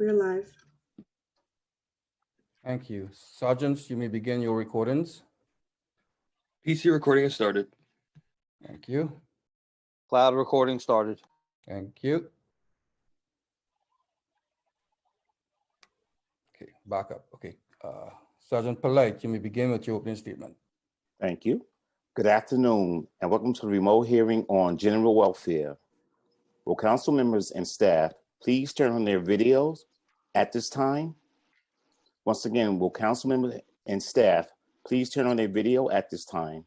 We're live. Thank you. Sergeants, you may begin your recordings. PC recording has started. Thank you. Cloud recording started. Thank you. Okay, back up. Okay. Sergeant Polite, you may begin with your opening statement. Thank you. Good afternoon, and welcome to the remote hearing on general welfare. Will council members and staff please turn on their videos at this time? Once again, will council members and staff please turn on their video at this time?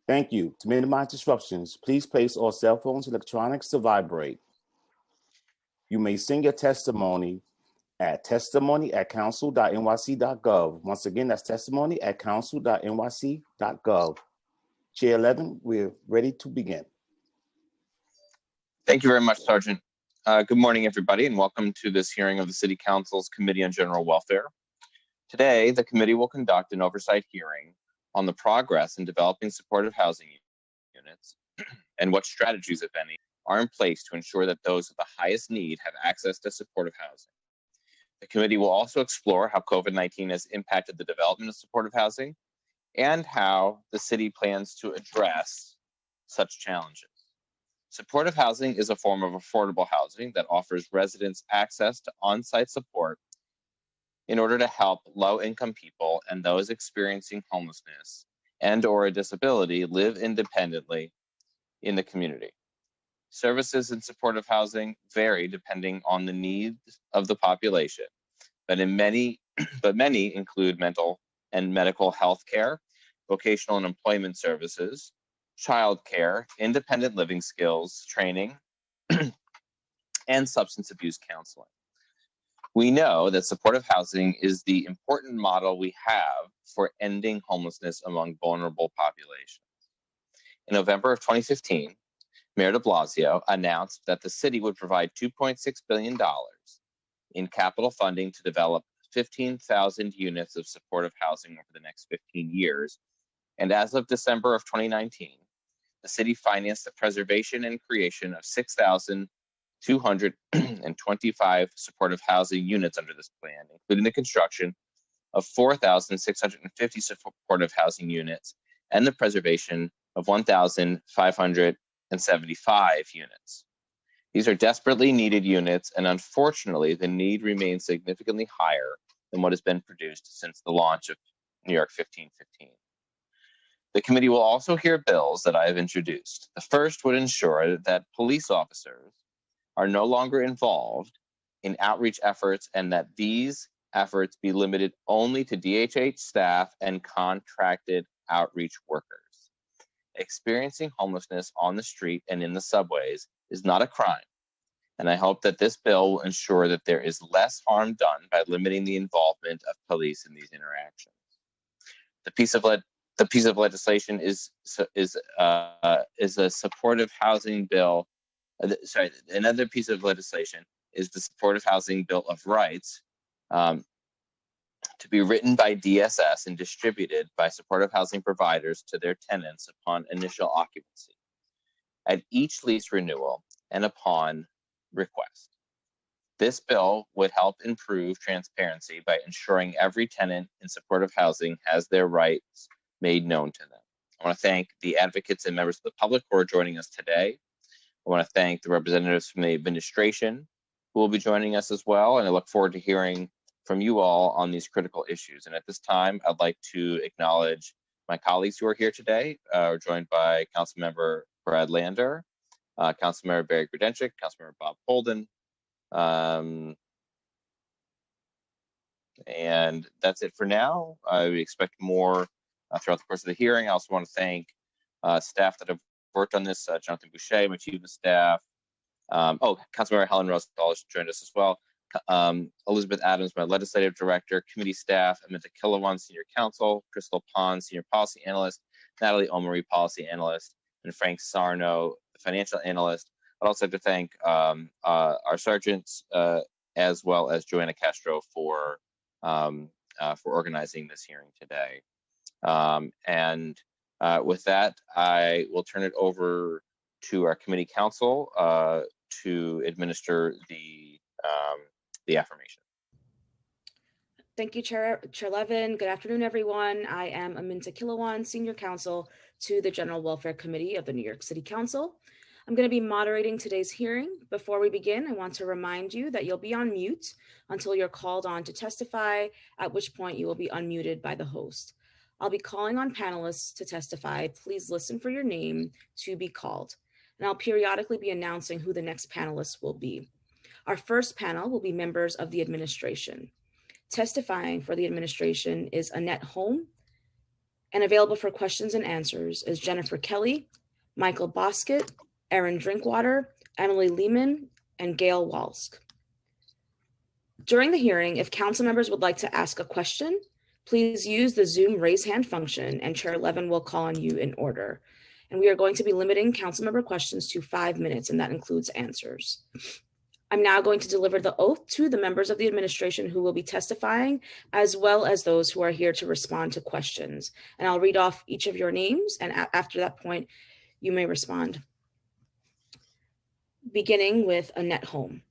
Thank you. To minimize disruptions, please place all cell phones and electronics to vibrate. You may send your testimony at testimony@council.nyc.gov. Once again, that's testimony@council.nyc.gov. Chair 11, we're ready to begin. Thank you very much, Sergeant. Good morning, everybody, and welcome to this hearing of the City Council's Committee on General Welfare. Today, the committee will conduct an oversight hearing on the progress in developing supportive housing units and what strategies, if any, are in place to ensure that those with the highest need have access to supportive housing. The committee will also explore how COVID-19 has impacted the development of supportive housing and how the city plans to address such challenges. Supportive housing is a form of affordable housing that offers residents access to on-site support in order to help low-income people and those experiencing homelessness and/or a disability live independently in the community. Services in supportive housing vary depending on the needs of the population, but many include mental and medical health care, vocational and employment services, child care, independent living skills, training, and substance abuse counseling. We know that supportive housing is the important model we have for ending homelessness among vulnerable populations. In November of 2015, Mayor de Blasio announced that the city would provide $2.6 billion in capital funding to develop 15,000 units of supportive housing over the next 15 years. And as of December of 2019, the city financed the preservation and creation of 6,225 supportive housing units under this plan, including the construction of 4,650 supportive housing units and the preservation of 1,575 units. These are desperately needed units, and unfortunately, the need remains significantly higher than what has been produced since the launch of New York 1515. The committee will also hear bills that I have introduced. The first would ensure that police officers are no longer involved in outreach efforts and that these efforts be limited only to DHH staff and contracted outreach workers. Experiencing homelessness on the street and in the subways is not a crime, and I hope that this bill will ensure that there is less harm done by limiting the involvement of police in these interactions. The piece of legislation is a supportive housing bill. Another piece of legislation is the Supportive Housing Bill of Rights, to be written by DSS and distributed by supportive housing providers to their tenants upon initial occupancy, at each lease renewal and upon request. This bill would help improve transparency by ensuring every tenant in supportive housing has their rights made known to them. I want to thank the advocates and members of the public who are joining us today. I want to thank the representatives from the administration who will be joining us as well, and I look forward to hearing from you all on these critical issues. And at this time, I'd like to acknowledge my colleagues who are here today. We're joined by Councilmember Brad Lander, Councilmember Barry Grudenchik, Councilmember Bob Holden, and that's it for now. We expect more throughout the course of the hearing. I also want to thank staff that have worked on this, Jonathan Boucher, my chief of staff. Councilmember Helen Rosal joined us as well. Elizabeth Adams, my legislative director, committee staff, Amita Kilawan, senior counsel, Crystal Pond, senior policy analyst, Natalie Omari, policy analyst, and Frank Sarno, the financial analyst. I'd also like to thank our sergeants as well as Joanna Castro for organizing this hearing today. With that, I will turn it over to our committee counsel to administer the the affirmation. Thank you, Chair Levin. Good afternoon, everyone. I am Aminta Kilawan, Senior Counsel to the General Welfare Committee of the New York City Council. I'm going to be moderating today's hearing. Before we begin, I want to remind you that you'll be on mute until you're called on to testify, at which point you will be unmuted by the host. I'll be calling on panelists to testify. Please listen for your name to be called, and I'll periodically be announcing who the next panelists will be. Our first panel will be members of the administration. Testifying for the administration is Annette Holm, and available for questions and answers is Jennifer Kelly, Michael Bosket, Erin Drinkwater, Emily Lehman, and Gail Walsk. During the hearing, if council members would like to ask a question, please use the Zoom raise hand function and Chair Levin will call on you in order. And we are going to be limiting council member questions to 5 minutes, and that includes answers. I'm now going to deliver the oath to the members of the administration who will be testifying, as well as those who are here to respond to questions. And I'll read off each of your names, and after that point, you may respond. Beginning with Annette Holm.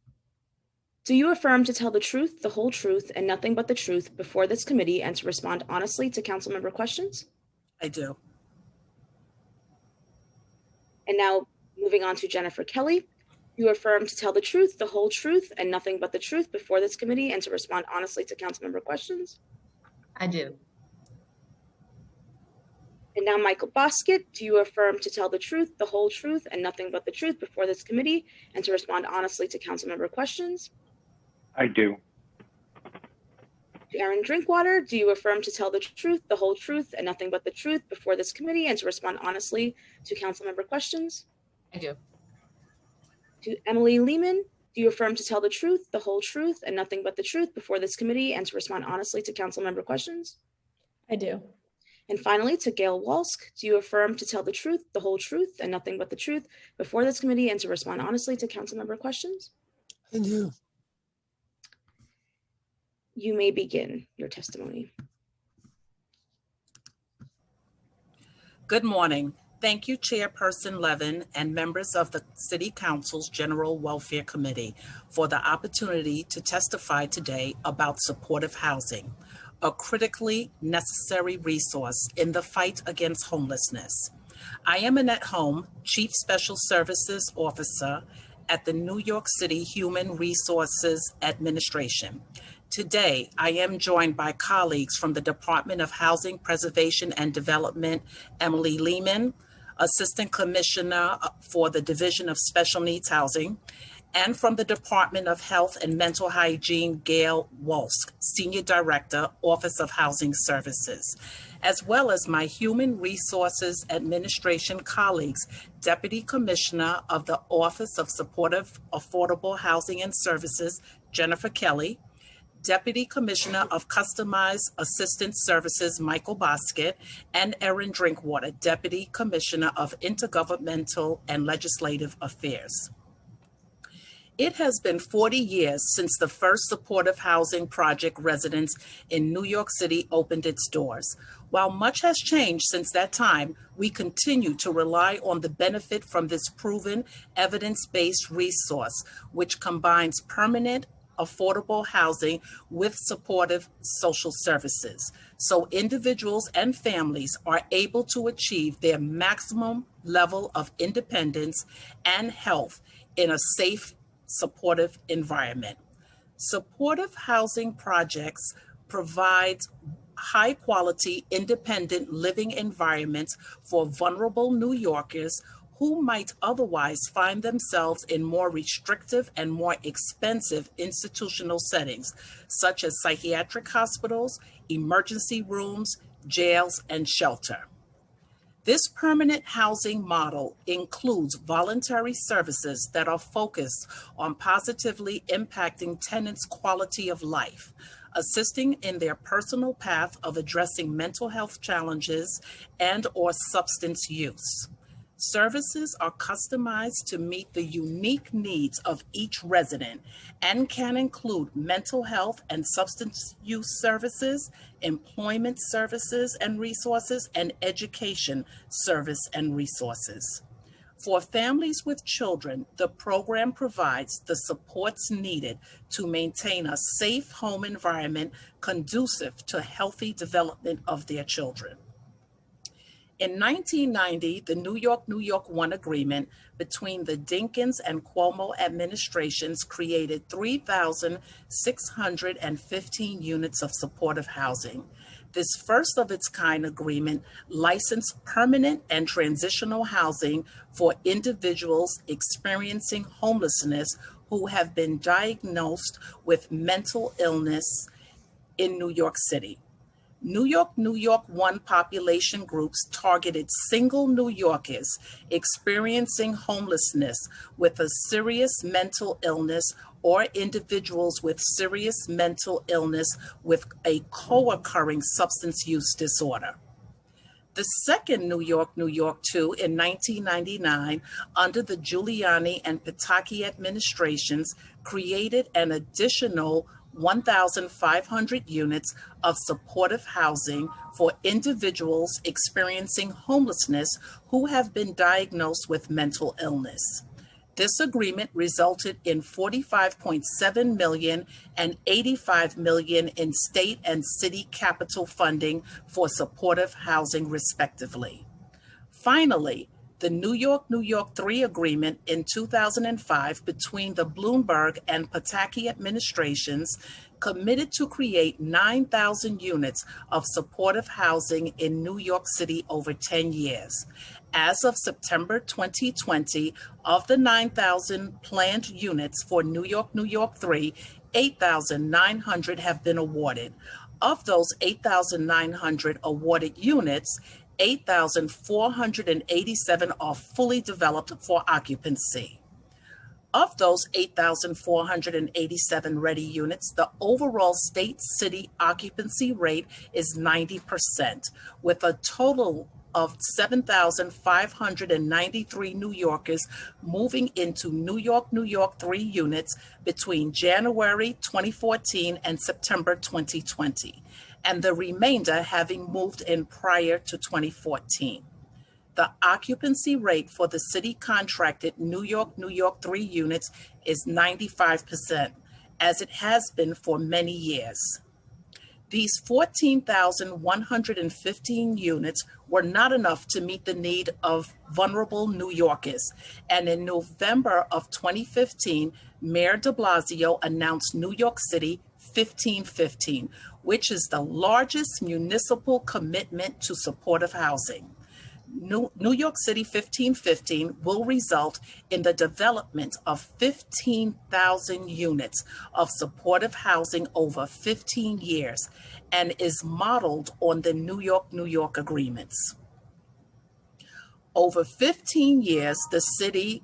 Do you affirm to tell the truth, the whole truth, and nothing but the truth before this committee and to respond honestly to council member questions? I do. And now moving on to Jennifer Kelly. You affirm to tell the truth, the whole truth, and nothing but the truth before this committee and to respond honestly to council member questions? I do. And now Michael Bosket, do you affirm to tell the truth, the whole truth, and nothing but the truth before this committee and to respond honestly to council member questions? I do. Erin Drinkwater, do you affirm to tell the truth, the whole truth, and nothing but the truth before this committee and to respond honestly to council member questions? I do. To Emily Lehman, do you affirm to tell the truth, the whole truth, and nothing but the truth before this committee and to respond honestly to council member questions? I do. And finally, to Gail Walsk, do you affirm to tell the truth, the whole truth, and nothing but the truth before this committee and to respond honestly to council member questions? I do. You may begin your testimony. Good morning. Thank you, Chairperson Levin and members of the City Council's General Welfare Committee for the opportunity to testify today about supportive housing, a critically necessary resource in the fight against homelessness. I am Annette Holm, Chief Special Services Officer at the New York City Human Resources Administration. Today, I am joined by colleagues from the Department of Housing Preservation and Development, Emily Lehman, Assistant Commissioner for the Division of Special Needs Housing, and from the Department of Health and Mental Hygiene, Gail Walsk, Senior Director, Office of Housing Services, as well as my Human Resources Administration colleagues, Deputy Commissioner of the Office of Supportive Affordable Housing and Services, Jennifer Kelly, Deputy Commissioner of Customized Assistance Services, Michael Bosket, and Erin Drinkwater, Deputy Commissioner of Intergovernmental and Legislative Affairs. It has been 40 years since the first supportive housing project residence in New York City opened its doors. While much has changed since that time, we continue to rely on the benefit from this proven evidence-based resource, which combines permanent, affordable housing with supportive social services, so individuals and families are able to achieve their maximum level of independence and health in a safe, supportive environment. Supportive housing projects provide high-quality, independent living environments for vulnerable New Yorkers who might otherwise find themselves in more restrictive and more expensive institutional settings, such as psychiatric hospitals, emergency rooms, jails, and shelter. This permanent housing model includes voluntary services that are focused on positively impacting tenants' quality of life, assisting in their personal path of addressing mental health challenges and/or substance use. Services are customized to meet the unique needs of each resident and can include mental health and substance use services, employment services and resources, and education service and resources. For families with children, the program provides the supports needed to maintain a safe home environment conducive to healthy development of their children. In 1990, the New York 1 agreement between the Dinkins and Cuomo administrations created 3,615 units of supportive housing. This first of its kind agreement licensed permanent and transitional housing for individuals experiencing homelessness who have been diagnosed with mental illness in New York City. New York 1 population groups targeted single New Yorkers experiencing homelessness with a serious mental illness or individuals with serious mental illness with a co-occurring substance use disorder. The second New York 2 in 1999, under the Giuliani and Pataki administrations, created an additional 1,500 units of supportive housing for individuals experiencing homelessness who have been diagnosed with mental illness. This agreement resulted in $45.7 million and $85 million in state and city capital funding for supportive housing, respectively. Finally, the New York 3 agreement in 2005 between the Bloomberg and Pataki administrations committed to create 9,000 units of supportive housing in New York City over 10 years. As of September 2020, of the 9,000 planned units for New York 3, 8,900 have been awarded. Of those 8,900 awarded units, 8,487 are fully developed for occupancy. Of those 8,487 ready units, the overall state-city occupancy rate is 90%, with a total of 7,593 New Yorkers moving into New York 3 units between January 2014 and September 2020, and the remainder having moved in prior to 2014. The occupancy rate for the city contracted New York 3 units is 95%, as it has been for many years. These 14,115 units were not enough to meet the need of vulnerable New Yorkers, and in November of 2015, Mayor de Blasio announced New York City 1515, which is the largest municipal commitment to supportive housing. New York City 1515 will result in the development of 15,000 units of supportive housing over 15 years and is modeled on the New York agreements. Over 15 years, the city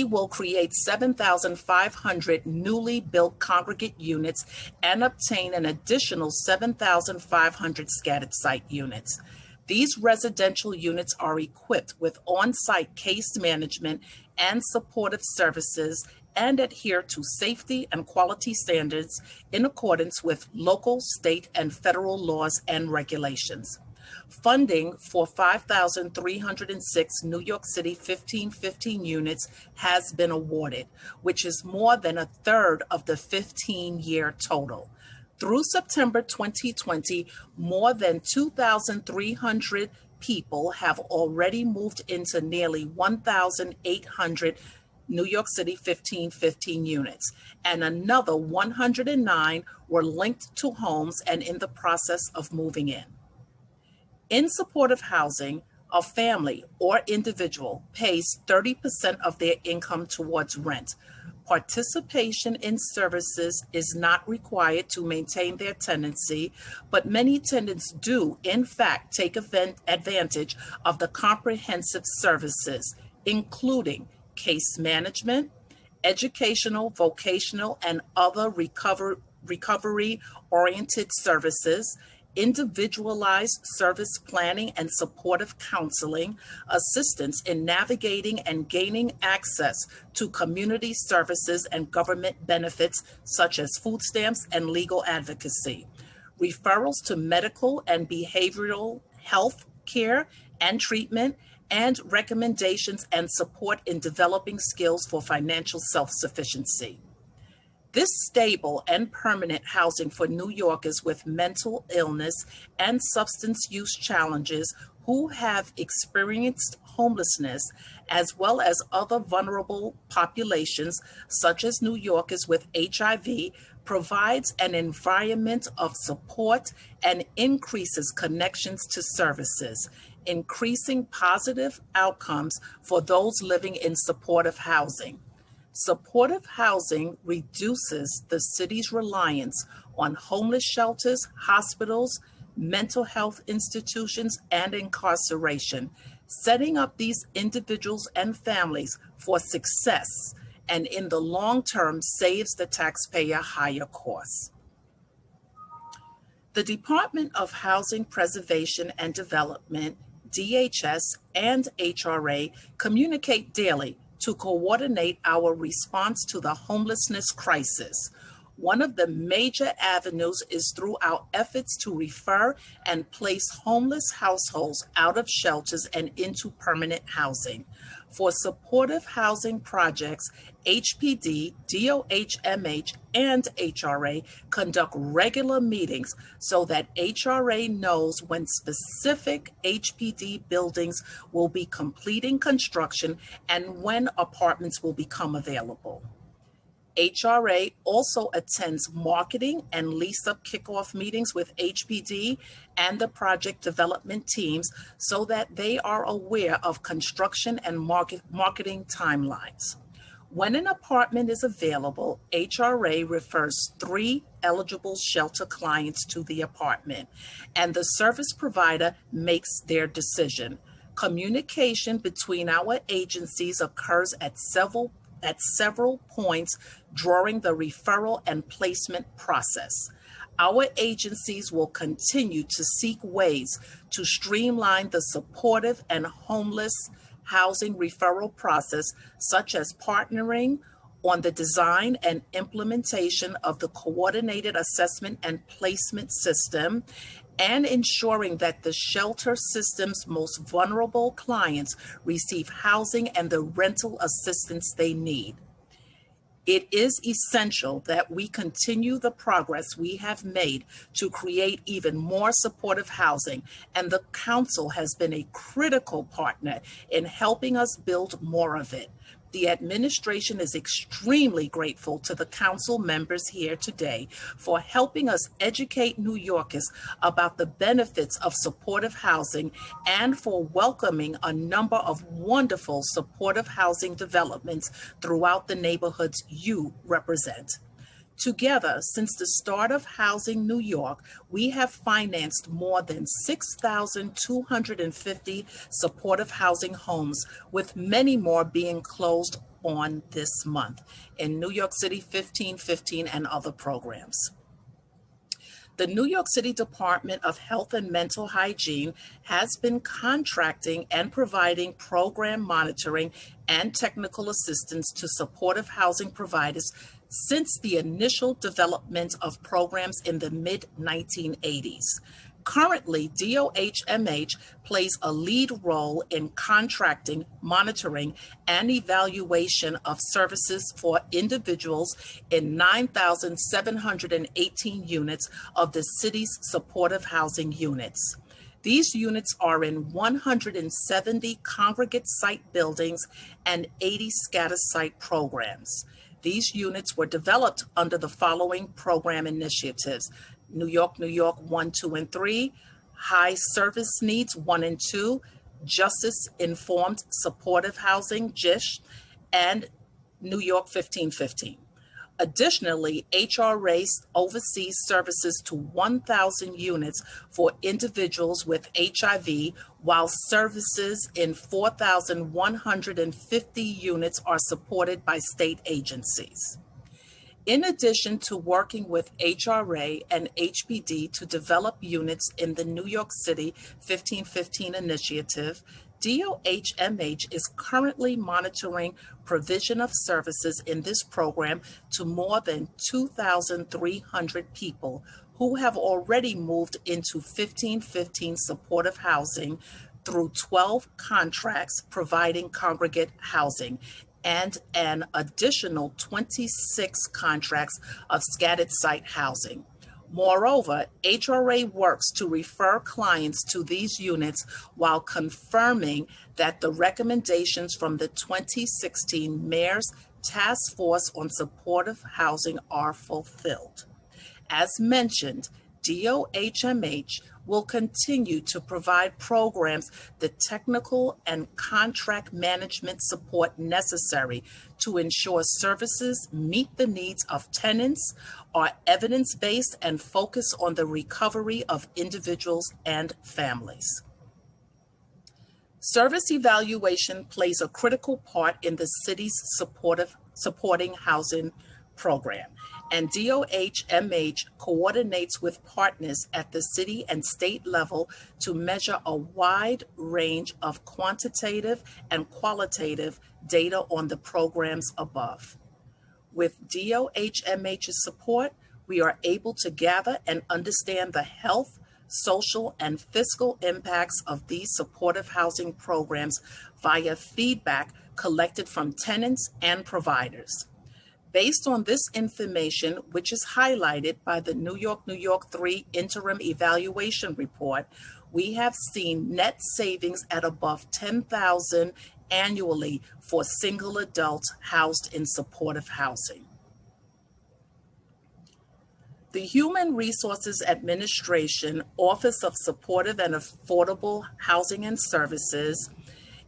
will create 7,500 newly built congregate units and obtain an additional 7,500 scattered site units. These residential units are equipped with on-site case management and supportive services and adhere to safety and quality standards in accordance with local, state, and federal laws and regulations. Funding for 5,306 New York City 1515 units has been awarded, which is more than a third of the 15-year total. Through September 2020, more than 2,300 people have already moved into nearly 1,800 New York City 1515 units, and another 109 were linked to homes and in the process of moving in. In supportive housing, a family or individual pays 30% of their income towards rent. Participation in services is not required to maintain their tenancy, but many tenants do, in fact, take advantage of the comprehensive services, including case management, educational, vocational, and other recovery-oriented services, individualized service planning and supportive counseling, assistance in navigating and gaining access to community services and government benefits such as food stamps and legal advocacy, referrals to medical and behavioral health care and treatment, and recommendations and support in developing skills for financial self-sufficiency. This stable and permanent housing for New Yorkers with mental illness and substance use challenges who have experienced homelessness, as well as other vulnerable populations, such as New Yorkers with HIV, provides an environment of support and increases connections to services, increasing positive outcomes for those living in supportive housing. Supportive housing reduces the city's reliance on homeless shelters, hospitals, mental health institutions, and incarceration, setting up these individuals and families for success, and in the long term saves the taxpayer higher costs. The Department of Housing Preservation and Development, DHS, and HRA communicate daily to coordinate our response to the homelessness crisis. One of the major avenues is through our efforts to refer and place homeless households out of shelters and into permanent housing. For supportive housing projects, HPD, DOHMH, and HRA conduct regular meetings so that HRA knows when specific HPD buildings will be completing construction and when apartments will become available. HRA also attends marketing and lease-up kickoff meetings with HPD and the project development teams so that they are aware of construction and marketing timelines. When an apartment is available, HRA refers 3 eligible shelter clients to the apartment, and the service provider makes their decision. Communication between our agencies occurs at several points during the referral and placement process. Our agencies will continue to seek ways to streamline the supportive and homeless housing referral process, such as partnering on the design and implementation of the coordinated assessment and placement system, and ensuring that the shelter system's most vulnerable clients receive housing and the rental assistance they need. It is essential that we continue the progress we have made to create even more supportive housing, and the Council has been a critical partner in helping us build more of it. The administration is extremely grateful to the Council members here today for helping us educate New Yorkers about the benefits of supportive housing and for welcoming a number of wonderful supportive housing developments throughout the neighborhoods you represent. Together, since the start of Housing New York, we have financed more than 6,250 supportive housing homes, with many more being closed on this month in New York City 1515 and other programs. The New York City Department of Health and Mental Hygiene has been contracting and providing program monitoring and technical assistance to supportive housing providers since the initial development of programs in the mid-1980s. Currently, DOHMH plays a lead role in contracting, monitoring, and evaluation of services for individuals in 9,718 units of the city's supportive housing units. These units are in 170 congregate site buildings and 80 scatter site programs. These units were developed under the following program initiatives: New York 1, 2, and 3, High Service Needs 1 and 2, Justice Informed Supportive Housing, JISH, and New York 1515. Additionally, HRA oversees services to 1,000 units for individuals with HIV, while services in 4,150 units are supported by state agencies. In addition to working with HRA and HPD to develop units in the New York City 1515 initiative, DOHMH is currently monitoring provision of services in this program to more than 2,300 people who have already moved into 1515 supportive housing through 12 contracts providing congregate housing and an additional 26 contracts of scattered site housing. Moreover, HRA works to refer clients to these units while confirming that the recommendations from the 2016 Mayor's Task Force on Supportive Housing are fulfilled. As mentioned, DOHMH will continue to provide programs the technical and contract management support necessary to ensure services meet the needs of tenants, are evidence-based, and focus on the recovery of individuals and families. Service evaluation plays a critical part in the city's supporting housing program, and DOHMH coordinates with partners at the city and state level to measure a wide range of quantitative and qualitative data on the programs above. With DOHMH's support, we are able to gather and understand the health, social, and fiscal impacts of these supportive housing programs via feedback collected from tenants and providers. Based on this information, which is highlighted by the New York 3 Interim Evaluation Report, we have seen net savings at above $10,000 annually for single adults housed in supportive housing. The Human Resources Administration Office of Supportive and Affordable Housing and Services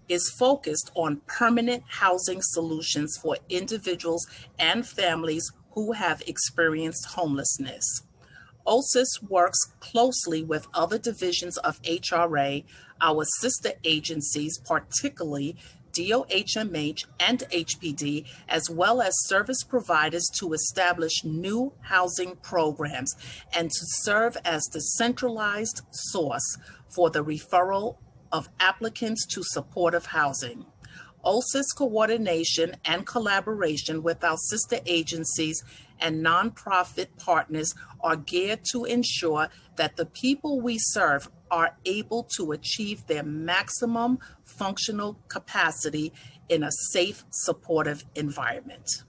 is focused on permanent housing solutions for individuals and families who have experienced homelessness. OSIS works closely with other divisions of HRA, our sister agencies, particularly DOHMH and HPD, as well as service providers, to establish new housing programs and to serve as the centralized source for the referral of applicants to supportive housing. OSIS coordination and collaboration with our sister agencies and nonprofit partners are geared to ensure that the people we serve are able to achieve their maximum functional capacity in a safe, supportive environment.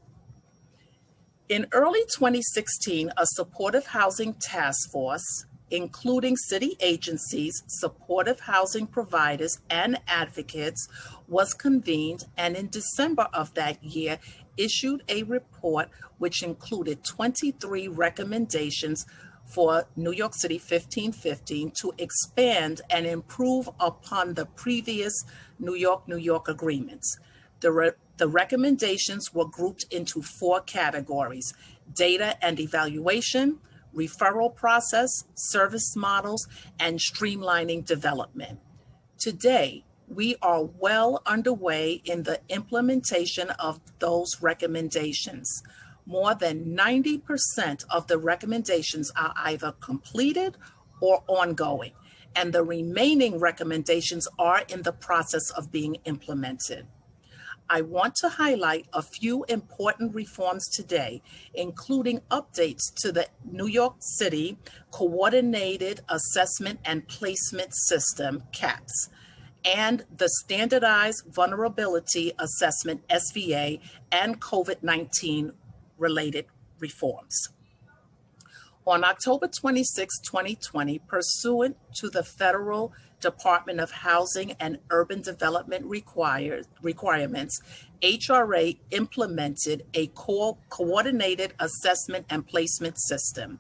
In early 2016, a supportive housing task force, including city agencies, supportive housing providers, and advocates, was convened, and in December of that year issued a report which included 23 recommendations for New York City 1515 to expand and improve upon the previous New York agreements. The recommendations were grouped into 4 categories: data and evaluation, referral process, service models, and streamlining development. Today, we are well underway in the implementation of those recommendations. More than 90% of the recommendations are either completed or ongoing, and the remaining recommendations are in the process of being implemented. I want to highlight a few important reforms today, including updates to the New York City Coordinated Assessment and Placement System, CAPS, and the Standardized Vulnerability Assessment, SVA, and COVID-19 related reforms. On October 26, 2020, pursuant to the Federal Department of Housing and Urban Development requirements, HRA implemented a coordinated assessment and placement system.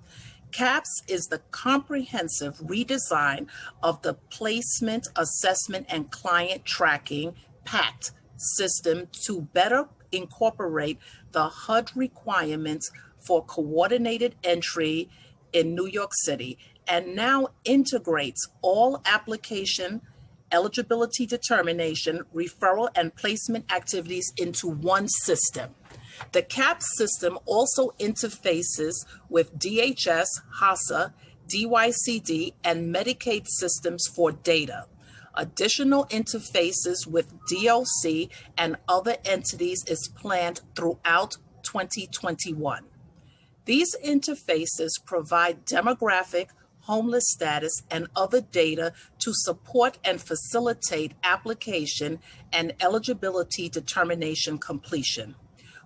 CAPS is the comprehensive redesign of the Placement, Assessment, and Client Tracking, PACT, system to better incorporate the HUD requirements for coordinated entry in New York City, and now integrates all application, eligibility determination, referral, and placement activities into one system. The CAPS system also interfaces with DHS, HACA, DYCD, and Medicaid systems for data. Additional interfaces with DOC and other entities is planned throughout 2021. These interfaces provide demographic, homeless status, and other data to support and facilitate application and eligibility determination completion.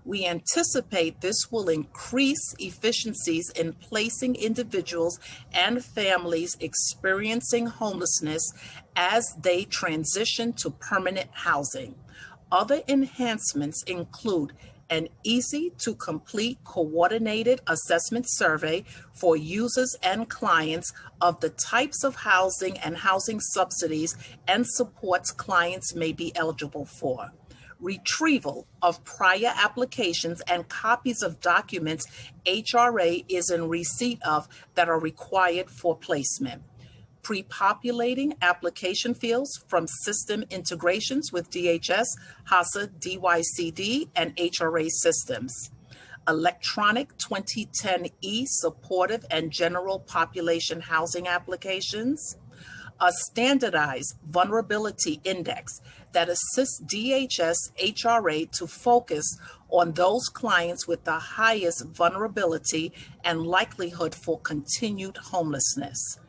We anticipate this will increase efficiencies in placing individuals and families experiencing homelessness as they transition to permanent housing. Other enhancements include an easy-to-complete coordinated assessment survey for users and clients of the types of housing and housing subsidies and supports clients may be eligible for. Retrieval of prior applications and copies of documents HRA is in receipt of that are required for placement. Pre-populating application fields from system integrations with DHS, HACA, DYCD, and HRA systems. Electronic 2010E supportive and general population housing applications. A standardized vulnerability index that assists DHS HRA to focus on those clients with the highest vulnerability and likelihood for continued homelessness.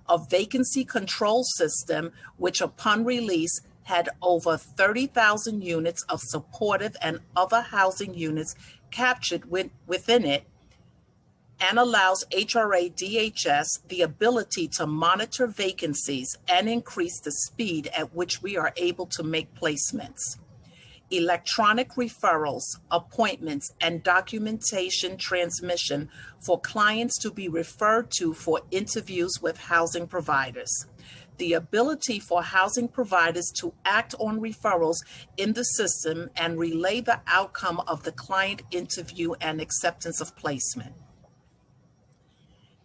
A vacancy control system, which upon release had over 30,000 units of supportive and other housing units captured within it, and allows HRA DHS the ability to monitor vacancies and increase the speed at which we are able to make placements. Electronic referrals, appointments, and documentation transmission for clients to be referred to for interviews with housing providers. The ability for housing providers to act on referrals in the system and relay the outcome of the client interview and acceptance of placement.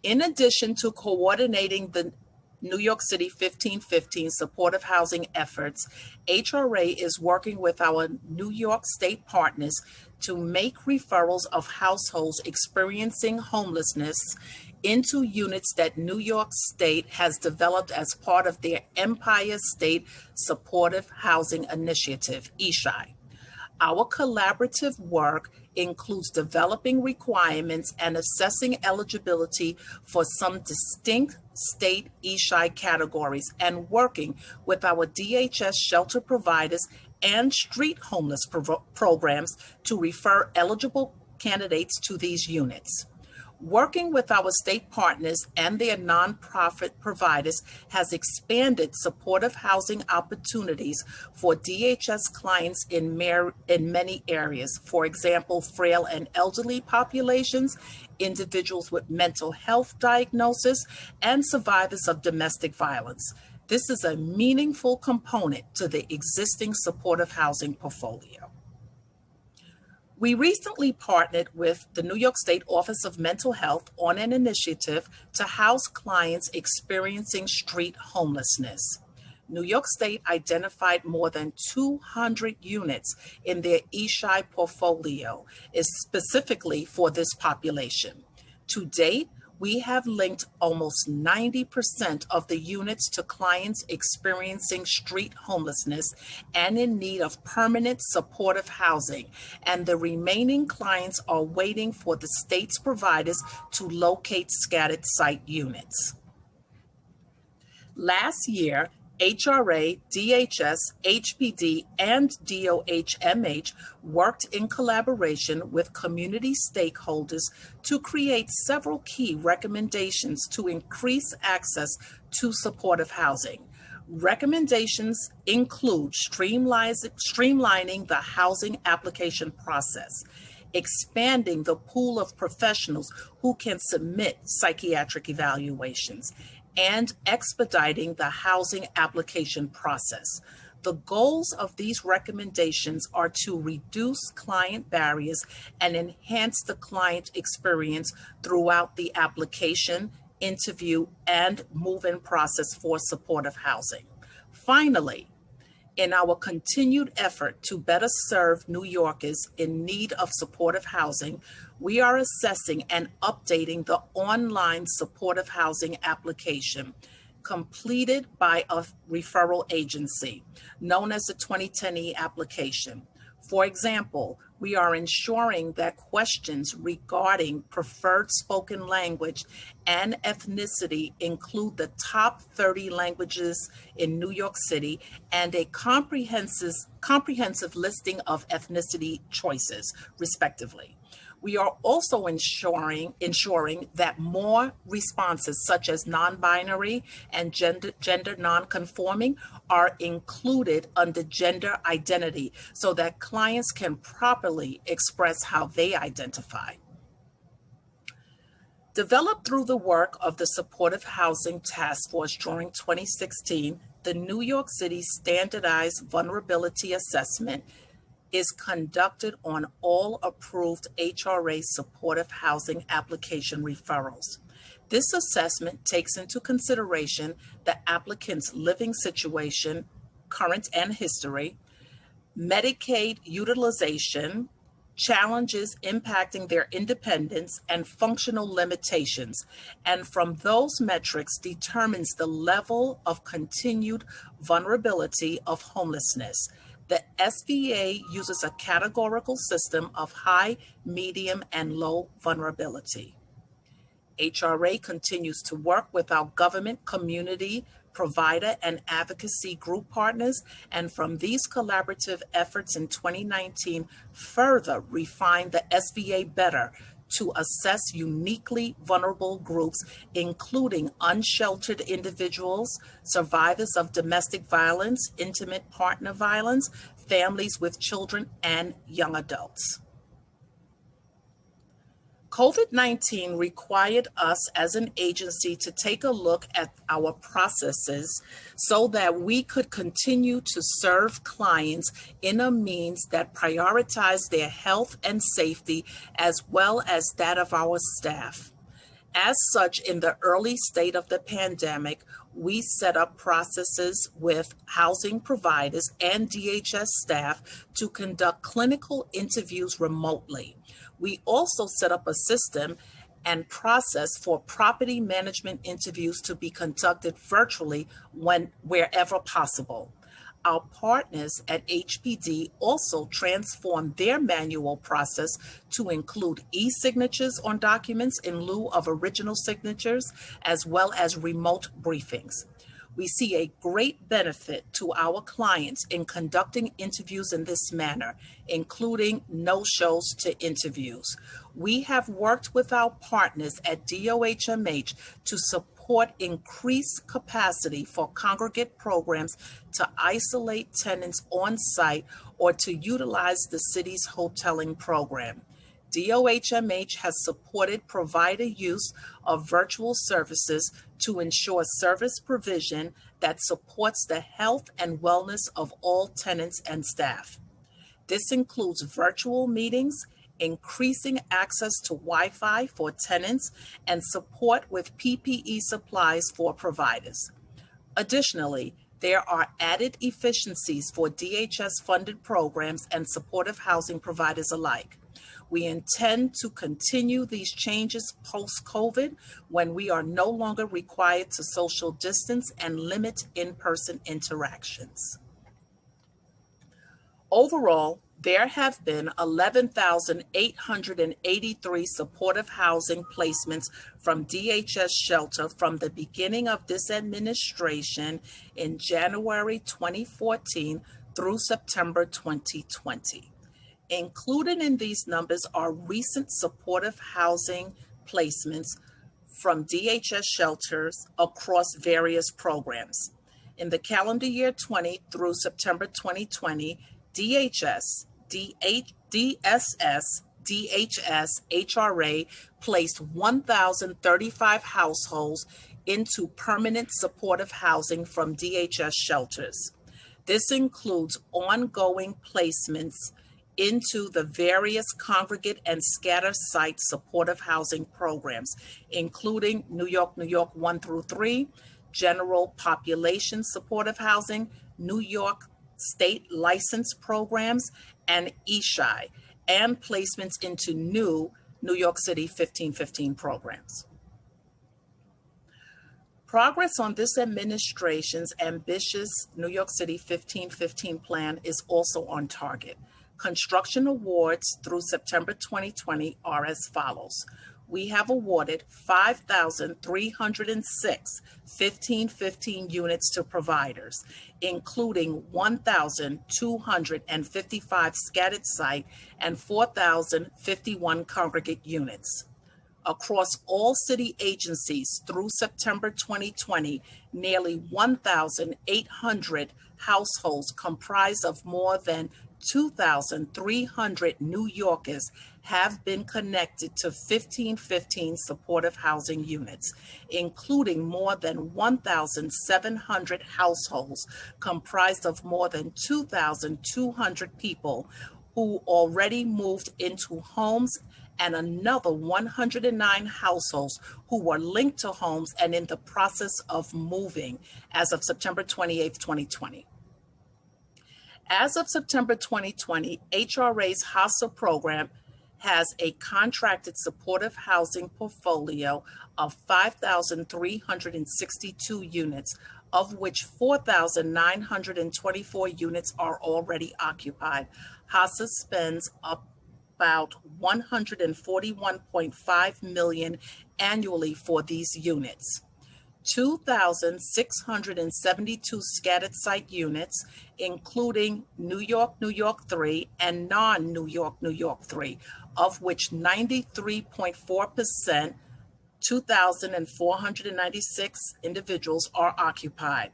In addition to coordinating the New York City 1515 supportive housing efforts, HRA is working with our New York State partners to make referrals of households experiencing homelessness into units that New York State has developed as part of their Empire State Supportive Housing Initiative, ESHI. Our collaborative work includes developing requirements and assessing eligibility for some distinct state ESHI categories and working with our DHS shelter providers and street homeless programs to refer eligible candidates to these units. Working with our state partners and their nonprofit providers has expanded supportive housing opportunities for DHS clients in many areas. For example, frail and elderly populations, individuals with mental health diagnosis, and survivors of domestic violence. This is a meaningful component to the existing supportive housing portfolio. We recently partnered with the New York State Office of Mental Health on an initiative to house clients experiencing street homelessness. New York State identified more than 200 units in their ESHI portfolio, specifically for this population. To date, we have linked almost 90% of the units to clients experiencing street homelessness and in need of permanent supportive housing, and the remaining clients are waiting for the state's providers to locate scattered site units. Last year, HRA, DHS, HPD, and DOH-MH worked in collaboration with community stakeholders to create several key recommendations to increase access to supportive housing. Recommendations include streamlining the housing application process, expanding the pool of professionals who can submit psychiatric evaluations, and expediting the housing application process. The goals of these recommendations are to reduce client barriers and enhance the client experience throughout the application, interview, and move-in process for supportive housing. Finally, in our continued effort to better serve New Yorkers in need of supportive housing, we are assessing and updating the online supportive housing application completed by a referral agency known as the 2010E application. For example, We are ensuring that questions regarding preferred spoken language and ethnicity include the top 30 languages in New York City and a comprehensive listing of ethnicity choices, respectively. We are also ensuring that more responses such as non-binary and gender non-conforming are included under gender identity so that clients can properly express how they identify. Developed through the work of the Supportive Housing Task Force during 2016, the New York City Standardized Vulnerability Assessment is conducted on all approved HRA supportive housing application referrals. This assessment takes into consideration the applicant's living situation, current and history, Medicaid utilization, challenges impacting their independence, and functional limitations, and from those metrics determines the level of continued vulnerability of homelessness. The SVA uses a categorical system of high, medium, and low vulnerability. HRA continues to work with our government, community, provider, and advocacy group partners, and from these collaborative efforts in 2019, further refine the SVA better to assess uniquely vulnerable groups, including unsheltered individuals, survivors of domestic violence, intimate partner violence, families with children, and young adults. COVID-19 required us as an agency to take a look at our processes so that we could continue to serve clients in a means that prioritized their health and safety as well as that of our staff. As such, in the early state of the pandemic, we set up processes with housing providers and DHS staff to conduct clinical interviews remotely. We also set up a system and process for property management interviews to be conducted virtually wherever possible. Our partners at HPD also transformed their manual process to include e-signatures on documents in lieu of original signatures, as well as remote briefings. We see a great benefit to our clients in conducting interviews in this manner, including no-shows to interviews. We have worked with our partners at DOHMH to support increased capacity for congregate programs to isolate tenants on site or to utilize the city's hoteling program. DOHMH has supported provider use of virtual services to ensure service provision that supports the health and wellness of all tenants and staff. This includes virtual meetings, increasing access to Wi-Fi for tenants, and support with PPE supplies for providers. Additionally, there are added efficiencies for DHS-funded programs and supportive housing providers alike. We intend to continue these changes post-COVID when we are no longer required to social distance and limit in-person interactions. Overall, there have been 11,883 supportive housing placements from DHS shelter from the beginning of this administration in January 2014 through September 2020. Included in these numbers are recent supportive housing placements from DHS shelters across various programs. In the calendar year 20 through September 2020, DHS, DSS, DHS, HRA placed 1,035 households into permanent supportive housing from DHS shelters. This includes ongoing placements into the various congregate and scatter site supportive housing programs, including New York 1 through 3, general population supportive housing, New York state license programs, and ESHI, and placements into new New York City 1515 programs. Progress on this administration's ambitious New York City 1515 plan is also on target. Construction awards through September 2020 are as follows. We have awarded 5,306 1515 units to providers, including 1,255 scattered site and 4,051 congregate units. Across all city agencies through September 2020, nearly 1,800 households comprised of more than 2,300 New Yorkers have been connected to 1515 supportive housing units, including more than 1,700 households comprised of more than 2,200 people who already moved into homes and another 109 households who were linked to homes and in the process of moving as of September 28, 2020. As of September 2020, HRA's HASA program has a contracted supportive housing portfolio of 5,362 units, of which 4,924 units are already occupied. HASA spends about $141.5 million annually for these units. 2,672 scattered site units, including New York, New York 3 and non-New York, New York 3, of which 93.4%, 2,496 individuals are occupied.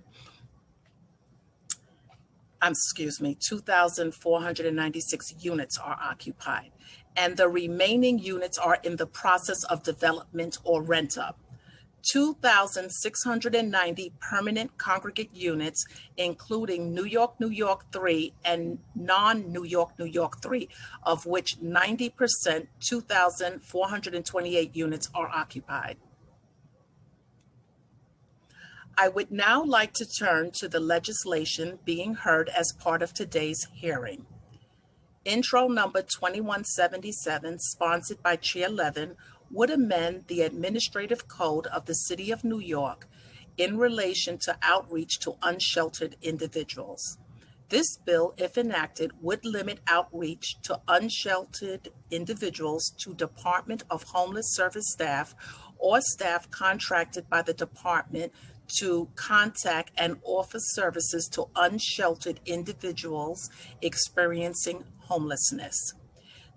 2,496 units are occupied, and the remaining units are in the process of development or rent up. 2,690 permanent congregate units, including New York, New York 3 and non-New York, New York 3, of which 90%, 2,428 units are occupied. I would now like to turn to the legislation being heard as part of today's hearing. Intro number 2177, sponsored by Chair Levin, would amend the administrative code of the City of New York in relation to outreach to unsheltered individuals. This bill, if enacted, would limit outreach to unsheltered individuals to Department of Homeless Service staff or staff contracted by the department to contact and offer services to unsheltered individuals experiencing homelessness.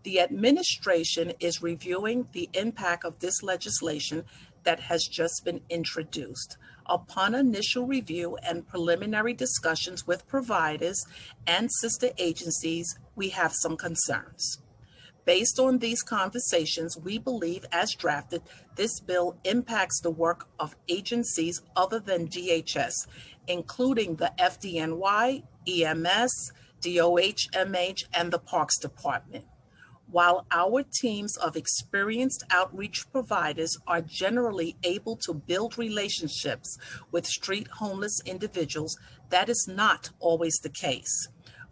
The administration is reviewing the impact of this legislation that has just been introduced. Upon initial review and preliminary discussions with providers and sister agencies, we have some concerns. Based on these conversations, we believe, as drafted, this bill impacts the work of agencies other than DHS, including the FDNY, EMS, DOH-MH, and the Parks Department. While our teams of experienced outreach providers are generally able to build relationships with street homeless individuals, that is not always the case.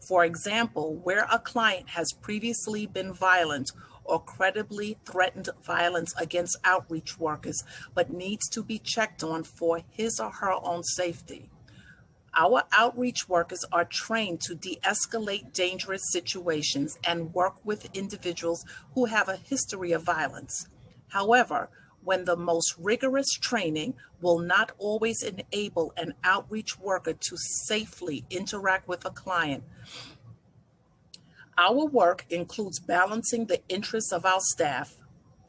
For example, where a client has previously been violent or credibly threatened violence against outreach workers, but needs to be checked on for his or her own safety. Our outreach workers are trained to de-escalate dangerous situations and work with individuals who have a history of violence. However, when the most rigorous training will not always enable an outreach worker to safely interact with a client, our work includes balancing the interests of our staff,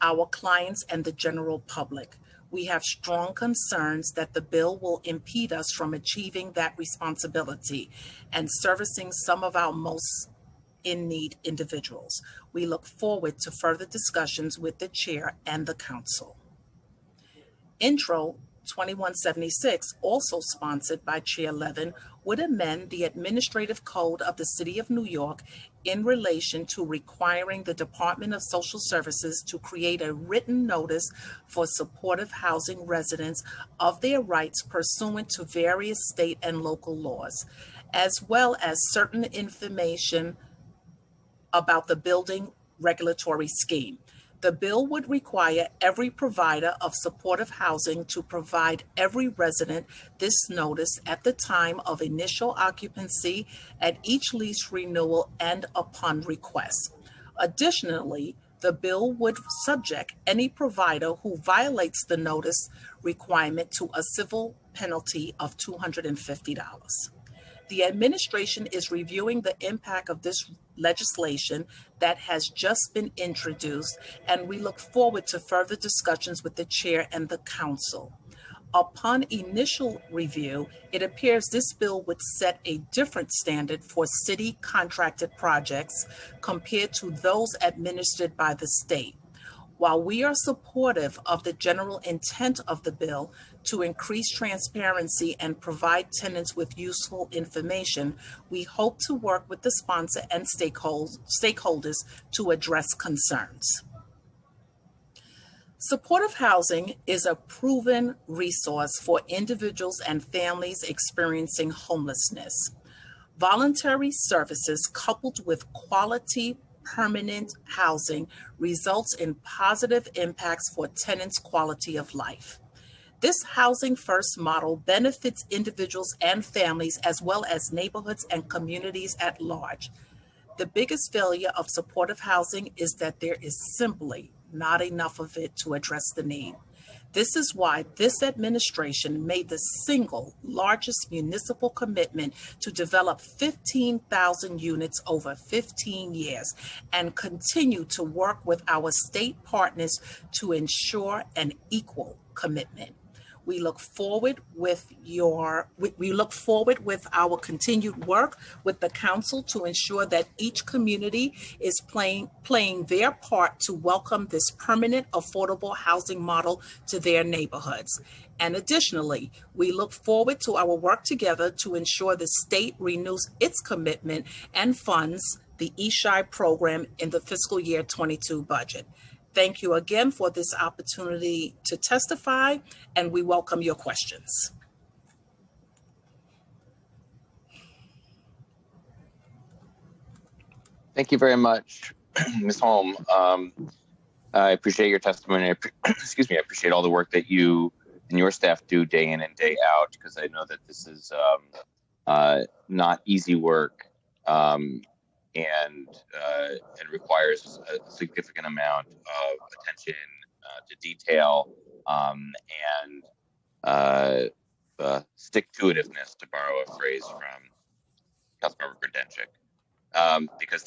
our clients, and the general public. We have strong concerns that the bill will impede us from achieving that responsibility and servicing some of our most in-need individuals. We look forward to further discussions with the chair and the council. Intro 2176, also sponsored by Chair Levin, would amend the administrative code of the City of New York in relation to requiring the Department of Social Services to create a written notice for supportive housing residents of their rights pursuant to various state and local laws, as well as certain information about the building regulatory scheme. The bill would require every provider of supportive housing to provide every resident this notice at the time of initial occupancy, at each lease renewal, and upon request. Additionally, the bill would subject any provider who violates the notice requirement to a civil penalty of $250. The administration is reviewing the impact of this legislation that has just been introduced, and we look forward to further discussions with the chair and the council. Upon initial review, it appears this bill would set a different standard for city contracted projects compared to those administered by the state. While we are supportive of the general intent of the bill to increase transparency and provide tenants with useful information, we hope to work with the sponsor and stakeholders to address concerns. Supportive housing is a proven resource for individuals and families experiencing homelessness. Voluntary services coupled with quality permanent housing results in positive impacts for tenants' quality of life. This housing first model benefits individuals and families as well as neighborhoods and communities at large. The biggest failure of supportive housing is that there is simply not enough of it to address the need. This is why this administration made the single largest municipal commitment to develop 15,000 units over 15 years and continue to work with our state partners to ensure an equal commitment. We look forward with our continued work with the council to ensure that each community is playing their part to welcome this permanent affordable housing model to their neighborhoods. And additionally, we look forward to our work together to ensure the state renews its commitment and funds the eSHI program in the fiscal year 22 budget. Thank you again for this opportunity to testify, and we welcome your questions. Thank you very much, Ms. Holm. I appreciate your testimony. I appreciate all the work that you and your staff do day in and day out, because I know that this is not easy work and requires a significant amount of attention to detail and stick-to-itiveness, to borrow a phrase from Councilmember Grodenchik. Because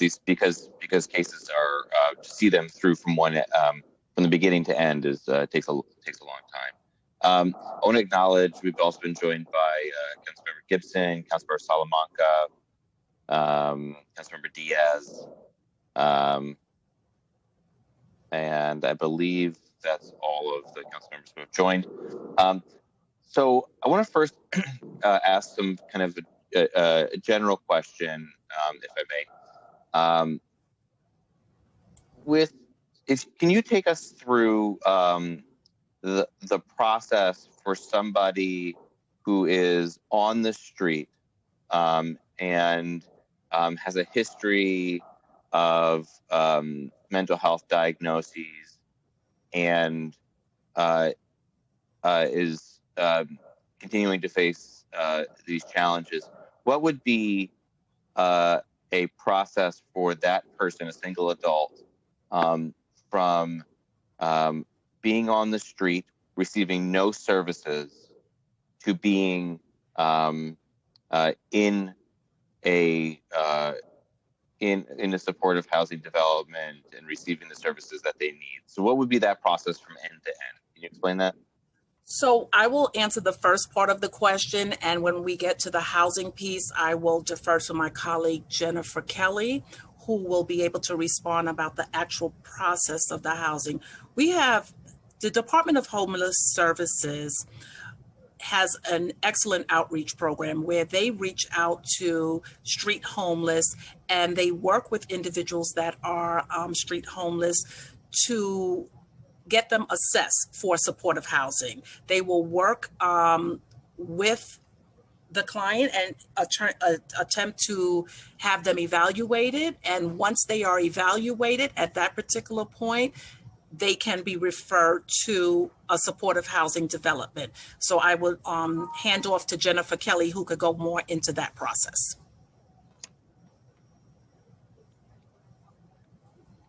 cases are to see them through from the beginning to end takes a long time. I want to acknowledge we've also been joined by Councilmember Gibson, Councilmember Salamanca, Councilmember Diaz, and I believe that's all of the council members who have joined. So I want to first ask some kind of a general question, if I may. Can you take us through the process for somebody who is on the street and has a history of mental health diagnoses and is continuing to face these challenges? What would be a process for that person, a single adult, from being on the street, receiving no services, to being in a supportive housing development and receiving the services that they need? So what would be that process from end to end? Can you explain that? So I will answer the first part of the question, and when we get to the housing piece, I will defer to my colleague Jennifer Kelly, who will be able to respond about the actual process of the housing. We have the Department of Homeless Services has an excellent outreach program where they reach out to street homeless and they work with individuals that are street homeless to get them assessed for supportive housing. They will work with the client and attempt to have them evaluated. And once they are evaluated at that particular point, they can be referred to a supportive housing development. So I would hand off to Jennifer Kelly, who could go more into that process.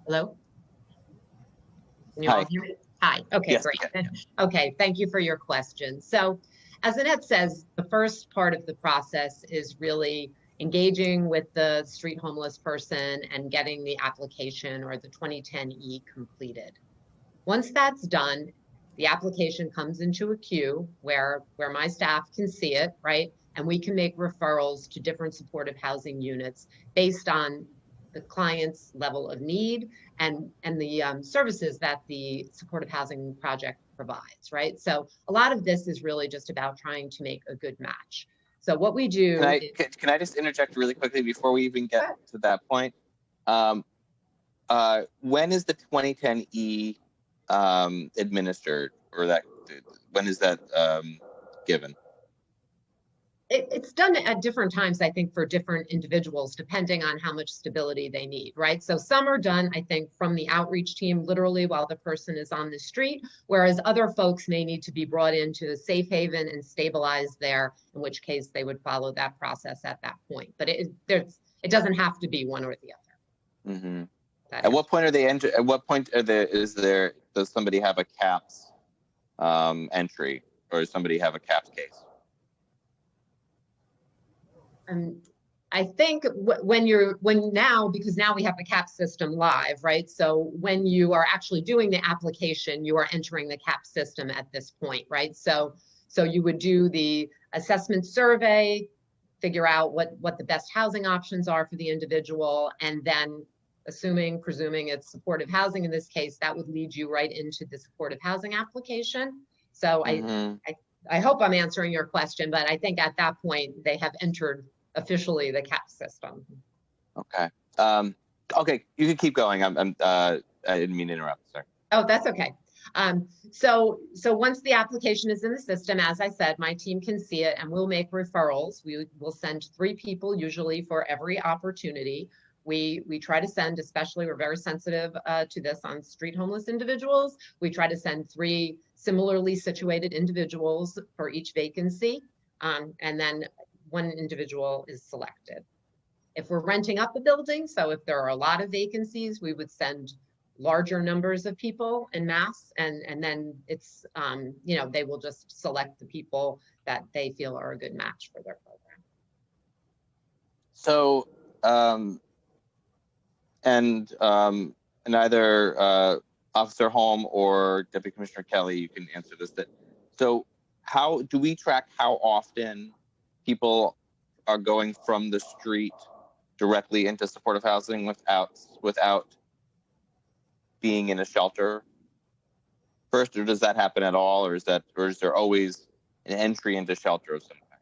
Hello? Can you Hi. all hear me? Hi. Okay, Yes, great. Okay, thank you for your question. So as Annette says, the first part of the process is really engaging with the street homeless person and getting the application or the 2010E completed. Once that's done, the application comes into a queue where my staff can see it, right? And we can make referrals to different supportive housing units based on the client's level of need and the services that the supportive housing project provides, right? So a lot of this is really just about trying to make a good match. So what we do Can I just interject really quickly before we even get to that point? When is the 2010E administered, or when is that given? It's done at different times, I think, for different individuals, depending on how much stability they need, right? So some are done, I think, from the outreach team, literally while the person is on the street, whereas other folks may need to be brought into a safe haven and stabilized there, in which case they would follow that process at that point. But it doesn't have to be one or the other. Mm-hmm. At what point are they enter? At what point does somebody have a CAPS entry, or does somebody have a CAPS case? I think because now we have the CAPS system live, right? So when you are actually doing the application, you are entering the CAPS system at this point, right? So you would do the assessment survey, figure out what the best housing options are for the individual, and then presuming it's supportive housing in this case, that would lead you right into the supportive housing application. So I hope I'm answering your question, but I think at that point they have entered officially the CAPS system. Okay. Okay, you can keep going. I didn't mean to interrupt. Sorry. Oh, that's okay. So once the application is in the system, as I said, my team can see it and we'll make referrals. We will send 3 people usually for every opportunity. We try to send, especially we're very sensitive to this on street homeless individuals. We try to send 3 similarly situated individuals for each vacancy. And then 1 individual is selected. If we're renting up the building, so if there are a lot of vacancies, we would send larger numbers of people en masse, and then it's, they will just select the people that they feel are a good match for their program. So, and either Officer Holm or Deputy Commissioner Kelly, you can answer this. So how do we track how often people are going from the street directly into supportive housing without being in a shelter first, or does that happen at all, or is there always an entry into shelter of some kind?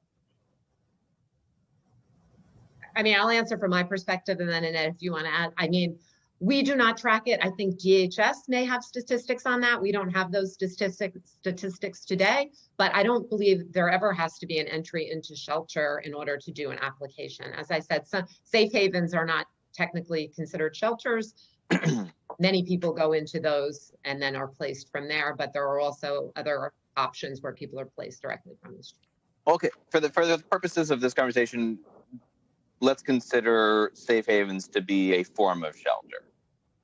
I mean, I'll answer from my perspective, and then Annette, if you want to add. I mean, we do not track it. I think DHS may have statistics on that. We don't have those statistics today, but I don't believe there ever has to be an entry into shelter in order to do an application. As I said, some safe havens are not technically considered shelters. Many people go into those and then are placed from there, but there are also other options where people are placed directly from the street. Okay, for the purposes of this conversation, let's consider safe havens to be a form of shelter.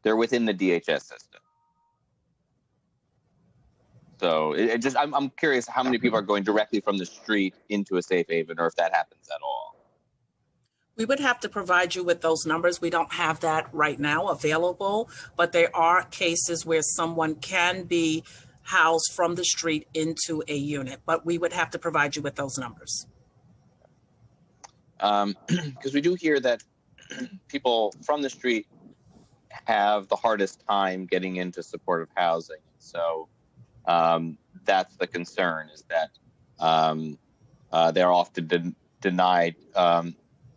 They're within the DHS system. So I'm curious how many people are going directly from the street into a safe haven, or if that happens at all. We would have to provide you with those numbers. We don't have that right now available, but there are cases where someone can be housed from the street into a unit, but we would have to provide you with those numbers. Because we do hear that people from the street have the hardest time getting into supportive housing. So that's the concern, is that they're often denied.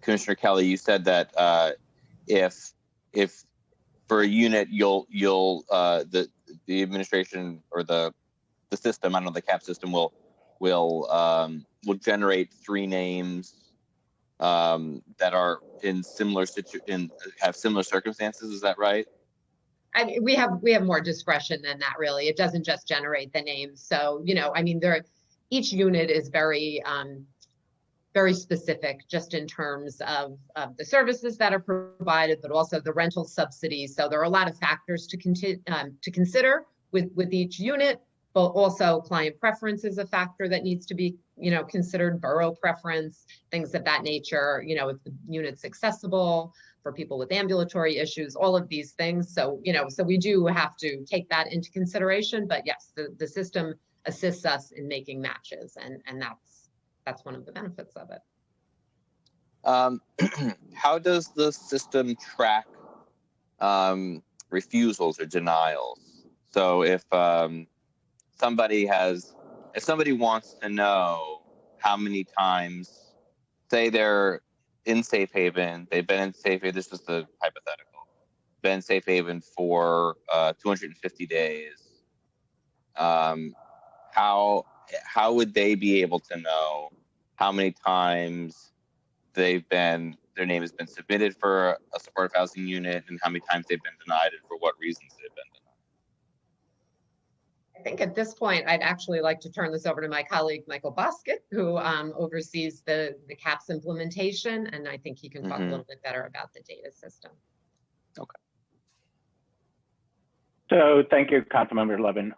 Commissioner Kelly, you said that if for a unit, the administration or the system, I don't know, the CAP system will generate 3 names that are in have similar circumstances. Is that right? I mean, we have more discretion than that, really. It doesn't just generate the names. So, I mean, each unit is very specific just in terms of the services that are provided, but also the rental subsidies. So there are a lot of factors to consider with each unit, but also client preference is a factor that needs to be, considered, borough preference, things of that nature, if the unit's accessible for people with ambulatory issues, all of these things. So, so we do have to take that into consideration, but yes, the system assists us in making matches, and that's one of the benefits of it. How does the system track refusals or denials? So if somebody wants to know how many times, say they're in Safe Haven, they've been in Safe Haven, this is the hypothetical, been in Safe Haven for 250 days, how would they be able to know how many times their name has been submitted for a supportive housing unit and how many times they've been denied and for what reasons they've been denied? I think at this point, I'd actually like to turn this over to my colleague, Michael Boskett, who oversees the CAPS implementation, and I think he can talk a little bit better about the data system. Okay. So thank you, Councilmember Levin.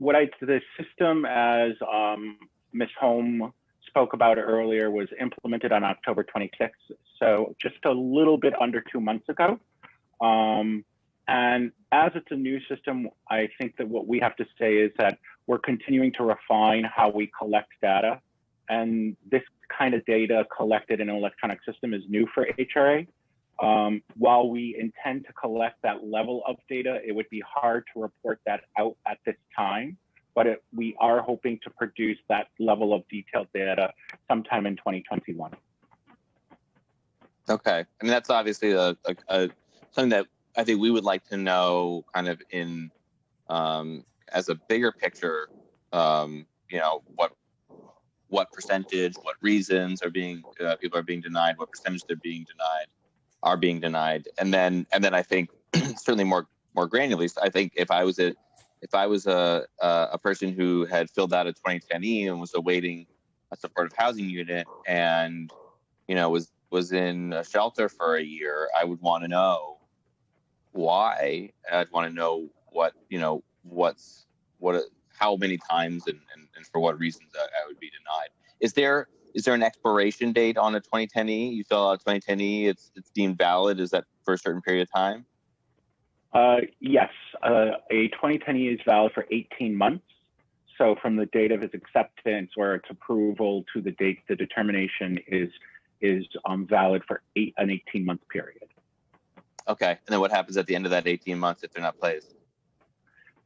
The system, as Ms. Holm spoke about earlier, was implemented on October 26th, so just a little bit under 2 months ago. And as it's a new system, I think that what we have to say is that we're continuing to refine how we collect data. And this kind of data collected in an electronic system is new for HRA. While we intend to collect that level of data, it would be hard to report that out at this time, but we are hoping to produce that level of detailed data sometime in 2021. Okay. I mean, that's obviously something that I think we would like to know kind of in as a bigger picture, what percentage, what reasons are people are being denied, what percentage are being denied. And then I think certainly more granularly, I think if I was a person who had filled out a 2010E and was awaiting a supportive housing unit and, was in a shelter for a year, I would want to know why. I'd want to know how many times and for what reasons I would be denied. Is there an expiration date on a 2010E? You fill out a 2010E, it's deemed valid. Is that for a certain period of time? Yes, a 2010E is valid for 18 months. So from the date of its acceptance or its approval to the date the determination is valid for an 18-month period. Okay, and then what happens at the end of that 18 months if they're not placed?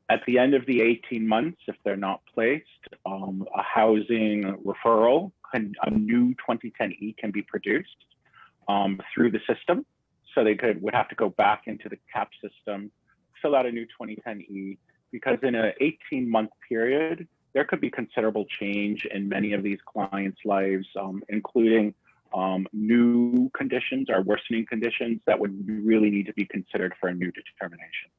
At the end of the 18 months, if they're not placed, a housing referral, a new 2010E can be produced through the system. So they would have to go back into the CAP system, fill out a new 2010E, because in an 18-month period, there could be considerable change in many of these clients' lives, including new conditions or worsening conditions that would really need to be considered for a new determination.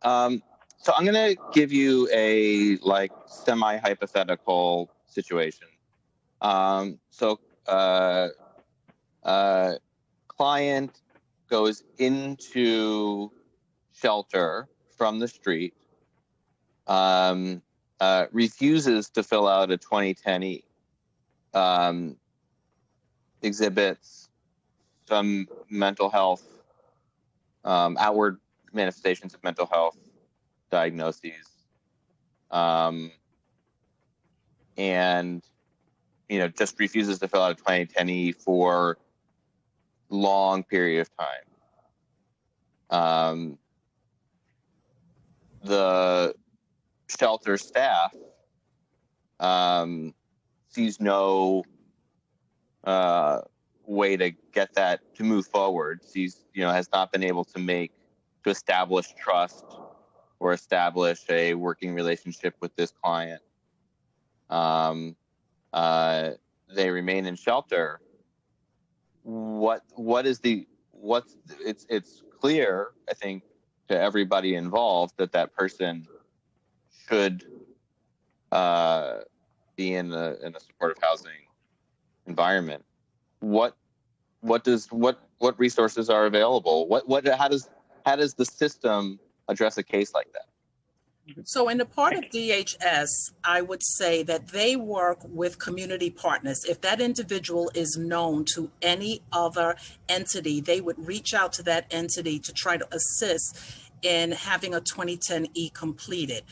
So I'm going to give you a semi-hypothetical situation. Client goes into shelter from the street, refuses to fill out a 2010E, exhibits some mental health, outward manifestations of mental health diagnoses, and just refuses to fill out a 2010E for long period of time. The shelter staff sees no way to get that to move forward. Has not been able to establish trust or establish a working relationship with this client. They remain in shelter. It's clear, I think, to everybody involved that that person should be in a supportive housing environment. What resources are available? How does the system address a case like that? So in the part of DHS, I would say that they work with community partners. If that individual is known to any other entity, they would reach out to that entity to try to assist in having a 2010E completed.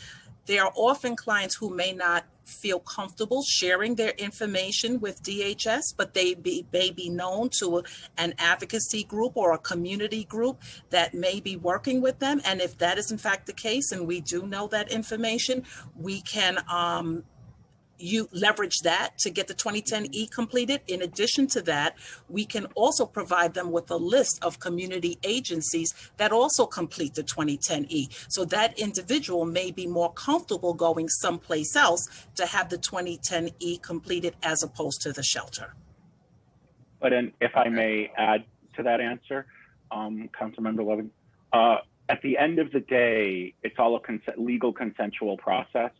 There are often clients who may not feel comfortable sharing their information with DHS, but they may be known to an advocacy group or a community group that may be working with them. And if that is in fact the case, and we do know that information, we can you leverage that to get the 2010E completed. In addition to that, we can also provide them with a list of community agencies that also complete the 2010E. So that individual may be more comfortable going someplace else to have the 2010E completed as opposed to the shelter. But if I may add to that answer, Councilmember Levin, at the end of the day, it's all a legal consensual process.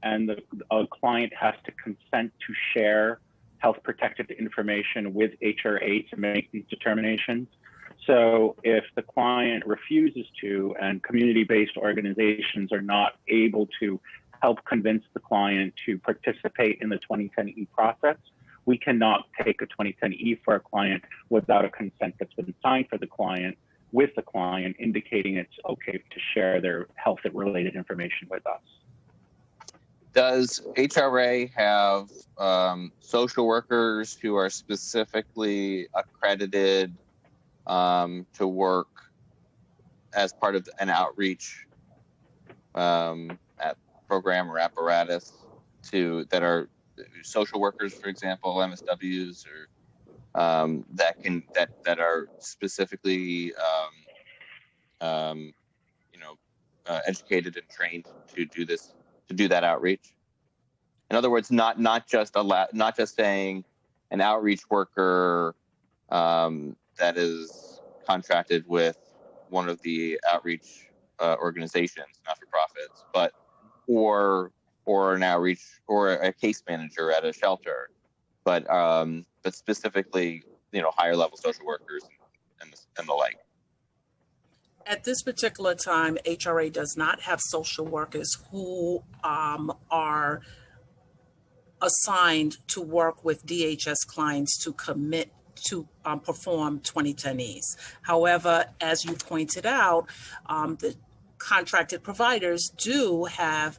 And a client has to consent to share health protected information with HRA to make these determinations. So if the client refuses to, and community-based organizations are not able to help convince the client to participate in the 2010E process, we cannot take a 2010E for a client without a consent that's been signed for the client, with the client indicating it's okay to share their health-related information with us. Does HRA have social workers who are specifically accredited to work as part of an outreach at program or apparatus that are social workers, for example, MSWs, or that are specifically educated and trained to do this? To do that outreach. In other words, not just saying an outreach worker that is contracted with one of the outreach organizations, not for profits, but or an outreach or a case manager at a shelter, but specifically higher level social workers and the like. At this particular time, HRA does not have social workers who are assigned to work with DHS clients to commit to perform 2010Es. However, as you pointed out, the contracted providers do have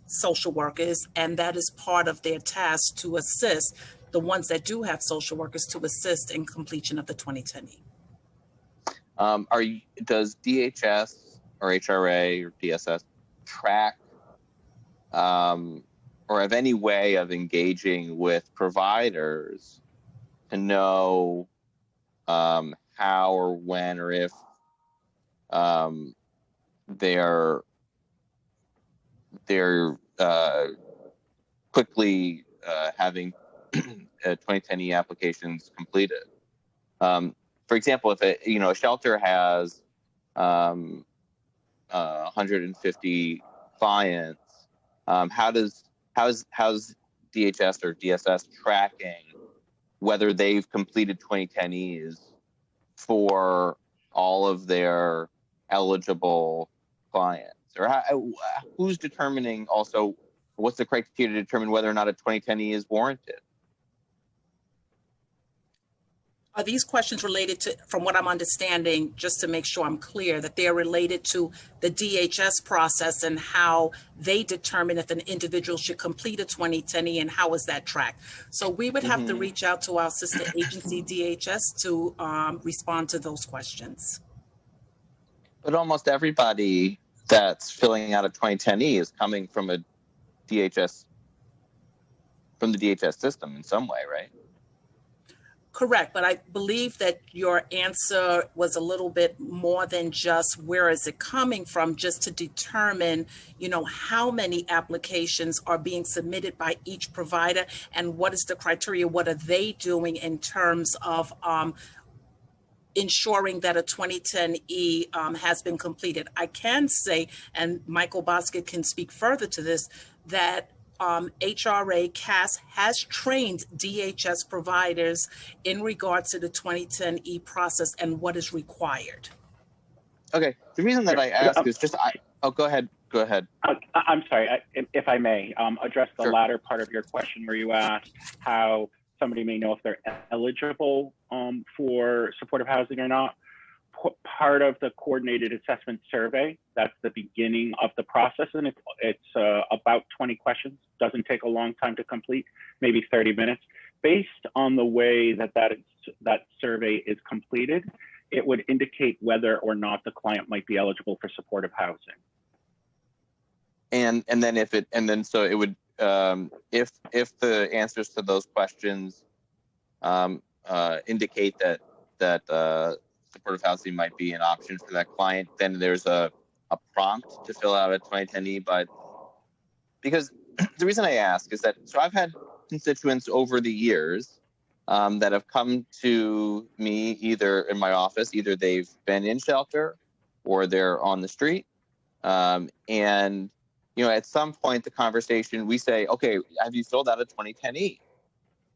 social workers, and that is part of their task to assist the ones that do have social workers to assist in completion of the 2010E. Does DHS or HRA or DSS track or have any way of engaging with providers to know how or when or if they're quickly having 2010E applications completed? For example, if a shelter has 150 clients, how's DHS or DSS tracking whether they've completed 2010Es for all of their eligible clients? Or who's determining also, what's the criteria to determine whether or not a 2010E is warranted? Are these questions related to, from what I'm understanding, just to make sure I'm clear, that they're related to the DHS process and how they determine if an individual should complete a 2010E and how is that tracked? So we would have to reach out to our sister agency, DHS, to respond to those questions. But almost everybody that's filling out a 2010E is coming from from the DHS system in some way, right? Correct, but I believe that your answer was a little bit more than just where is it coming from, just to determine, how many applications are being submitted by each provider and what is the criteria, what are they doing in terms of ensuring that a 2010E has been completed. I can say, and Michael Bosket can speak further to this, that HRA CAS has trained DHS providers in regards to the 2010E process and what is required. Okay. The reason that I ask is just go ahead. Go ahead. I'm sorry, if I may address the Sure. latter part of your question where you asked how somebody may know if they're eligible for supportive housing or not. Part of the coordinated assessment survey, that's the beginning of the process, and it's about 20 questions. Doesn't take a long time to complete, maybe 30 minutes. Based on the way that survey is completed, it would indicate whether or not the client might be eligible for supportive housing. And then if it would if the answers to those questions indicate that supportive housing might be an option for that client, then there's a prompt to fill out a 2010E. But because the reason I ask is that I've had constituents over the years that have come to me either in my office, either they've been in shelter or they're on the street, and at some point the conversation we say, okay, have you filled out a 2010E?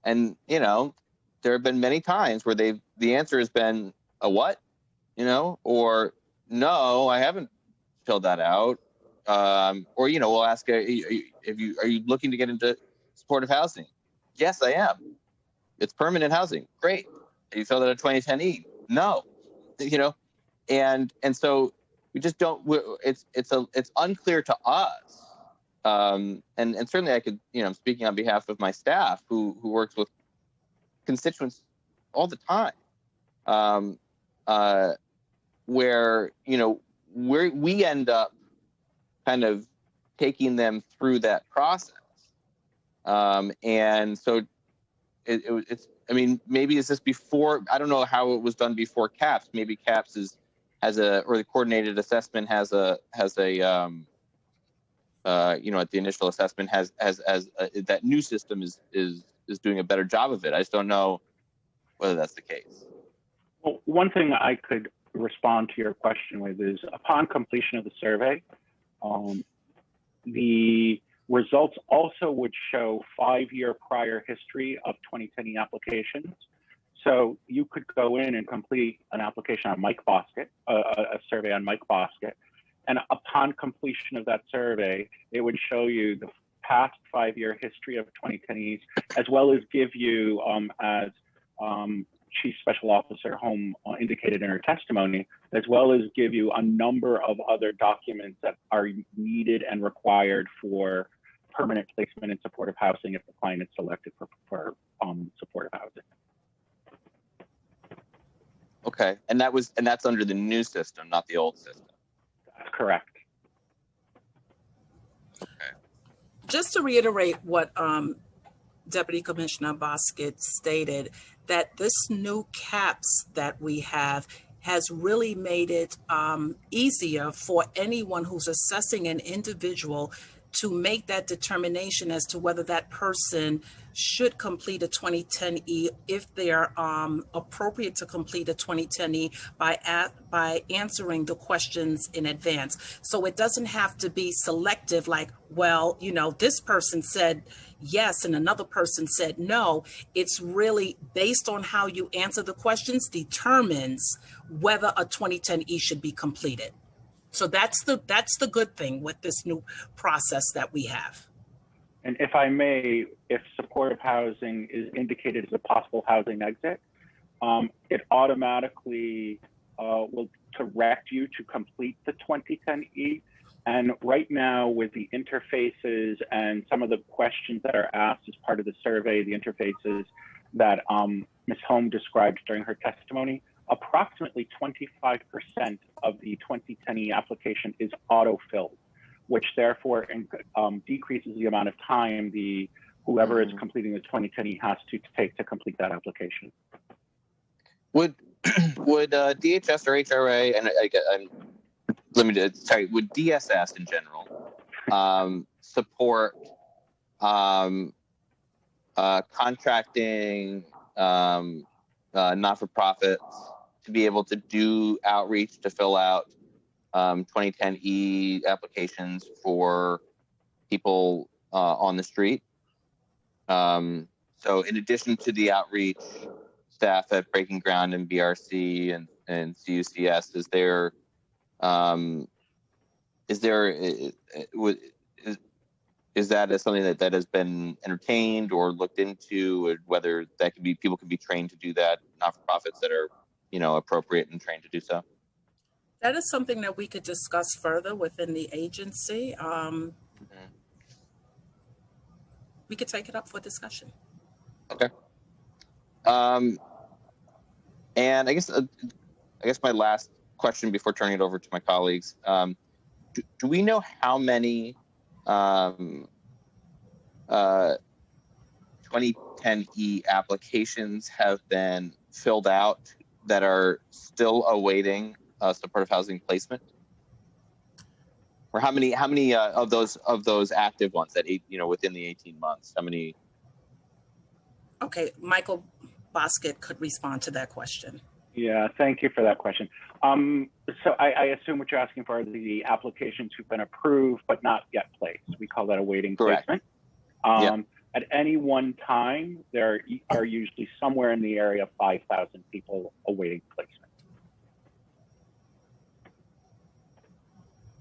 And there have been many times where the answer has been a what, or no, I haven't filled that out, or we'll ask, are you looking to get into supportive housing? Yes, I am. It's permanent housing. Great. Have you filled out a 2010E? No. And so we just don't. It's unclear to us. And certainly I could, I'm speaking on behalf of my staff who works with constituents all the time, where we end up kind of taking them through that process, and so it's. I mean, maybe is this before? I don't know how it was done before CAPS. Maybe CAPS or the coordinated assessment has a at the initial assessment has that new system is doing a better job of it. I just don't know whether that's the case. Well, one thing I could respond to your question with is upon completion of the survey, the results also would show 5-year prior history of 2010E applications. So you could go in and complete an application on Mike Bosket, a survey on Mike Bosket, and upon completion of that survey, it would show you the past 5-year history of 2010Es, as well as give you, as Chief Special Officer Holm indicated in her testimony, as well as give you a number of other documents that are needed and required for permanent placement in supportive housing if the client is selected for supportive housing. Okay, and that's under the new system, not the old system. That's correct. Okay. Just to reiterate what Deputy Commissioner Bosket stated, that this new CAPS that we have has really made it easier for anyone who's assessing an individual to make that determination as to whether that person should complete a 2010E if they are appropriate to complete a 2010E by answering the questions in advance. So it doesn't have to be selective like, well, this person said yes and another person said no. It's really based on how you answer the questions determines whether a 2010E should be completed. So that's the good thing with this new process that we have. And if I may, if supportive housing is indicated as a possible housing exit, it automatically will direct you to complete the 2010E. And right now with the interfaces and some of the questions that are asked as part of the survey, the interfaces that Ms. Holm described during her testimony, approximately 25% of the 2010E application is auto-filled, which therefore decreases the amount of time whoever is completing the 2010E has to take to complete that application. Would DHS or HRA would DSS in general support contracting not-for-profits to be able to do outreach to fill out 2010E applications for people on the street. So in addition to the outreach staff at Breaking Ground and BRC and CUCS, is that something that has been entertained or looked into, or whether that could be people could be trained to do that, not-for-profits that are, appropriate and trained to do so? That is something that we could discuss further within the agency. We could take it up for discussion. Okay. And I guess my last question before turning it over to my colleagues, do we know how many 2010E applications have been filled out that are still awaiting supportive housing placement? Or how many of those active ones that within the 18 months? How many? Okay, Michael Bosket could respond to that question. Yeah, thank you for that question. So I assume what you're asking for are the applications who've been approved but not yet placed. We call that awaiting placement. At any one time, there are usually somewhere in the area of 5,000 people awaiting placement.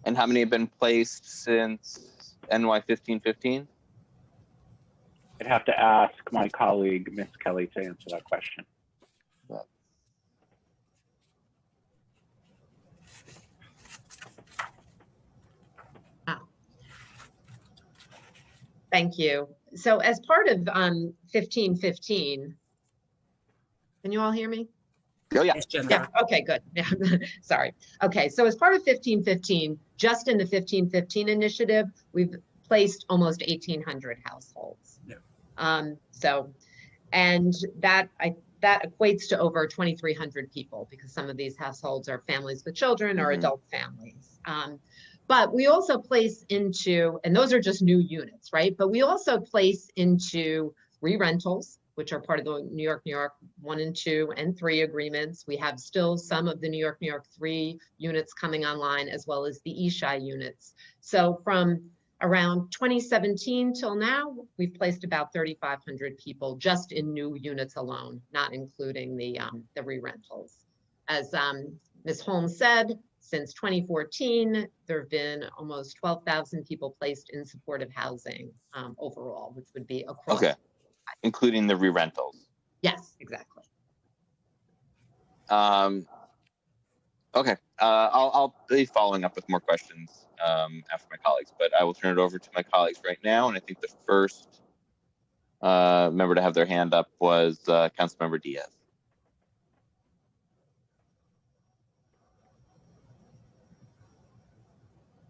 And how many have been placed since NY 1515? I'd have to ask my colleague, Ms. Kelly, to answer that question. Thank you. So as part of 1515, can you all hear me? Oh, yeah. Yeah, okay, good. Yeah, sorry. Okay, so as part of 1515, just in the 1515 initiative, we've placed almost 1,800 households. Yeah. And that equates to over 2,300 people, because some of these households are families with children or adult families. But we also place into, and those are just new units, right? But we also place into re-rentals, which are part of the New York 1 and 2 and 3 agreements. We have still some of the New York 3 units coming online, as well as the Eshai units. So from around 2017 till now, we've placed about 3,500 people just in new units alone, not including the re-rentals. As Ms. Holmes said, since 2014, there have been almost 12,000 people placed in supportive housing overall, which would be across. Okay, including the re-rentals. Yes, exactly. Okay, I'll be following up with more questions after my colleagues, but I will turn it over to my colleagues right now. And I think the first member to have their hand up was Councilmember Diaz.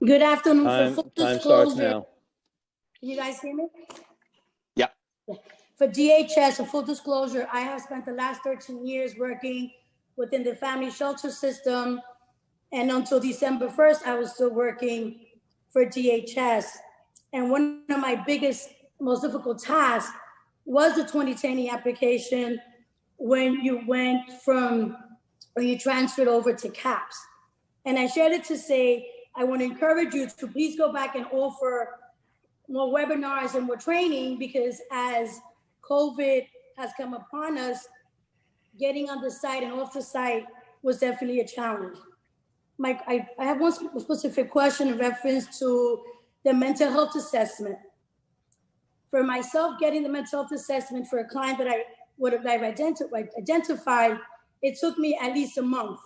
Good afternoon. For full Time starts disclosure, now. can you guys hear me? Yeah. For DHS, a full disclosure, I have spent the last 13 years working within the family shelter system. And until December 1st, I was still working for DHS. And one of my biggest, most difficult tasks was the 2010 application when you transferred over to CAPS. And I shared it to say, I want to encourage you to please go back and offer more webinars and more training, because as COVID has come upon us, getting on the site and off the site was definitely a challenge. Mike, I have one specific question in reference to the mental health assessment. For myself, getting the mental health assessment for a client that I would have identified, it took me at least a month.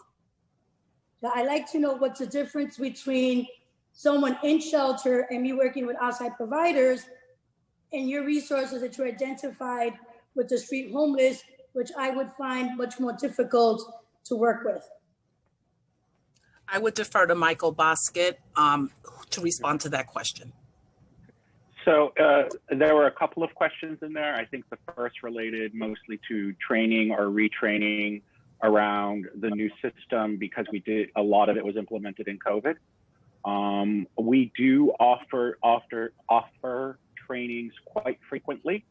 So I'd like to know what's the difference between someone in shelter and me working with outside providers and your resources that you identified with the street homeless, which I would find much more difficult to work with. I would defer to Michael Bosket to respond to that question. So there were a couple of questions in there. I think the first related mostly to training or retraining around the new system, because a lot of it was implemented in COVID. We do offer trainings quite frequently.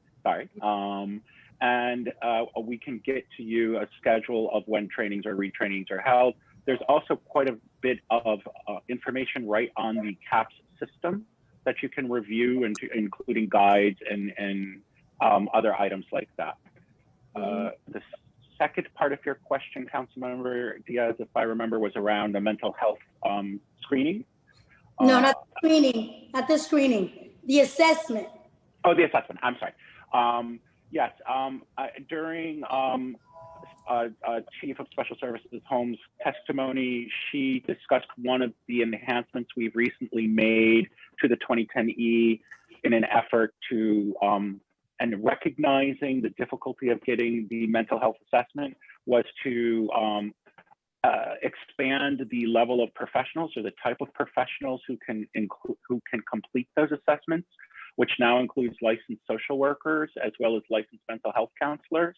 and we can get to you a schedule of when trainings or retrainings are held. There's also quite a bit of information right on the CAPS system that you can review, including guides and other items like that. The second part of your question, Councilmember Diaz, if I remember, was around the mental health screening. No, not screening, not the screening, the assessment. Oh, the assessment, I'm sorry. Yes, during Chief of Special Services Holmes' testimony, she discussed one of the enhancements we've recently made to the 2010E in an effort to, and recognizing the difficulty of getting the mental health assessment, was to expand the level of professionals or the type of professionals who can complete those assessments, which now includes licensed social workers as well as licensed mental health counselors.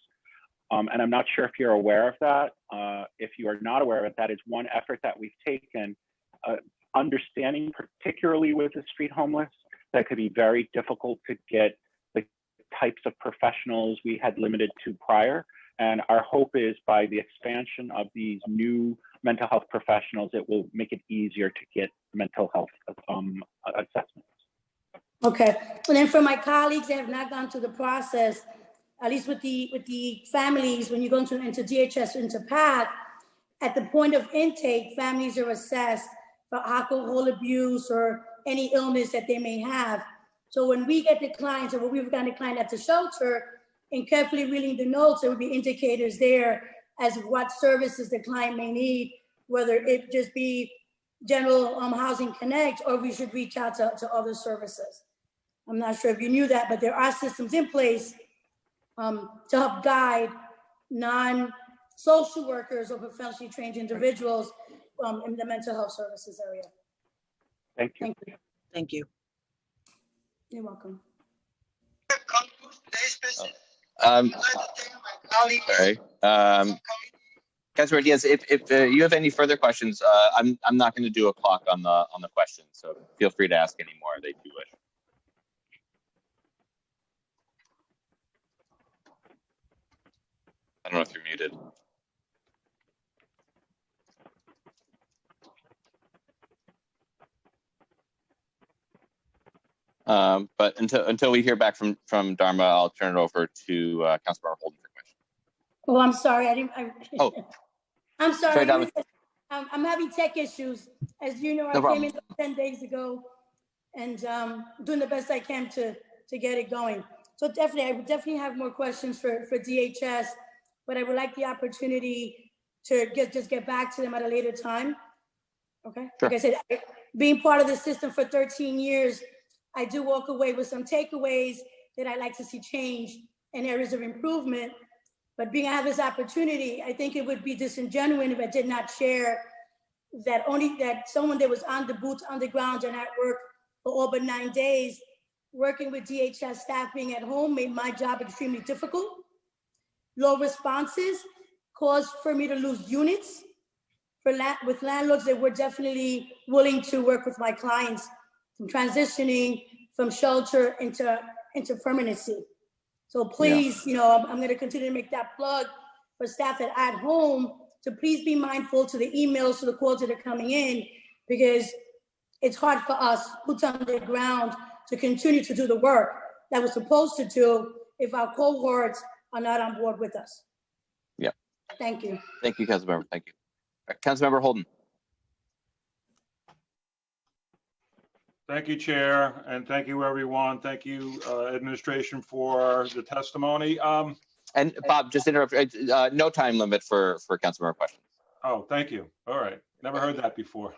And I'm not sure if you're aware of that. If you are not aware of it, that is one effort that we've taken, understanding particularly with the street homeless, that could be very difficult to get the types of professionals we had limited to prior. And our hope is by the expansion of these new mental health professionals, it will make it easier to get mental health assessments. Okay, and then for my colleagues that have not gone through the process, at least with the families, when you go into DHS, into PATH, at the point of intake, families are assessed for alcohol abuse or any illness that they may have. So when we get the clients, or when we've gotten a client at the shelter, and carefully reading the notes, there would be indicators there as what services the client may need, whether it just be General Housing Connect, or we should reach out to other services. I'm not sure if you knew that, but there are systems in place to help guide non-social workers or professionally trained individuals in the mental health services area. Thank you. Thank you. Thank you. You're welcome. Sorry. Councilor Diaz, if you have any further questions, I'm not going to do a clock on the questions, so feel free to ask any more that you wish. I don't know if you're muted. But until we hear back from Dharma, I'll turn it over to Councilmember Holden for questions. Oh, I'm sorry. Oh, I'm sorry. sorry, Dharma. I'm having tech issues. As you know, I came in 10 days ago and doing the best I can to get it going. So definitely, I would definitely have more questions for DHS, but I would like the opportunity to just get back to them at a later time. Okay. Sure. Like I said, being part of the system for 13 years, I do walk away with some takeaways that I like to see change and areas of improvement. But being I have this opportunity, I think it would be disingenuous if I did not share that someone that was on the boots on the ground and at work for all but 9 days, working with DHS staff being at home made my job extremely difficult. Low responses caused for me to lose units with landlords that were definitely willing to work with my clients from transitioning from shelter into permanency. So please, I'm going to continue to make that plug for staff that are at home to please be mindful to the emails, to the calls that are coming in, because it's hard for us, boots on the ground, to continue to do the work that we're supposed to do if our cohorts are not on board with us. Yeah. Thank you. Thank you, Councilmember. Thank you. Councilmember Holden. Thank you, Chair, and thank you, everyone. Thank you, administration, for the testimony. And Bob, just interrupt. No time limit for councilmember questions. Oh, thank you. All right. Never heard that before.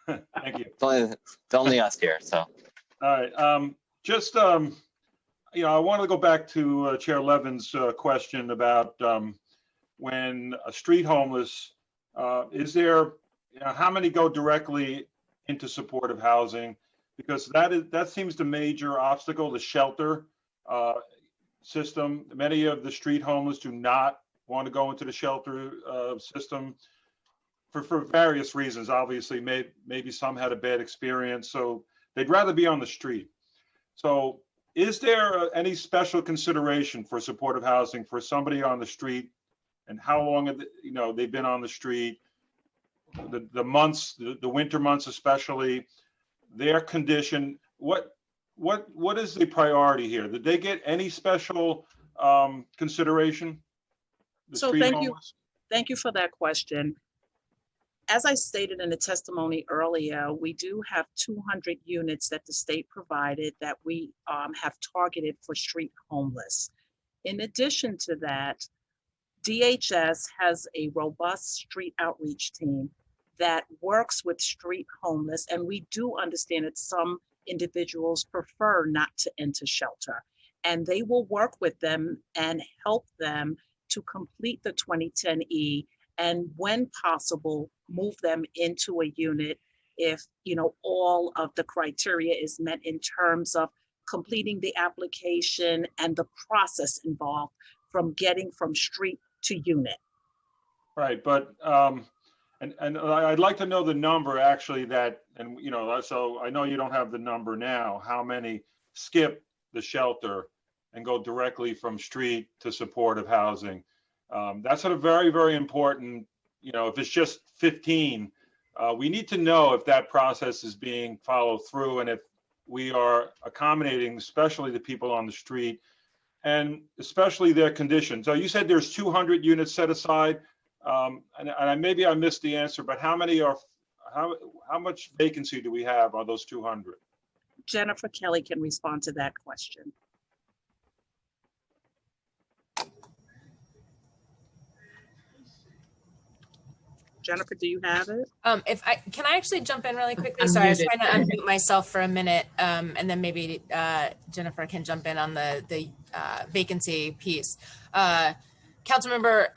Thank you. It's only us here, so. All right. I want to go back to Chair Levin's question about when a street homeless, is there, how many go directly into supportive housing? Because that seems the major obstacle, the shelter system. Many of the street homeless do not want to go into the shelter system for various reasons. Obviously, maybe some had a bad experience, so they'd rather be on the street. So is there any special consideration for supportive housing for somebody on the street, and how long have they've been on the street? The months, the winter months especially, their condition. What is the priority here? Did they get any special consideration? The So street thank homeless? you for that question. As I stated in the testimony earlier, we do have 200 units that the state provided that we have targeted for street homeless. In addition to that, DHS has a robust street outreach team that works with street homeless, and we do understand that some individuals prefer not to enter shelter, and they will work with them and help them to complete the 2010E, and when possible, move them into a unit if all of the criteria is met in terms of completing the application and the process involved from getting from street to unit. Right, but and I'd like to know the number actually so I know you don't have the number now, how many skip the shelter and go directly from street to supportive housing. That's a very, very important, if it's just 15, we need to know if that process is being followed through and if we are accommodating, especially the people on the street and especially their condition. So you said there's 200 units set aside, and maybe I missed the answer, but how much vacancy do we have on those 200? Jennifer Kelly can respond to that question. Jennifer, do you have it? Can I actually jump in really quickly? Sorry, I was trying to unmute myself for a minute, and then maybe Jennifer can jump in on the vacancy piece. Councilmember,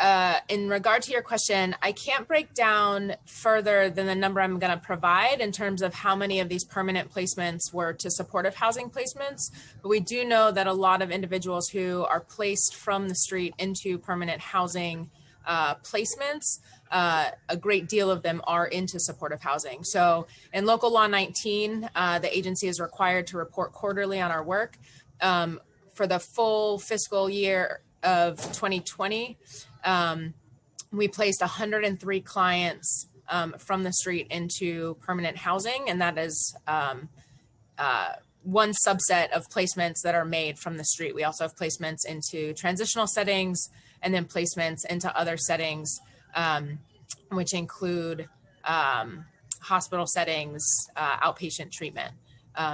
in regard to your question, I can't break down further than the number I'm going to provide in terms of how many of these permanent placements were to supportive housing placements, but we do know that a lot of individuals who are placed from the street into permanent housing placements, a great deal of them are into supportive housing. So in Local Law 19, the agency is required to report quarterly on our work. For the full fiscal year of 2020, we placed 103 clients from the street into permanent housing, and that is one subset of placements that are made from the street. We also have placements into transitional settings and then placements into other settings, which include hospital settings, outpatient treatment.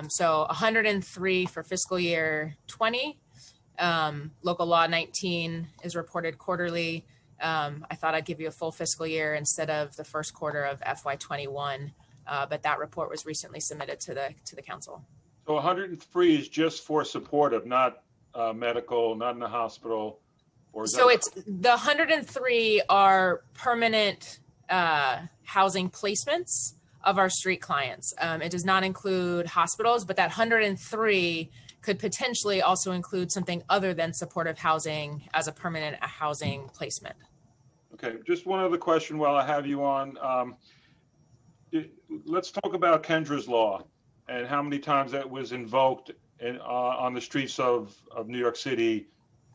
So 103 for fiscal year 20. Local Law 19 is reported quarterly. I thought I'd give you a full fiscal year instead of the first quarter of FY21, but that report was recently submitted to the council. So 103 is just for supportive, not medical, not in the hospital. So it's the 103 are permanent housing placements of our street clients. It does not include hospitals, but that 103 could potentially also include something other than supportive housing as a permanent housing placement. Okay, just one other question while I have you on. Let's talk about Kendra's Law and how many times that was invoked on the streets of New York City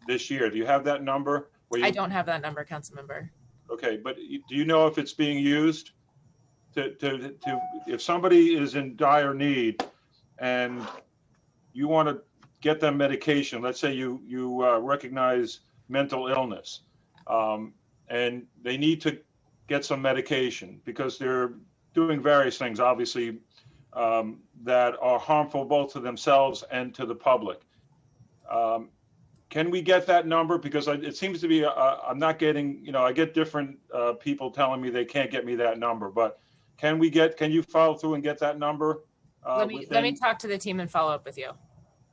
this year. Do you have that number? I don't have that number, Councilmember. Okay, but do you know if it's being used if somebody is in dire need and you want to get them medication, let's say you recognize mental illness, and they need to get some medication because they're doing various things, obviously, that are harmful both to themselves and to the public. Can we get that number? Because it seems to be, I'm not getting, I get different people telling me they can't get me that number, but can you follow through and get that number? Let me talk to the team and follow up with you.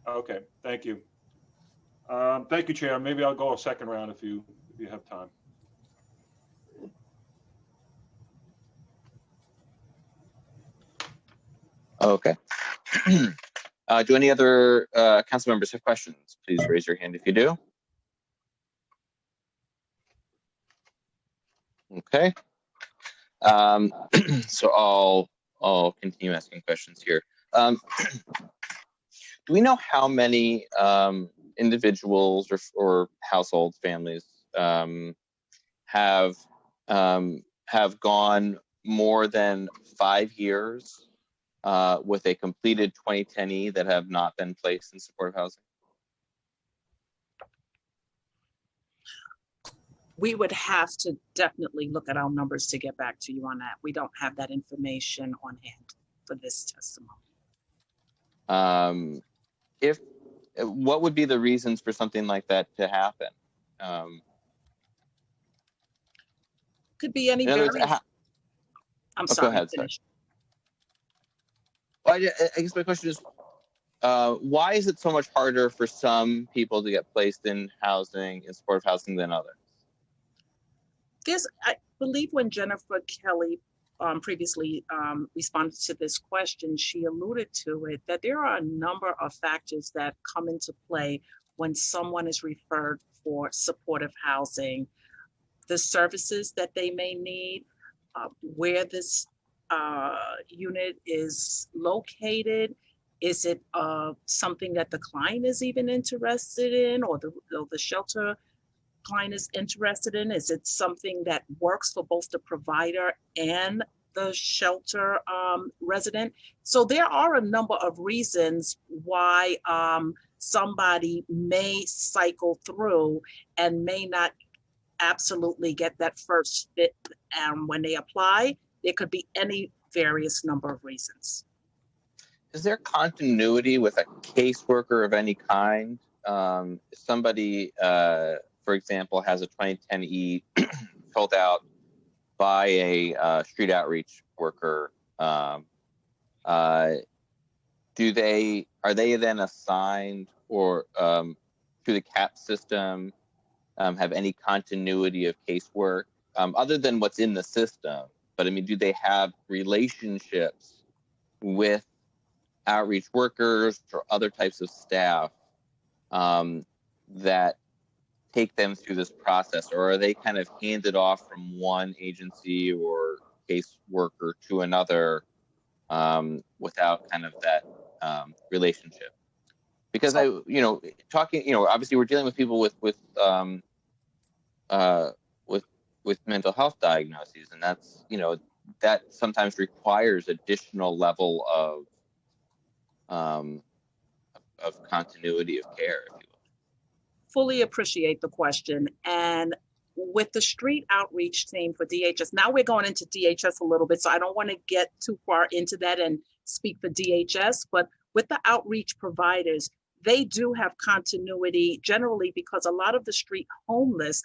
Okay, thank you. Thank you, Chair. Maybe I'll go a second round if you have time. Okay. Do any other council members have questions? Please raise your hand if you do. Okay. So I'll continue asking questions here. do we know how many individuals or households, families have gone more than 5 years with a completed 2010E that have not been placed in supportive housing? We would have to definitely look at our numbers to get back to you on that. We don't have that information on hand for this testimony. What would be the reasons for something like that to happen? Could be any In other words, various. I'm go sorry. ahead, Finish. Well, I guess my question is, why is it so much harder for some people to get placed in housing, in supportive housing, than others? I believe when Jennifer Kelly previously responded to this question, she alluded to it, that there are a number of factors that come into play when someone is referred for supportive housing. The services that they may need, where this unit is located. Is it something that the client is even interested in, or the shelter client is interested in? Is it something that works for both the provider and the shelter resident? So there are a number of reasons why somebody may cycle through and may not absolutely get that first fit. When they apply, there could be any various number of reasons. Is there continuity with a caseworker of any kind? Somebody, for example, has a 2010E filled out by a street outreach worker. Are they then assigned or through the CAP system have any continuity of casework other than what's in the system? But I mean, do they have relationships with outreach workers or other types of staff that take them through this process, or are they kind of handed off from one agency or caseworker to another without kind of that relationship? Because obviously we're dealing with people with mental health diagnoses, and that's, that sometimes requires additional level of continuity of care, if you will. Fully appreciate the question. And with the street outreach team for DHS, now we're going into DHS a little bit, so I don't want to get too far into that and speak for DHS, but with the outreach providers, they do have continuity generally because a lot of the street homeless,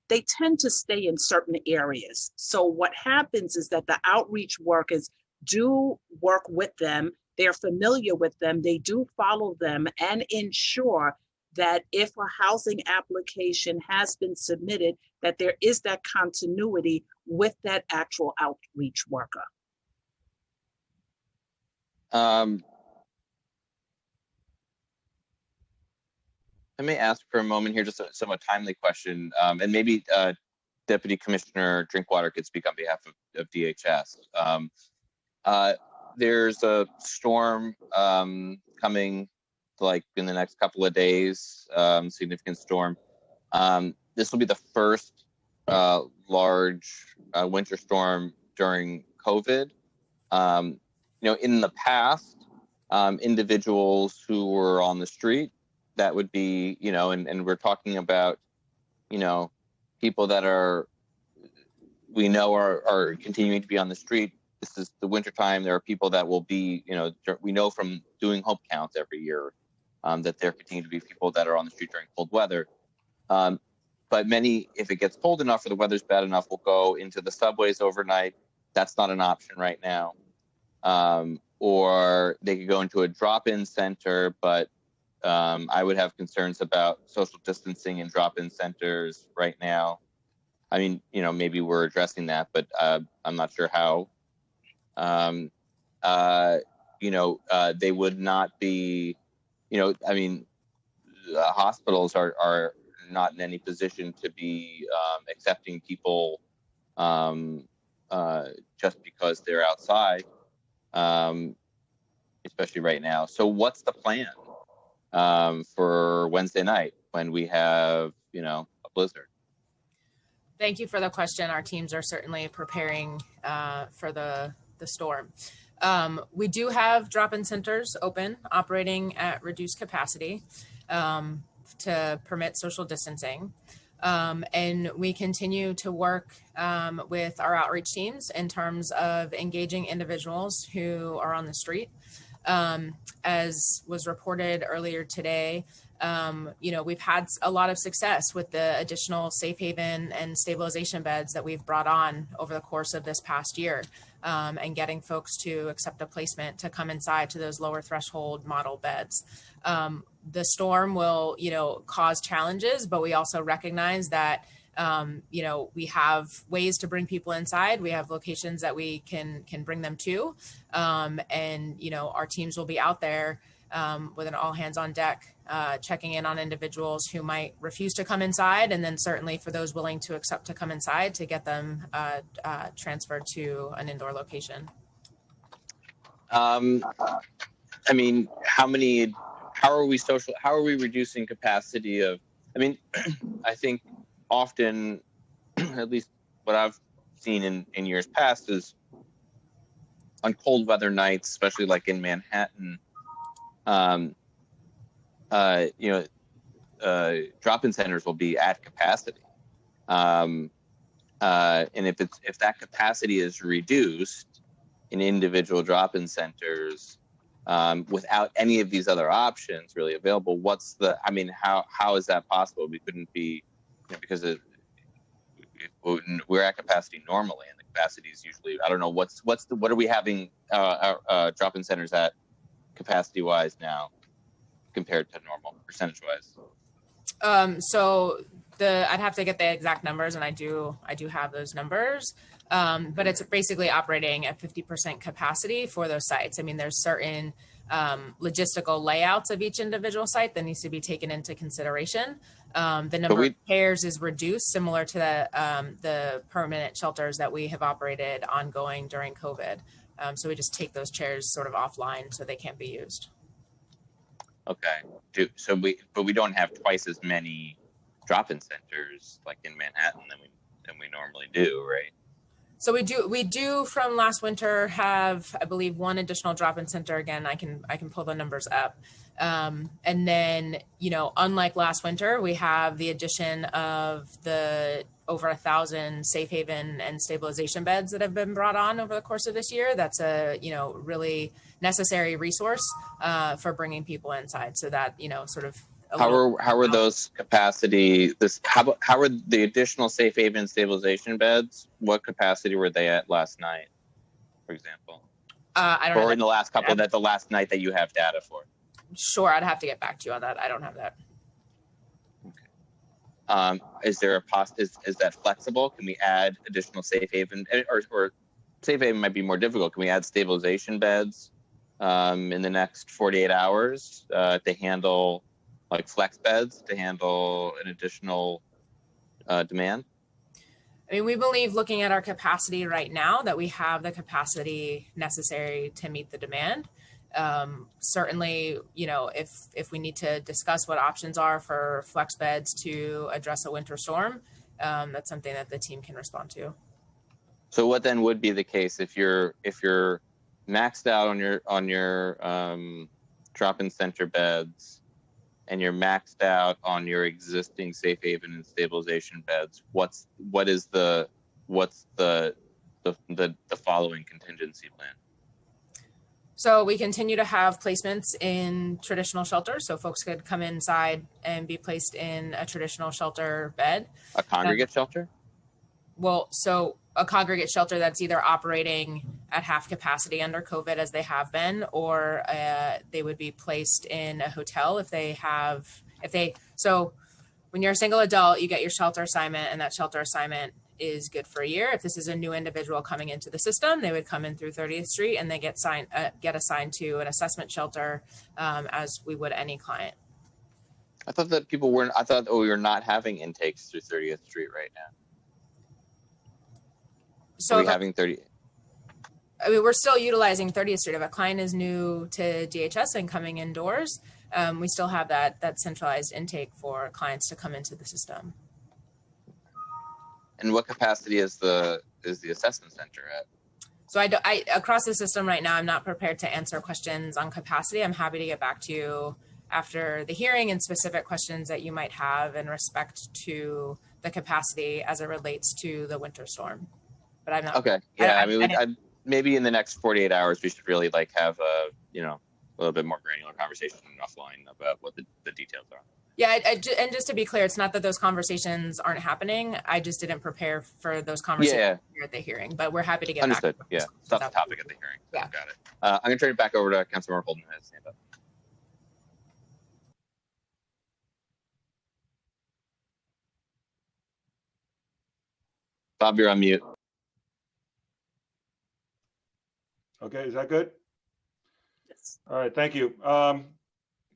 they tend to stay in certain areas. So what happens is that the outreach workers do work with them. They're familiar with them. They do follow them and ensure that if a housing application has been submitted, that there is that continuity with that actual outreach worker. I may ask for a moment here, just a somewhat timely question, and maybe Deputy Commissioner Drinkwater could speak on behalf of DHS. There's a storm coming like in the next couple of days, significant storm. This will be the first large winter storm during COVID. In the past, individuals who were on the street, that would be, and we're talking about, people that we know are continuing to be on the street. This is the wintertime. There are people that will be, we know from doing home counts every year that there continue to be people that are on the street during cold weather. But many, if it gets cold enough or the weather's bad enough, will go into the subways overnight. That's not an option right now. Or they could go into a drop-in center, but I would have concerns about social distancing in drop-in centers right now. I mean, maybe we're addressing that, but I'm not sure how. They would not be, hospitals are not in any position to be accepting people just because they're outside. especially right now. So what's the plan for Wednesday night when we have, a blizzard? Thank you for the question. Our teams are certainly preparing for the storm. We do have drop-in centers open, operating at reduced capacity to permit social distancing. And we continue to work with our outreach teams in terms of engaging individuals who are on the street. As was reported earlier today, we've had a lot of success with the additional safe haven and stabilization beds that we've brought on over the course of this past year, and getting folks to accept a placement to come inside to those lower threshold model beds. The storm will, cause challenges, but we also recognize that we have ways to bring people inside. We have locations that we can bring them to. And our teams will be out there with an all hands on deck, checking in on individuals who might refuse to come inside. And then certainly for those willing to accept to come inside, to get them transferred to an indoor location. How are we reducing capacity of, I think often, at least what I've seen in years past, is on cold weather nights, especially like in Manhattan, drop-in centers will be at capacity. And if that capacity is reduced in individual drop-in centers, without any of these other options really available, how is that possible? We couldn't be, because we're at capacity normally, and the capacity is usually, I don't know, what are we having drop-in centers at capacity wise now compared to normal percentage wise? So I'd have to get the exact numbers, and I do have those numbers. But it's basically operating at 50% capacity for those sites. There's certain logistical layouts of each individual site that needs to be taken into consideration. The number of pairs is reduced, similar to the permanent shelters that we have operated ongoing during COVID. So we just take those chairs sort of offline so they can't be used. Okay. But we don't have twice as many drop-in centers like in Manhattan than we normally do, right? So we do from last winter have, I believe, one additional drop-in center. Again, I can pull the numbers up. And then, unlike last winter, we have the addition of the over 1,000 safe haven and stabilization beds that have been brought on over the course of this year. That's a, really necessary resource for bringing people inside. So that, sort of. How are those capacity? How are the additional safe haven stabilization beds? What capacity were they at last night, for example? I don't know. Or in the last couple the last night that you have data for? Sure, I'd have to get back to you on that. I don't have that. Okay. Is there is that flexible? Can we add additional safe haven, or safe haven might be more difficult? Can we add stabilization beds in the next 48 hours to handle, like flex beds to handle an additional demand? We believe, looking at our capacity right now, that we have the capacity necessary to meet the demand. Certainly, if we need to discuss what options are for flex beds to address a winter storm, that's something that the team can respond to. So what then would be the case if you're maxed out on your drop-in center beds, and you're maxed out on your existing safe haven and stabilization beds? What's the following contingency plan? So we continue to have placements in traditional shelters, so folks could come inside and be placed in a traditional shelter bed. A congregate shelter? Well, so a congregate shelter that's either operating at half capacity under COVID, as they have been, or they would be placed in a hotel so when you're a single adult, you get your shelter assignment, and that shelter assignment is good for a year. If this is a new individual coming into the system, they would come in through 30th Street and they get assigned to an assessment shelter, as we would any client. I thought that we were not having intakes through 30th Street right now. So having 30. I mean, we're still utilizing 30th Street. If a client is new to DHS and coming indoors, we still have that centralized intake for clients to come into the system. And what capacity is the assessment center at? So I across the system right now, I'm not prepared to answer questions on capacity. I'm happy to get back to you after the hearing and specific questions that you might have in respect to the capacity as it relates to the winter storm. But I'm not. Okay. Yeah. I mean, maybe in the next 48 hours, we should really like have a little bit more granular conversation offline about what the details are. Yeah, and just to be clear, it's not that those conversations aren't happening. I just didn't prepare for those conversations here at the hearing, but we're happy to get Understood. back. Yeah, it's not the topic at the hearing. So Yeah. Got it. I'm going to turn it back over to Councilmember Holden who has his hand up. Bob, you're on mute. Okay, is that good? Yes. All right, thank you.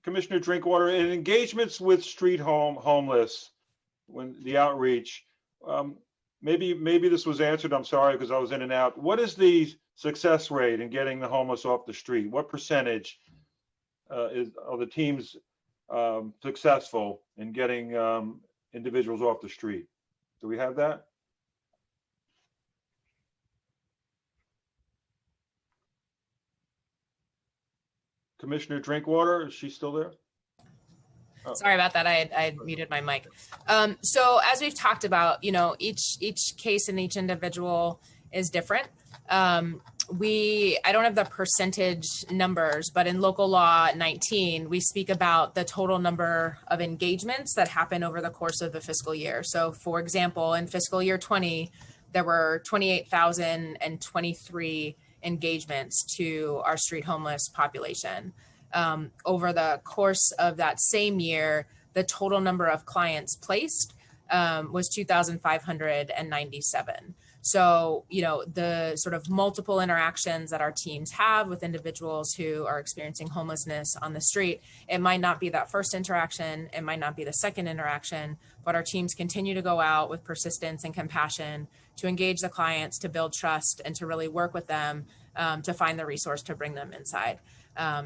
Commissioner Drinkwater, in engagements with street homeless, when the outreach, maybe this was answered, I'm sorry, because I was in and out. What is the success rate in getting the homeless off the street? What percentage are the teams successful in getting individuals off the street? Do we have that? Commissioner Drinkwater, is she still there? Oh. Sorry about that. I muted my mic. So as we've talked about, each case and each individual is different. I don't have the percentage numbers, but in local law 19, we speak about the total number of engagements that happen over the course of the fiscal year. So for example, in fiscal year 20, there were 28,023 engagements to our street homeless population. Over the course of that same year, the total number of clients placed was 2,597. So, the sort of multiple interactions that our teams have with individuals who are experiencing homelessness on the street, it might not be that first interaction, it might not be the second interaction, but our teams continue to go out with persistence and compassion to engage the clients, to build trust, and to really work with them to find the resource to bring them inside.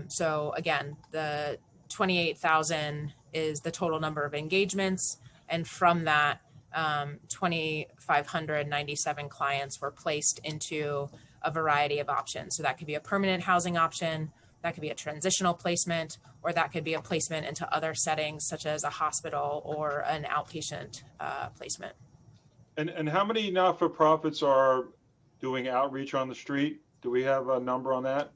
So again, the 28,000 is the total number of engagements. And from that, 2,597 clients were placed into a variety of options. So that could be a permanent housing option, that could be a transitional placement, or that could be a placement into other settings such as a hospital or an outpatient placement. And how many not-for-profits are doing outreach on the street? Do we have a number on that?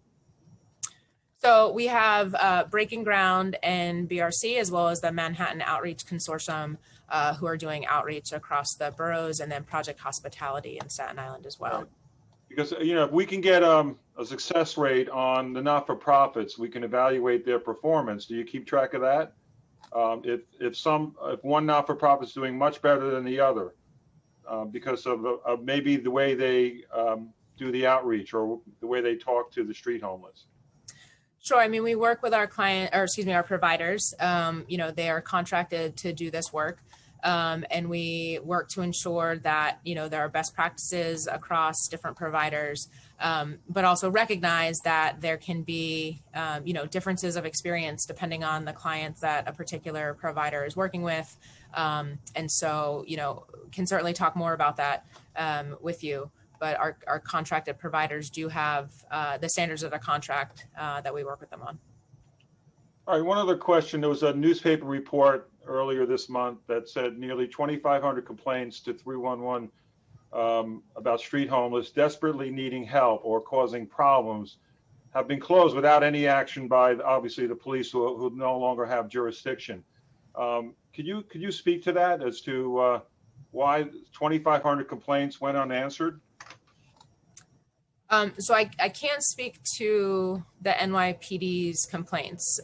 So we have Breaking Ground and BRC, as well as the Manhattan Outreach Consortium, who are doing outreach across the boroughs, and then Project Hospitality in Staten Island as well. Right. Because, if we can get a success rate on the not-for-profits, we can evaluate their performance. Do you keep track of that? If one not-for-profit is doing much better than the other, because of maybe the way they do the outreach or the way they talk to the street homeless. Sure. I mean, we work with our our providers. They are contracted to do this work. And we work to ensure that, there are best practices across different providers, but also recognize that there can be, differences of experience depending on the clients that a particular provider is working with. And so, can certainly talk more about that with you. But our contracted providers do have the standards of the contract that we work with them on. All right, one other question. There was a newspaper report earlier this month that said nearly 2,500 complaints to 311 about street homeless desperately needing help or causing problems have been closed without any action by, obviously, the police who no longer have jurisdiction. Could you speak to that as to why 2,500 complaints went unanswered? So I can't speak to the NYPD's complaints.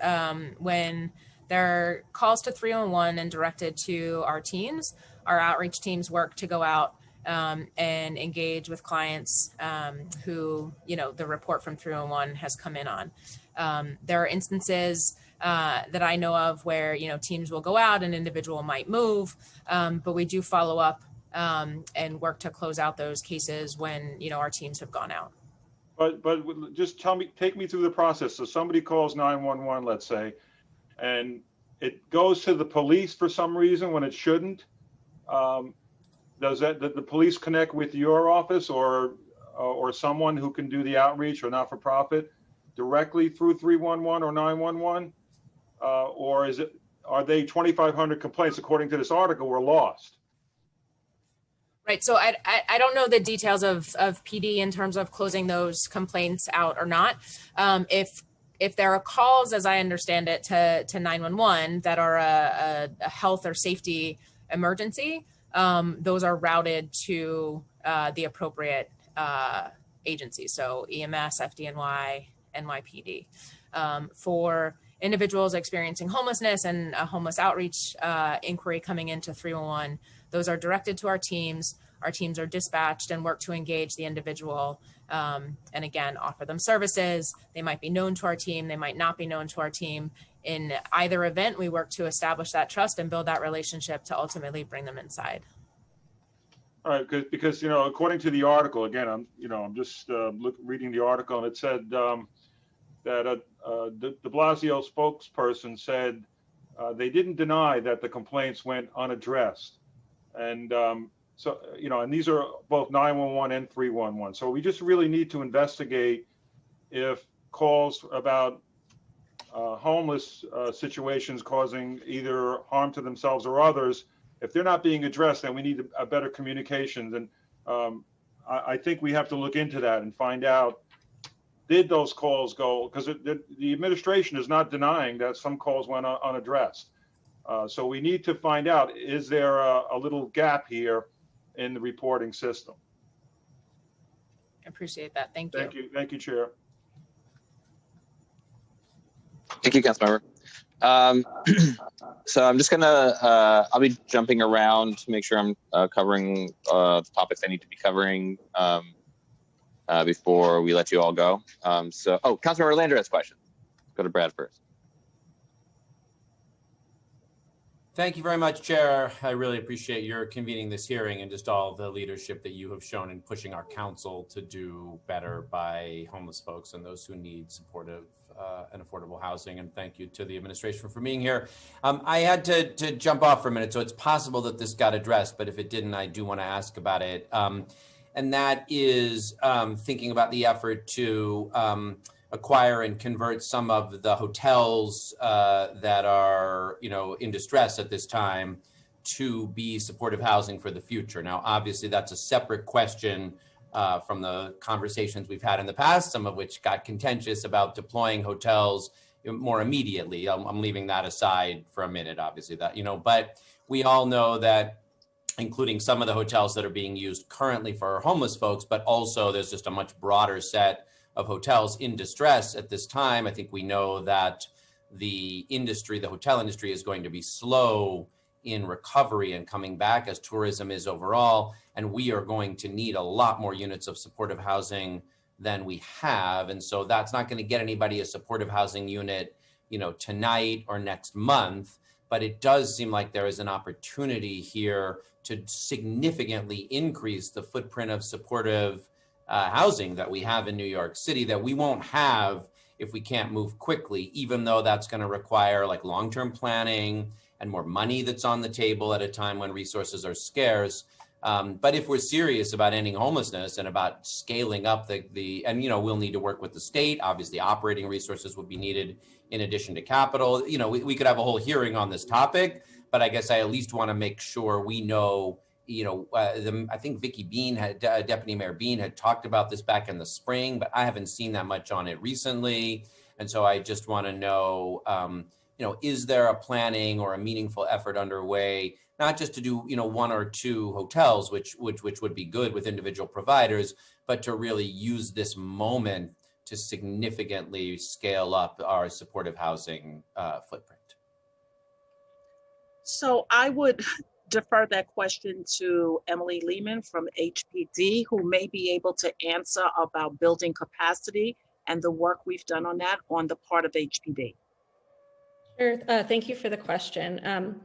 When there are calls to 311 and directed to our teams, our outreach teams work to go out and engage with clients who, the report from 311 has come in on. There are instances that I know of where, teams will go out, an individual might move, but we do follow up and work to close out those cases when, our teams have gone out. But just take me through the process. So somebody calls 911, let's say, and it goes to the police for some reason when it shouldn't. Does the police connect with your office or someone who can do the outreach or not for profit directly through 311 or 911? Or are they 2,500 complaints according to this article were lost? Right. So I don't know the details of PD in terms of closing those complaints out or not. If there are calls, as I understand it, to 911 that are a health or safety emergency, those are routed to the appropriate agencies. So EMS, FDNY, NYPD. For individuals experiencing homelessness and a homeless outreach inquiry coming into 311, those are directed to our teams. Our teams are dispatched and work to engage the individual and again, offer them services. They might be known to our team. They might not be known to our team. In either event, we work to establish that trust and build that relationship to ultimately bring them inside. All right, because according to the article, again, I'm just reading the article, and it said that de Blasio spokesperson said they didn't deny that the complaints went unaddressed, and so and these are both 911 and 311. So we just really need to investigate if calls about homeless situations causing either harm to themselves or others, if they're not being addressed, then we need a better communication. And I think we have to look into that and find out, did those calls go, because the administration is not denying that some calls went unaddressed. So we need to find out, is there a little gap here in the reporting system? I appreciate that. Thank you. Thank you. Thank you, Chair. Thank you, Councilmember. So I'm just gonna, I'll be jumping around to make sure I'm covering the topics I need to be covering before we let you all go. Councilmember Lander has questions. Go to Brad first. Thank you very much, Chair. I really appreciate your convening this hearing and just all the leadership that you have shown in pushing our council to do better by homeless folks and those who need supportive and affordable housing. And thank you to the administration for being here. I had to jump off for a minute, so it's possible that this got addressed, but if it didn't, I do want to ask about it. And that is thinking about the effort to acquire and convert some of the hotels that are, in distress at this time to be supportive housing for the future. Now, obviously, that's a separate question from the conversations we've had in the past, some of which got contentious about deploying hotels more immediately. I'm leaving that aside for a minute, obviously, but we all know that, including some of the hotels that are being used currently for homeless folks, but also there's just a much broader set of hotels in distress at this time. I think we know that the hotel industry is going to be slow in recovery and coming back as tourism is overall. And we are going to need a lot more units of supportive housing than we have. And so that's not going to get anybody a supportive housing unit, tonight or next month. But it does seem like there is an opportunity here to significantly increase the footprint of supportive housing that we have in New York City that we won't have if we can't move quickly, even though that's going to require long-term planning and more money that's on the table at a time when resources are scarce. But if we're serious about ending homelessness and about scaling up and we'll need to work with the state, obviously operating resources would be needed in addition to capital. We could have a whole hearing on this topic, but I guess I at least want to make sure we know, I think Deputy Mayor Bean had talked about this back in the spring, but I haven't seen that much on it recently. And so I just want to know, is there a planning or a meaningful effort underway, not just to do, one or two hotels, which would be good with individual providers, but to really use this moment to significantly scale up our supportive housing footprint? So I would defer that question to Emily Lehman from HPD, who may be able to answer about building capacity and the work we've done on that on the part of HPD. Sure. Thank you for the question.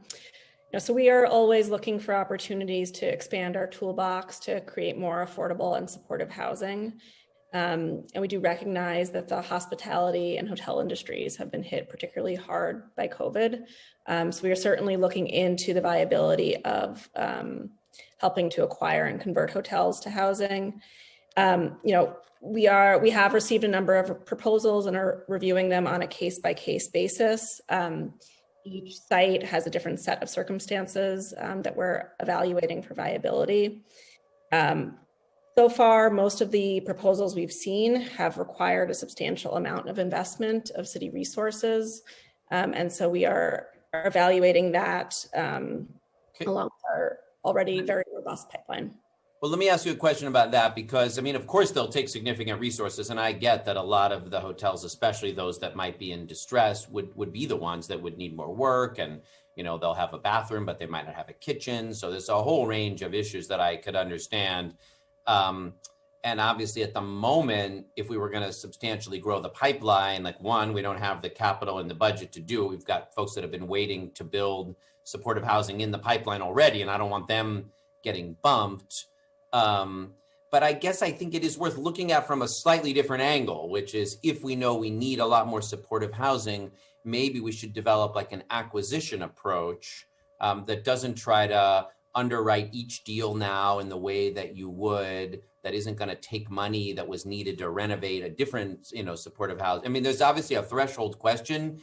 So we are always looking for opportunities to expand our toolbox to create more affordable and supportive housing. And we do recognize that the hospitality and hotel industries have been hit particularly hard by COVID. So we are certainly looking into the viability of helping to acquire and convert hotels to housing. We have received a number of proposals and are reviewing them on a case-by-case basis. Each site has a different set of circumstances that we're evaluating for viability. So far, most of the proposals we've seen have required a substantial amount of investment of city resources. And so we are evaluating that along with our already very robust pipeline. Well, let me ask you a question about that, because, I mean, of course, they'll take significant resources. And I get that a lot of the hotels, especially those that might be in distress, would be the ones that would need more work. And, they'll have a bathroom, but they might not have a kitchen. So there's a whole range of issues that I could understand. And obviously at the moment, if we were going to substantially grow the pipeline, like one, we don't have the capital in the budget to do. We've got folks that have been waiting to build supportive housing in the pipeline already, and I don't want them getting bumped. But I guess I think it is worth looking at from a slightly different angle, which is if we know we need a lot more supportive housing, maybe we should develop like an acquisition approach that doesn't try to underwrite each deal now in the way that you would, that isn't going to take money that was needed to renovate a different, supportive house. I mean, there's obviously a threshold question.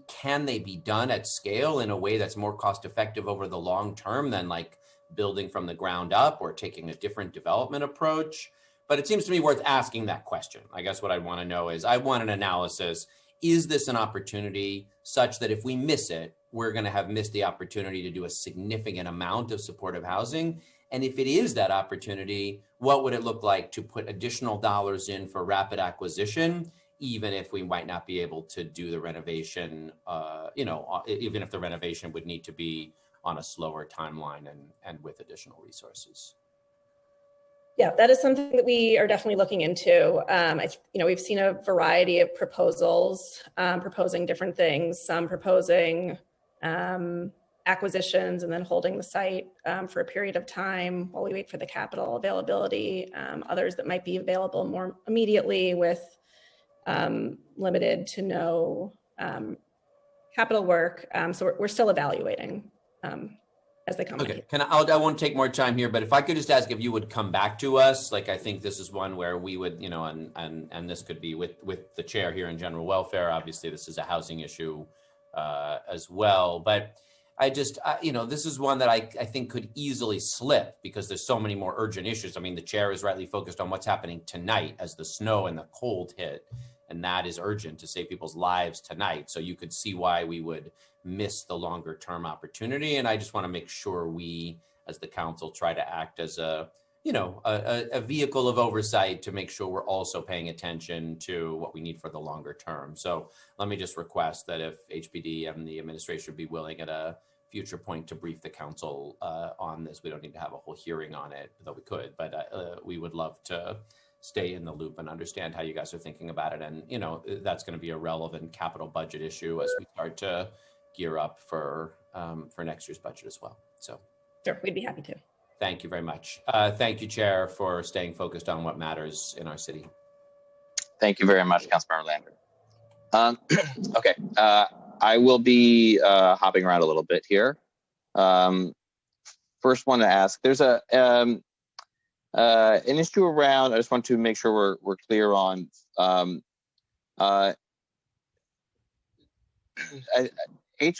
Can they be done at scale in a way that's more cost effective over the long term than like building from the ground up or taking a different development approach? But it seems to me worth asking that question. I guess what I want to know is I want an analysis. Is this an opportunity such that if we miss it, we're going to have missed the opportunity to do a significant amount of supportive housing? And if it is that opportunity, what would it look like to put additional dollars in for rapid acquisition, even if we might not be able to do the renovation, even if the renovation would need to be on a slower timeline and with additional resources? Yeah, that is something that we are definitely looking into. We've seen a variety of proposals proposing different things, some proposing acquisitions and then holding the site for a period of time while we wait for the capital availability, others that might be available more immediately with limited to no capital work. So we're still evaluating as they come. Okay, I won't take more time here, but if I could just ask if you would come back to us, like I think this is one where we would, and this could be with the chair here in general welfare. Obviously, this is a housing issue as well, but this is one that I think could easily slip because there's so many more urgent issues. I mean, the chair is rightly focused on what's happening tonight as the snow and the cold hit, and that is urgent to save people's lives tonight. So you could see why we would miss the longer term opportunity. And I just want to make sure we, as the council, try to act as a vehicle of oversight to make sure we're also paying attention to what we need for the longer term. So let me just request that if HPD and the administration would be willing at a future point to brief the council on this. We don't need to have a whole hearing on it, though we could, but we would love to stay in the loop and understand how you guys are thinking about it. And, that's going to be a relevant capital budget issue as we start to gear up for next year's budget as well. So sure, we'd be happy to. Thank you very much. Thank you, Chair, for staying focused on what matters in our city. Thank you very much, Councilmember Lander. Okay, I will be hopping around a little bit here. First, want to ask, there's an issue around, I just want to make sure we're clear on,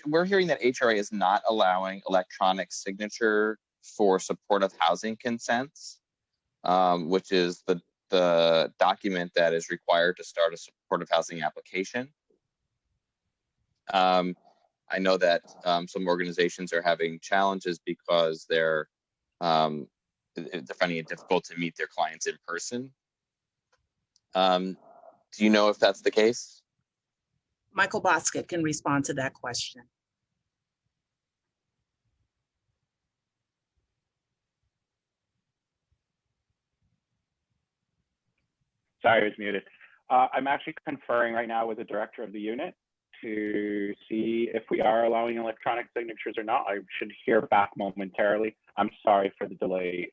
we're hearing that HRA is not allowing electronic signature for supportive housing consents, which is the document that is required to start a supportive housing application. I know that some organizations are having challenges because they're finding it difficult to meet their clients in person. Do you know if that's the case? Michael Bosket can respond to that question. Sorry, I was muted. I'm actually conferring right now with the director of the unit to see if we are allowing electronic signatures or not. I should hear back momentarily. I'm sorry for the delay.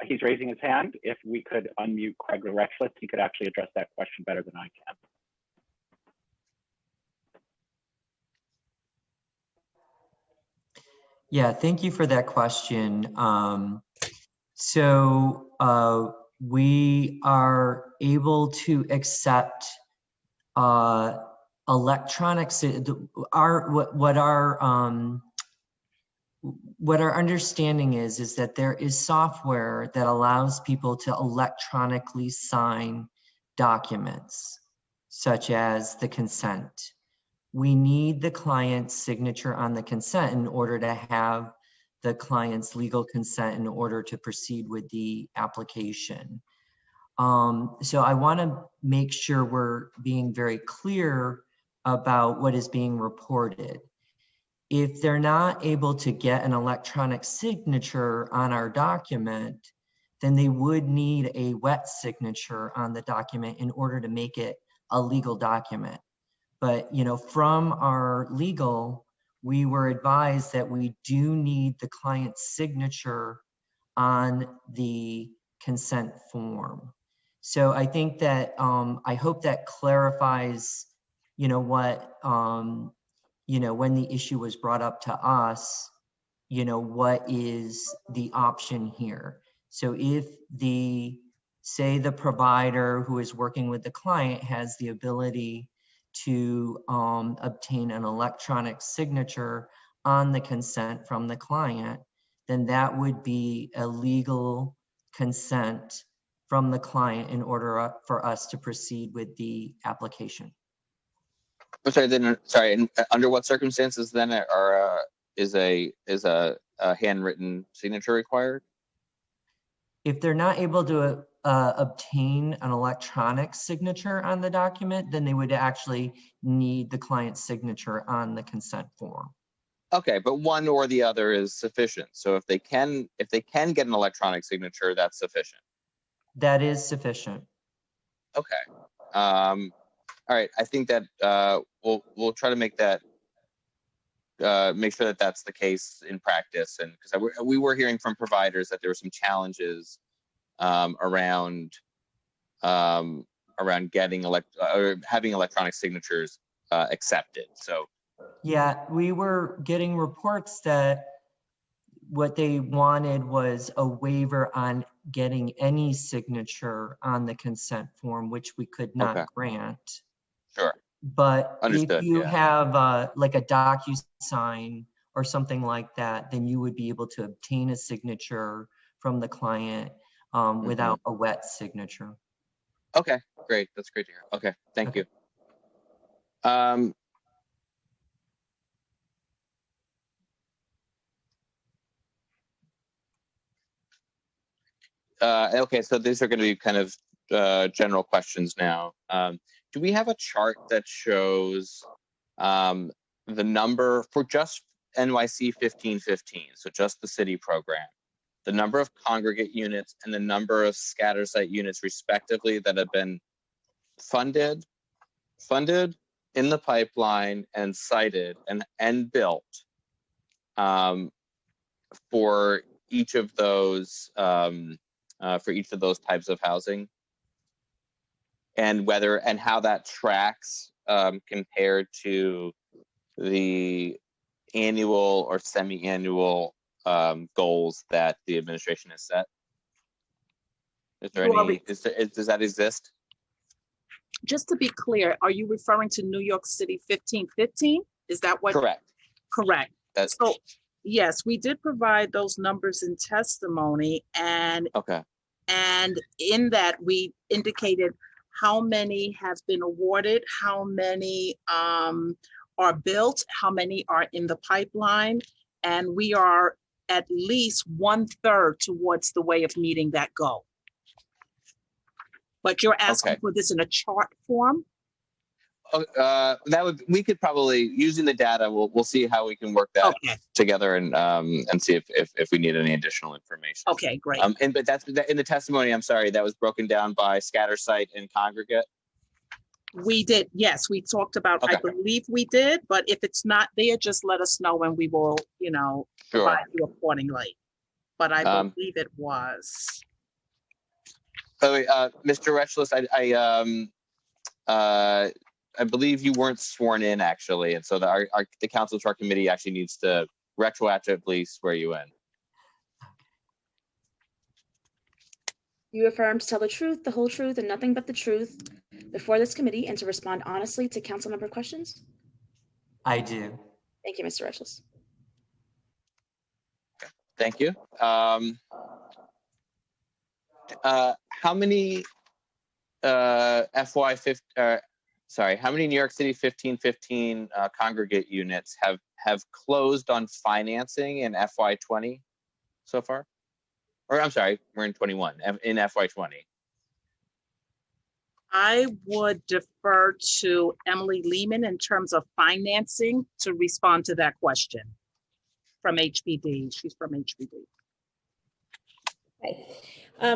He's raising his hand. If we could unmute Craig Rechlitz, he could actually address that question better than I can. Yeah, thank you for that question. We are able to accept electronics. What our understanding is that there is software that allows people to electronically sign documents, such as the consent. We need the client's signature on the consent in order to have the client's legal consent in order to proceed with the application. So I want to make sure we're being very clear about what is being reported. If they're not able to get an electronic signature on our document, then they would need a wet signature on the document in order to make it a legal document. But, you know, from our legal, we were advised that we do need the client's signature on the consent form. So I think that, I hope that clarifies, you know, what, you know, when the issue was brought up to us, you know, what is the option here? So if say the provider who is working with the client has the ability to obtain an electronic signature on the consent from the client, then that would be a legal consent from the client in order for us to proceed with the application. I'm sorry. Then, sorry. And under what circumstances then is a handwritten signature required? If they're not able to obtain an electronic signature on the document, then they would actually need the client's signature on the consent form. Okay, but one or the other is sufficient. So if they can get an electronic signature, that's sufficient. That is sufficient. Okay. All right. I think that we'll try to make that make sure that that's the case in practice, and because we were hearing from providers that there were some challenges around getting or having electronic signatures accepted. So yeah, we were getting reports that what they wanted was a waiver on getting any signature on the consent form, which we could not grant. Sure. But understood, if you yeah. have like a DocuSign or something like that, then you would be able to obtain a signature from the client without a wet signature. Okay, great. That's great to hear. Okay, thank you. Okay, so these are going to be kind of general questions now. Do we have a chart that shows the number for just NYC 1515, so just the city program, the number of congregate units and the number of scatter site units respectively that have been funded in the pipeline and sited and built for each of those types of housing, and how that tracks compared to the annual or semi-annual goals that the administration has set? Is there any? Does that exist? Just to be clear, are you referring to New York City 1515? Is that what? Correct. Correct. So yes, we did provide those numbers in testimony, and and in that we indicated how many have been awarded, how many are built, how many are in the pipeline, and we are at least 1/3 towards the way of meeting that goal. But you're asking for this in a chart form? We could probably, using the data, we'll see how we can work that together and see if we need any additional information. Okay, great. But that's in the testimony. I'm sorry, that was broken down by scatter site and congregate. We did, yes. We talked about. I believe we did, but if it's not there, just let us know and we will, provide you accordingly. but I believe it was. By the way, Mr. Retchless, I believe you weren't sworn in actually, and so the council to our committee actually needs to retroactively swear you in. You affirm to tell the truth, the whole truth, and nothing but the truth before this committee and to respond honestly to council member questions? I do. Thank you, Mr. Retchless. Thank you. How many how many New York City 1515 congregate units have closed on financing in FY20 so far? Or I'm sorry, we're in 21, in FY20. I would defer to Emily Lehman in terms of financing to respond to that question from HPD. She's from HPD. Okay.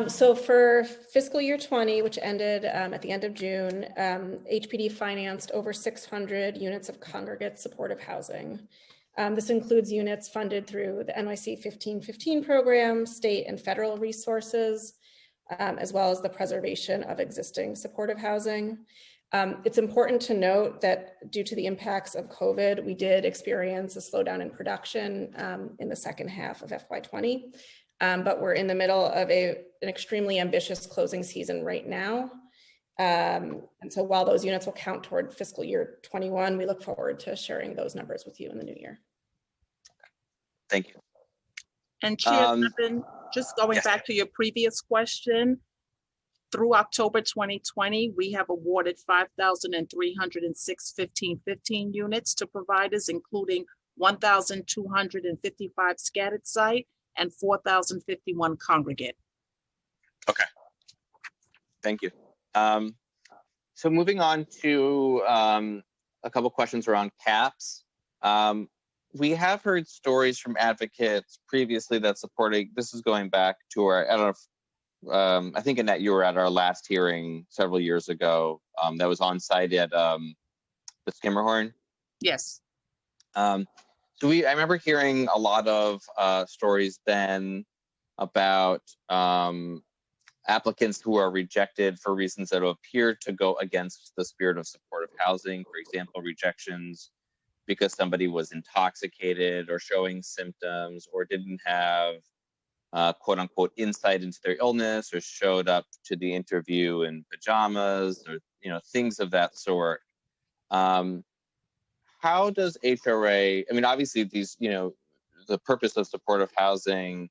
So for fiscal year 20, which ended at the end of June, HPD financed over 600 units of congregate supportive housing. This includes units funded through the NYC 1515 program, state and federal resources, as well as the preservation of existing supportive housing. It's important to note that due to the impacts of COVID, we did experience a slowdown in production in the second half of FY20. But we're in the middle of an extremely ambitious closing season right now. And so while those units will count toward fiscal year 21, we look forward to sharing those numbers with you in the new year. Thank you. And Chair Levin, just going back to your previous question, through October 2020, we have awarded 5,306 1515 units to providers, including 1,255 scattered site and 4,051 congregate. Okay. Thank you. So moving on to a couple questions around caps. We have heard stories from advocates previously that supporting, this is going back to our, I don't know if, I think Annette, you were at our last hearing several years ago that was on site at the Skimmerhorn. Yes. So I remember hearing a lot of stories then about applicants who are rejected for reasons that appear to go against the spirit of supportive housing. For example, rejections because somebody was intoxicated or showing symptoms or didn't have quote unquote insight into their illness or showed up to the interview in pajamas or things of that sort. How does HRA, I mean, obviously these, the purpose of supportive housing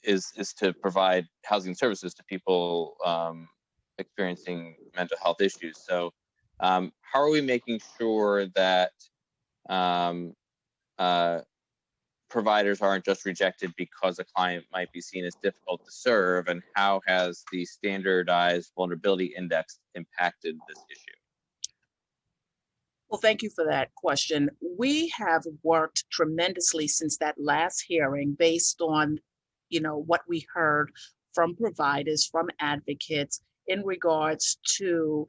is to provide housing services to people experiencing mental health issues. So how are we making sure that providers aren't just rejected because a client might be seen as difficult to serve, and how has the standardized vulnerability index impacted this issue? Well, thank you for that question. We have worked tremendously since that last hearing based on, what we heard from providers, from advocates in regards to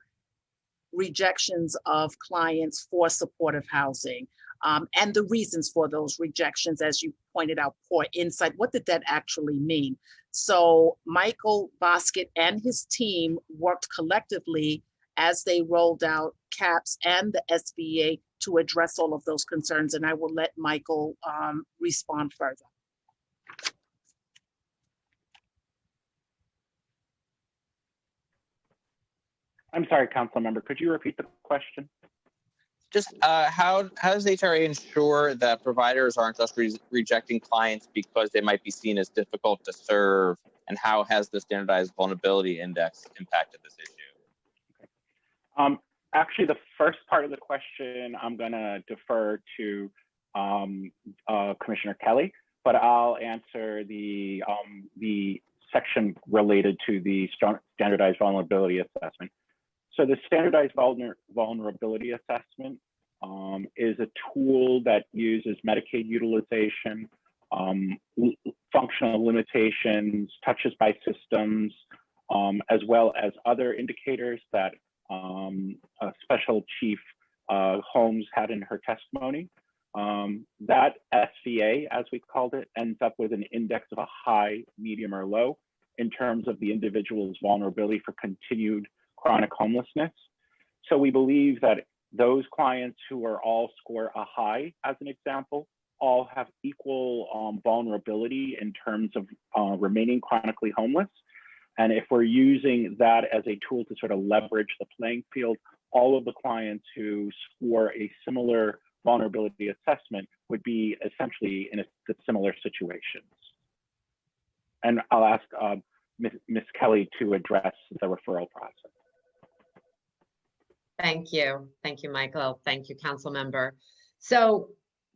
rejections of clients for supportive housing. And the reasons for those rejections, as you pointed out, poor insight. What did that actually mean? So Michael Bosket and his team worked collectively as they rolled out CAPS and the SBA to address all of those concerns. And I will let Michael respond further. I'm sorry, council member, could you repeat the question? Just how does HRA ensure that providers aren't just rejecting clients because they might be seen as difficult to serve, and how has the standardized vulnerability index impacted this issue? Actually, the first part of the question, I'm going to defer to Commissioner Kelly, but I'll answer the section related to the standardized vulnerability assessment. So the standardized vulnerability assessment is a tool that uses Medicaid utilization, functional limitations, touches by systems, as well as other indicators that Special Chief Holmes had in her testimony. That SVA, as we called it, ends up with an index of a high, medium, or low in terms of the individual's vulnerability for continued chronic homelessness. So we believe that those clients who are all score a high, as an example, all have equal vulnerability in terms of remaining chronically homeless. And if we're using that as a tool to sort of leverage the playing field, all of the clients who score a similar vulnerability assessment would be essentially in similar situations. And I'll ask Ms. Kelly to address the referral process. Thank you. Thank you, Michael. Thank you, council member. So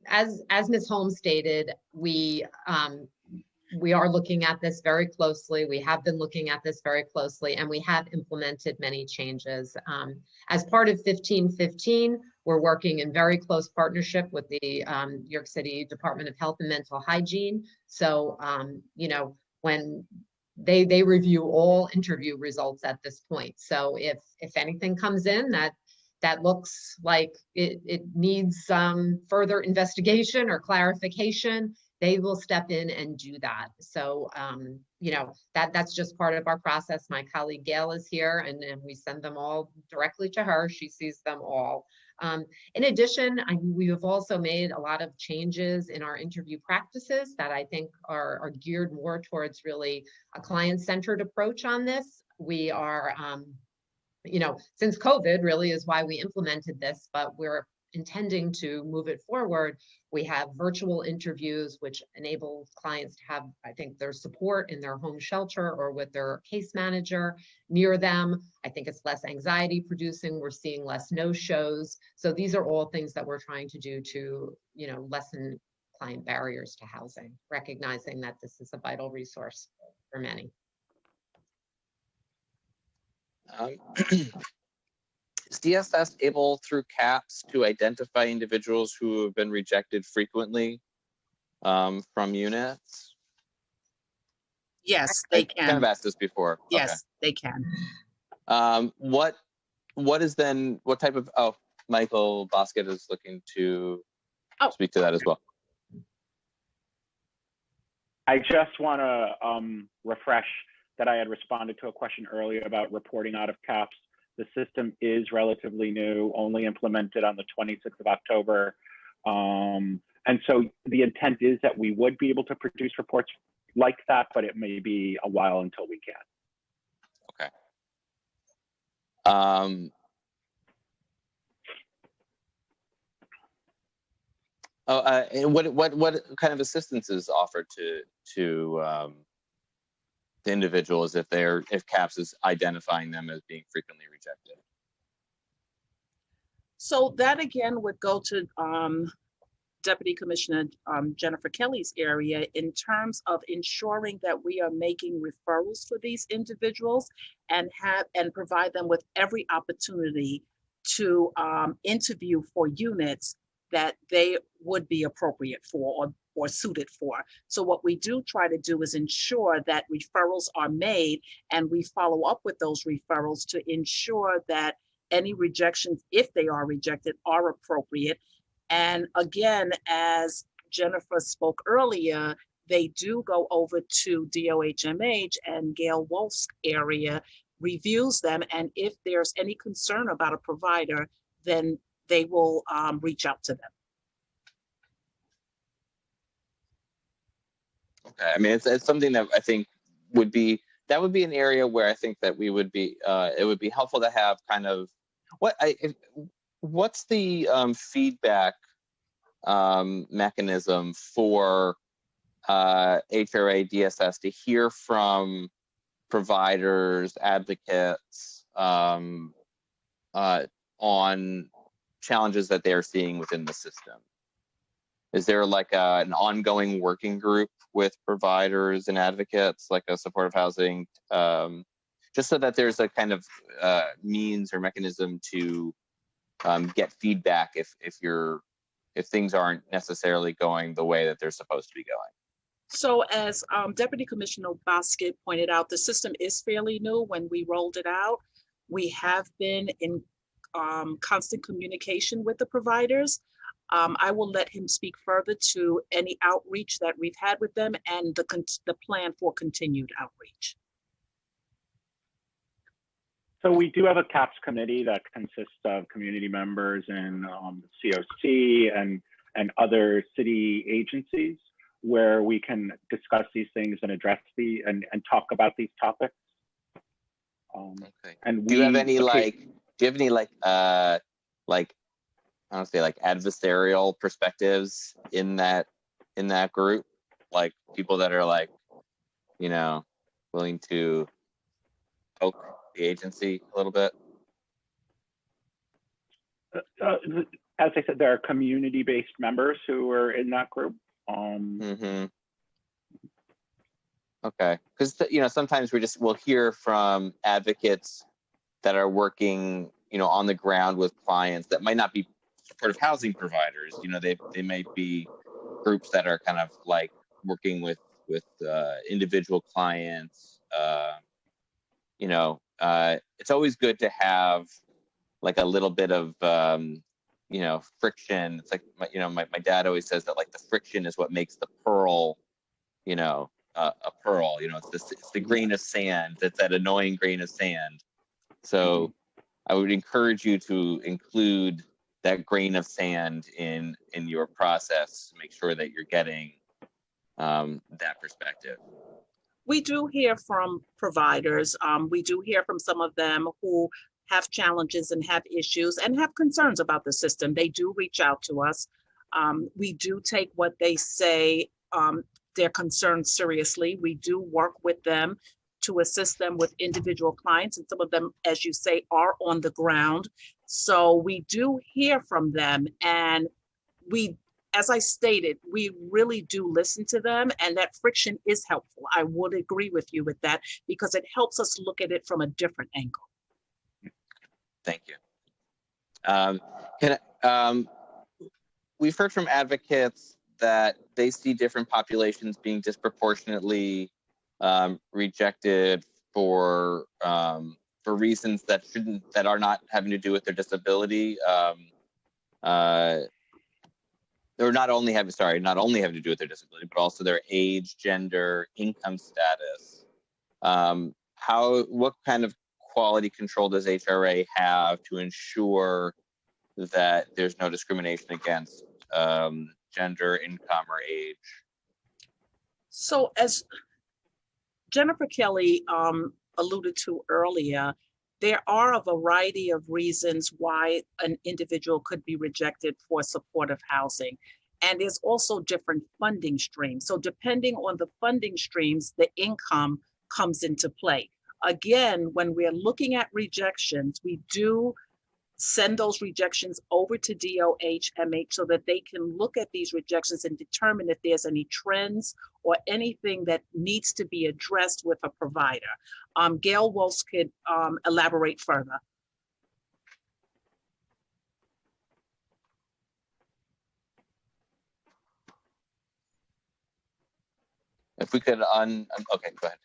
as Ms. Holmes stated, we are looking at this very closely. We have been looking at this very closely, and we have implemented many changes. As part of 1515, we're working in very close partnership with the New York City Department of Health and Mental Hygiene. So, you know, when they review all interview results at this point. So if anything comes in that looks like it needs further investigation or clarification, they will step in and do that. So, you know, that's just part of our process. My colleague Gail is here, and we send them all directly to her. She sees them all. In addition, we have also made a lot of changes in our interview practices that I think are geared more towards really a client-centered approach on this. We are, you know, since COVID really is why we implemented this, but we're intending to move it forward. We have virtual interviews, which enable clients to have, I think, their support in their home shelter or with their case manager near them. I think it's less anxiety producing. We're seeing less no-shows. So these are all things that we're trying to do to, you know, lessen client barriers to housing, recognizing that this is a vital resource for many. Is DSS able through CAPS to identify individuals who have been rejected frequently from units? Yes, they can. I kind of asked this before. Yes, they can. What is then, what type of, Michael Bosket is looking to speak to that as well. I just want to refresh that I had responded to a question earlier about reporting out of CAPS. The system is relatively new, only implemented on the 26th of October. And so the intent is that we would be able to produce reports like that, but it may be a while until we can. Okay. And what kind of assistance is offered to the individuals if CAPS is identifying them as being frequently rejected? So that again would go to Deputy Commissioner Jennifer Kelly's area in terms of ensuring that we are making referrals for these individuals and provide them with every opportunity to interview for units that they would be appropriate for or suited for. So what we do try to do is ensure that referrals are made, and we follow up with those referrals to ensure that any rejections, if they are rejected, are appropriate. And again, as Jennifer spoke earlier, they do go over to DOHMH, and Gail Wolf's area reviews them. And if there's any concern about a provider, then they will reach out to them. Okay, I mean, it's something that I think would be an area where I think that we would be, it would be helpful to have kind of, what's the feedback mechanism for HRA DSS to hear from providers, advocates on challenges that they're seeing within the system? Is there like an ongoing working group with providers and advocates, like a supportive housing, just so that there's a kind of means or mechanism to get feedback if things aren't necessarily going the way that they're supposed to be going? So as Deputy Commissioner Bosket pointed out, the system is fairly new. When we rolled it out, we have been in constant communication with the providers. I will let him speak further to any outreach that we've had with them and the plan for continued outreach. So we do have a CAPS committee that consists of community members and COC and other city agencies where we can discuss these things and address and talk about these topics. Okay. And do you have any I don't say like adversarial perspectives in that group, like people that are like, you know, willing to poke the agency a little bit? As I said, there are community-based members who are in that group. Okay, because you know, sometimes we'll hear from advocates that are working, you know, on the ground with clients that might not be supportive housing providers. You know, they might be groups that are kind of like working with individual clients. You know, it's always good to have like a little bit of you know, friction. It's like my dad always says that like the friction is what makes the pearl, you know, a pearl. You know, it's the grain of sand. It's that annoying grain of sand. So I would encourage you to include that grain of sand in your process to make sure that you're getting that perspective. We do hear from providers. We do hear from some of them who have challenges and have issues and have concerns about the system. They do reach out to us. We do take what they say, their concerns seriously. We do work with them to assist them with individual clients. And some of them, as you say, are on the ground. So we do hear from them. And we, as I stated, we really do listen to them, and that friction is helpful. I would agree with you with that because it helps us look at it from a different angle. Thank you. We've heard from advocates that they see different populations being disproportionately rejected for reasons that are not having to do with their disability. Or not only having to do with their disability, but also their age, gender, income status. What kind of quality control does HRA have to ensure that there's no discrimination against gender, income, or age? So as Jennifer Kelly alluded to earlier, there are a variety of reasons why an individual could be rejected for supportive housing. And there's also different funding streams. So depending on the funding streams, the income comes into play. Again, when we're looking at rejections, we do send those rejections over to DOH-MH so that they can look at these rejections and determine if there's any trends or anything that needs to be addressed with a provider. Gail Walsh could elaborate further. If we could okay, go ahead.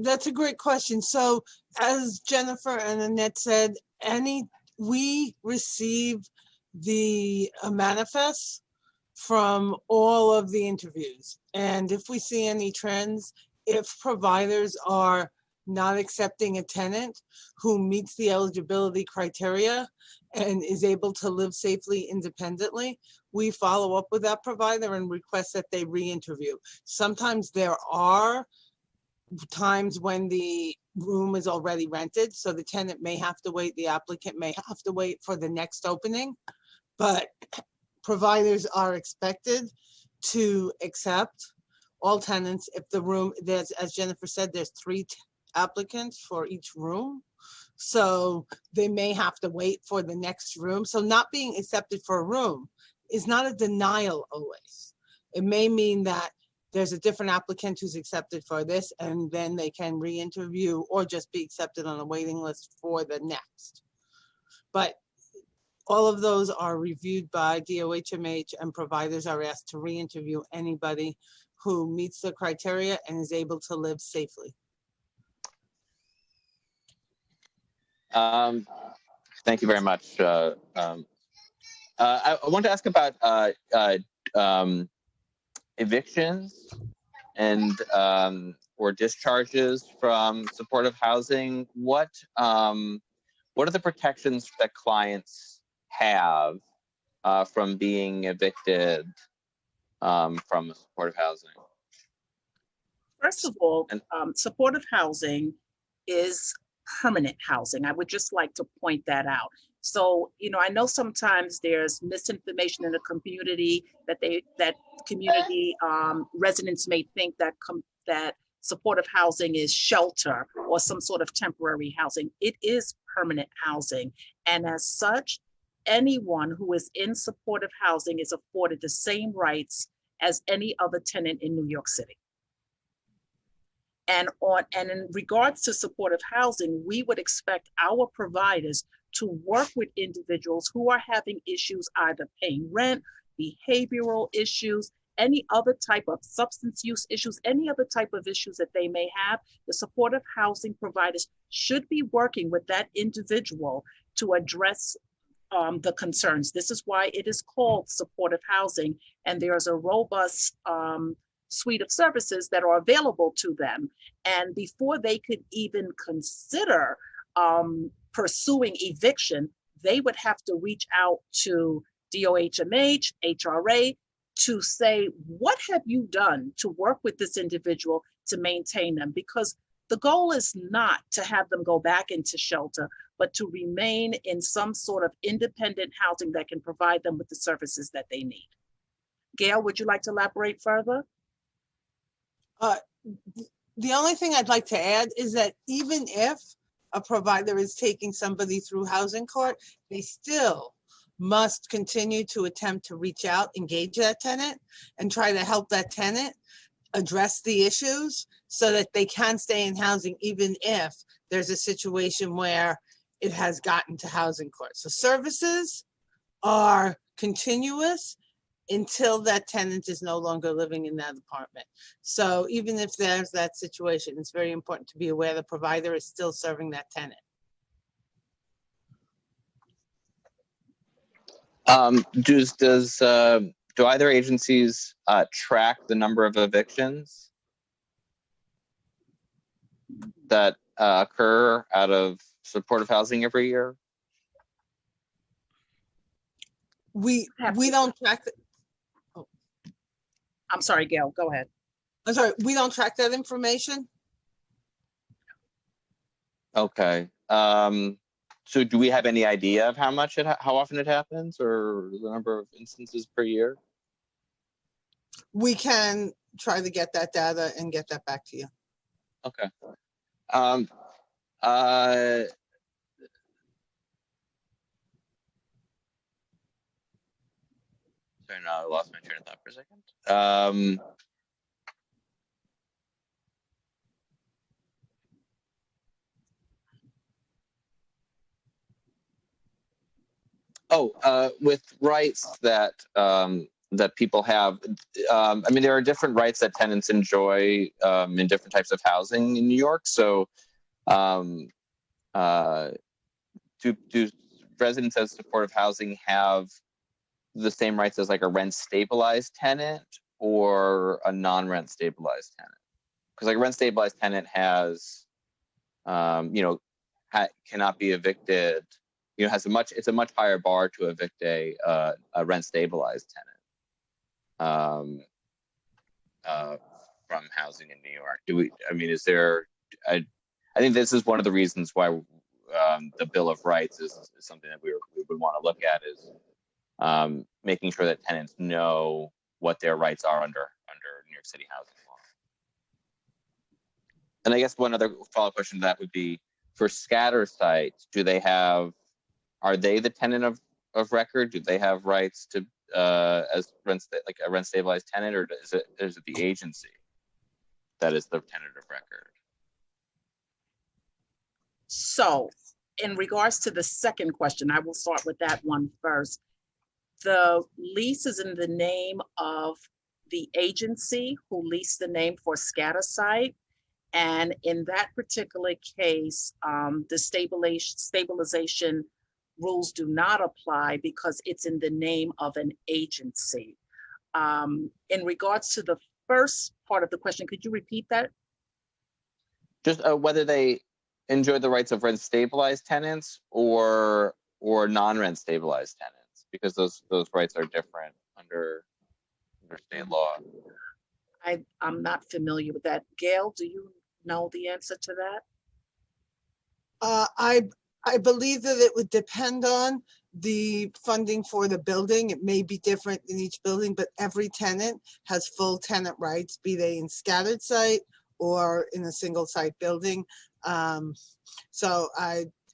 That's a great question. So as Jennifer and Annette said, we receive the manifests from all of the interviews. And if we see any trends, if providers are not accepting a tenant who meets the eligibility criteria and is able to live safely independently, we follow up with that provider and request that they re-interview. Sometimes there are times when the room is already rented, so the tenant may have to wait, the applicant may have to wait for the next opening, but providers are expected to accept all tenants if the room, as Jennifer said, there's 3 applicants for each room. So they may have to wait for the next room. So not being accepted for a room is not a denial always. It may mean that there's a different applicant who's accepted for this, and then they can re-interview or just be accepted on a waiting list for the next. But all of those are reviewed by DOH-MH, and providers are asked to re-interview anybody who meets the criteria and is able to live safely. Thank you very much. I want to ask about evictions and or discharges from supportive housing. What are the protections that clients have from being evicted from supportive housing? First of all, supportive housing is permanent housing. I would just like to point that out. So, I know sometimes there's misinformation in the community that community residents may think that supportive housing is shelter or some sort of temporary housing. It is permanent housing. And as such, anyone who is in supportive housing is afforded the same rights as any other tenant in New York City. And in regards to supportive housing, we would expect our providers to work with individuals who are having issues, either paying rent, behavioral issues, any other type of substance use issues, any other type of issues that they may have. The supportive housing providers should be working with that individual to address the concerns. This is why it is called supportive housing, and there's a robust suite of services that are available to them. And before they could even consider pursuing eviction, they would have to reach out to DOHMH, HRA, to say, what have you done to work with this individual to maintain them? Because the goal is not to have them go back into shelter, but to remain in some sort of independent housing that can provide them with the services that they need. Gail, would you like to elaborate further? The only thing I'd like to add is that even if a provider is taking somebody through housing court, they still must continue to attempt to reach out, engage that tenant, and try to help that tenant address the issues so that they can stay in housing, even if there's a situation where it has gotten to housing court. So services are continuous until that tenant is no longer living in that apartment. So even if there's that situation, it's very important to be aware the provider is still serving that tenant. Do either agencies track the number of evictions that occur out of supportive housing every year? We don't track the, I'm sorry, Gail, go ahead. I'm sorry, we don't track that information. Okay. So do we have any idea of how often it happens, or the number of instances per year? We can try to get that data and get that back to you. Okay. Sorry, no, I lost my train of thought for a second. With rights that that people have, I mean, there are different rights that tenants enjoy in different types of housing in New York. So, do residents of supportive housing have the same rights as like a rent stabilized tenant or a non-rent stabilized tenant? Because like a rent stabilized tenant has, cannot be evicted. It's a much higher bar to evict a rent stabilized tenant from housing in New York. I think this is one of the reasons why the Bill of Rights is something that we would want to look at, is making sure that tenants know what their rights are under New York City housing law. And I guess one other follow-up question to that would be, for scatter sites, are they the tenant of record? Do they have rights to as like a rent stabilized tenant, or is it the agency that is the tenant of record? So in regards to the second question, I will start with that one first. The lease is in the name of the agency who leased the name for scatter site. And in that particular case, the stabilization rules do not apply because it's in the name of an agency. In regards to the first part of the question, could you repeat that? Just whether they enjoy the rights of rent stabilized tenants or non-rent stabilized tenants, because those rights are different under state law. I'm not familiar with that. Gail, do you know the answer to that? I believe that it would depend on the funding for the building. It may be different in each building, but every tenant has full tenant rights, be they in scattered site or in a single site building. So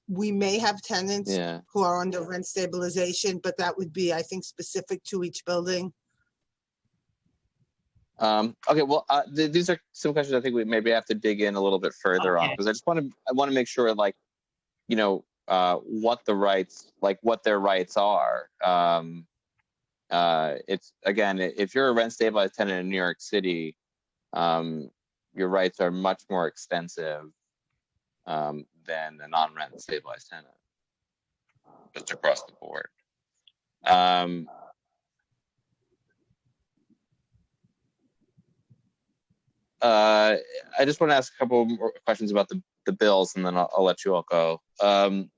we may have tenants who are under rent stabilization, but that would be, I think, specific to each building. Okay, well, these are some questions I think we maybe have to dig in a little bit further on, because I want to make sure, like, you know, what their rights are. It's, again, if you're a rent stabilized tenant in New York City, your rights are much more extensive than a non-rent stabilized tenant, just across the board. I just want to ask a couple more questions about the bills, and then I'll let you all go. I'm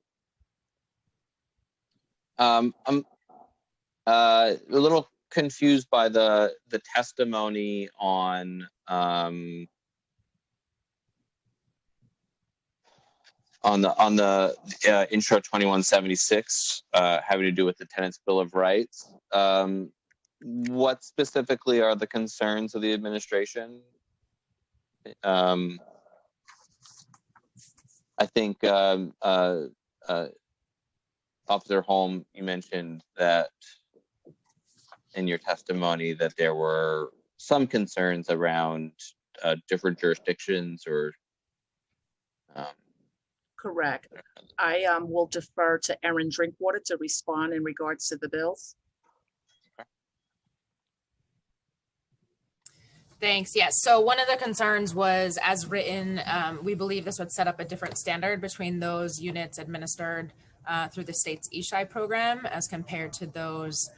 a little confused by the testimony on the Intro 2176 having to do with the Tenants' Bill of Rights. What specifically are the concerns of the administration? I think Officer Holm, you mentioned that in your testimony that there were some concerns around different jurisdictions or. Correct. I will defer to Erin Drinkwater to respond in regards to the bills. Thanks. Yes. So one of the concerns was, as written, we believe this would set up a different standard between those units administered through the state's eShy program as compared to those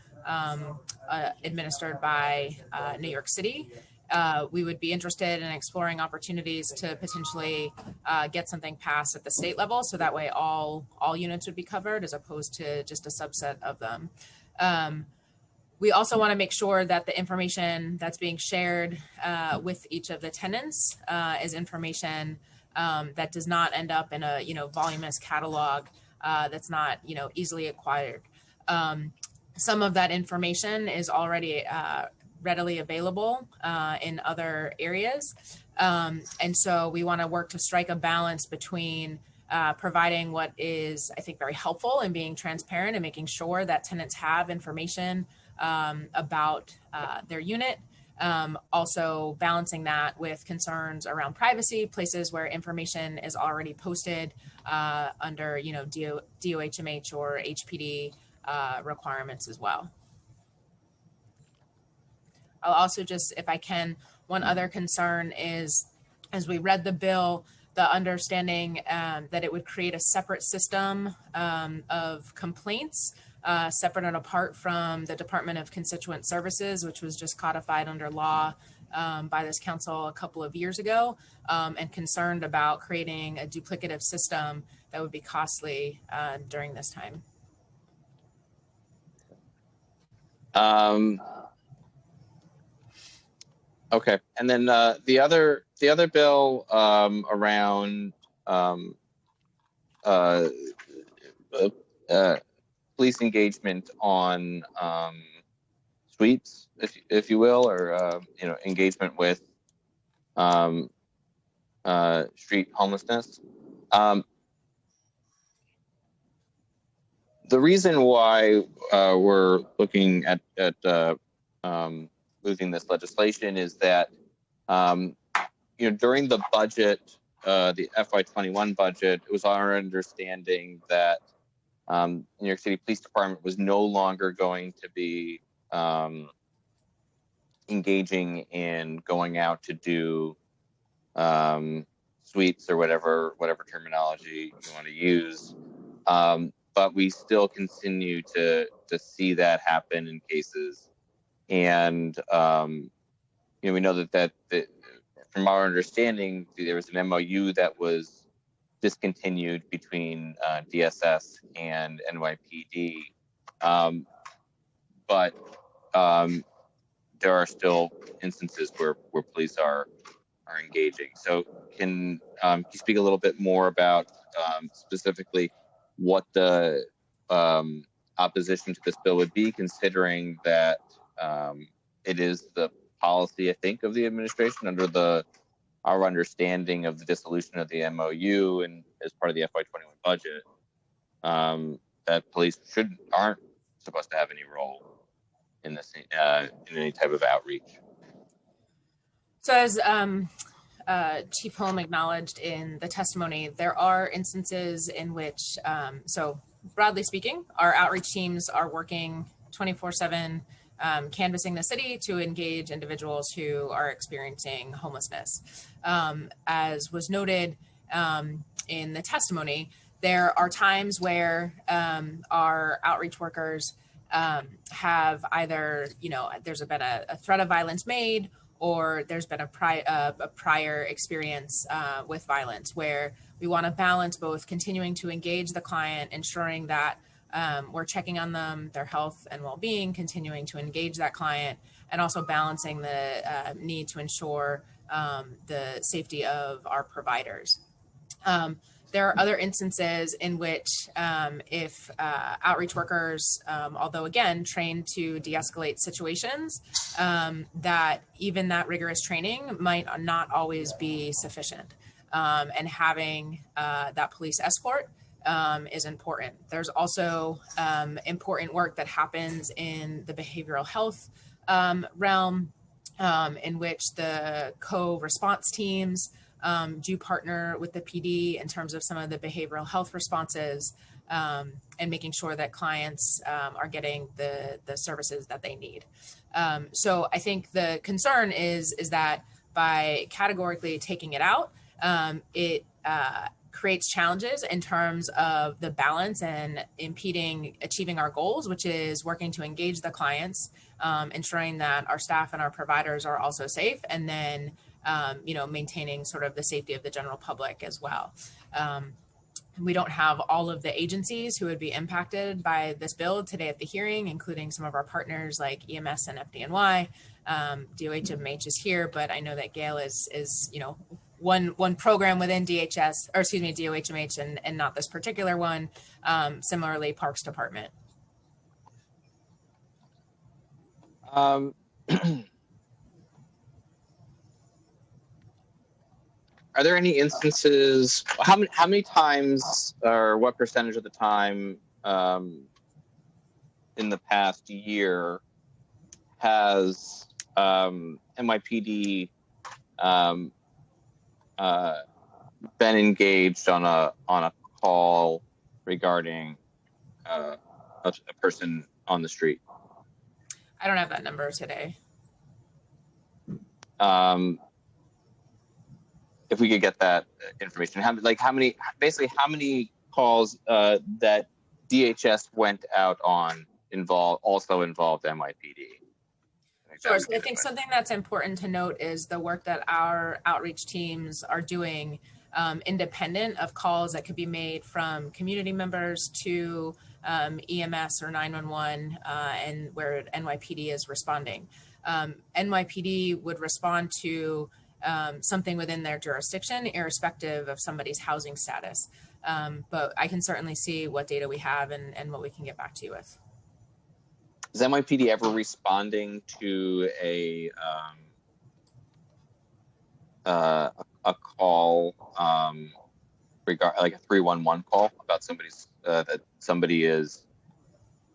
administered by New York City. We would be interested in exploring opportunities to potentially get something passed at the state level, so that way all units would be covered as opposed to just a subset of them. We also want to make sure that the information that's being shared with each of the tenants is information that does not end up in a voluminous catalog that's not easily acquired. Some of that information is already readily available in other areas, and so we want to work to strike a balance between providing what is, I think, very helpful in being transparent and making sure that tenants have information about their unit. Also balancing that with concerns around privacy, places where information is already posted under, DOHMH or HPD requirements as well. I'll also just, if I can, one other concern is, as we read the bill, the understanding that it would create a separate system of complaints, separate and apart from the Department of Constituent Services, which was just codified under law by this council a couple of years ago, and concerned about creating a duplicative system that would be costly during this time. Okay, and then the other bill around police engagement on suites, if you will, or engagement with street homelessness. The reason why we're looking at moving this legislation is that during the budget, the FY21 budget, it was our understanding that New York City Police Department was no longer going to be engaging in going out to do sweeps or whatever terminology you want to use. but we still continue to see that happen in cases. And we know that from our understanding, there was an MOU that was discontinued between DSS and NYPD, but there are still instances where police are engaging. So can you speak a little bit more about specifically what the opposition to this bill would be, considering that it is the policy, I think, of the administration under our understanding of the dissolution of the MOU and as part of the FY21 budget, that police aren't supposed to have any role in this in any type of outreach. So as Chief Holm acknowledged in the testimony, there are instances in which, so broadly speaking, our outreach teams are working 24/7, canvassing the city to engage individuals who are experiencing homelessness. As was noted in the testimony, there are times where our outreach workers have either, there's been a threat of violence made, or there's been a prior experience with violence, where we want to balance both continuing to engage the client, ensuring that we're checking on them, their health and well-being, continuing to engage that client, and also balancing the need to ensure the safety of our providers. There are other instances in which if outreach workers, although again, trained to de-escalate situations, that even that rigorous training might not always be sufficient. And having that police escort is important. There's also important work that happens in the behavioral health realm, in which the co-response teams do partner with the PD in terms of some of the behavioral health responses, and making sure that clients are getting the services that they need. So I think the concern is that by categorically taking it out, it creates challenges in terms of the balance and impeding achieving our goals, which is working to engage the clients, ensuring that our staff and our providers are also safe, and then maintaining sort of the safety of the general public as well. We don't have all of the agencies who would be impacted by this bill today at the hearing, including some of our partners like EMS and FDNY. DOHMH is here, but I know that Gail is one program within DOHMH and not this particular one. Similarly, Parks Department. Are there any instances? How many times, or what percentage of the time, in the past year, has NYPD been engaged on a call regarding a person on the street? I don't have that number today. If we could get that information, how many calls that DHS went out on also involved NYPD? Sure. So I think something that's important to note is the work that our outreach teams are doing, independent of calls that could be made from community members to EMS or 911, and where NYPD is responding. NYPD would respond to something within their jurisdiction, irrespective of somebody's housing status. But I can certainly see what data we have and what we can get back to you with. Is NYPD ever responding to a call, like a 311 call about that somebody is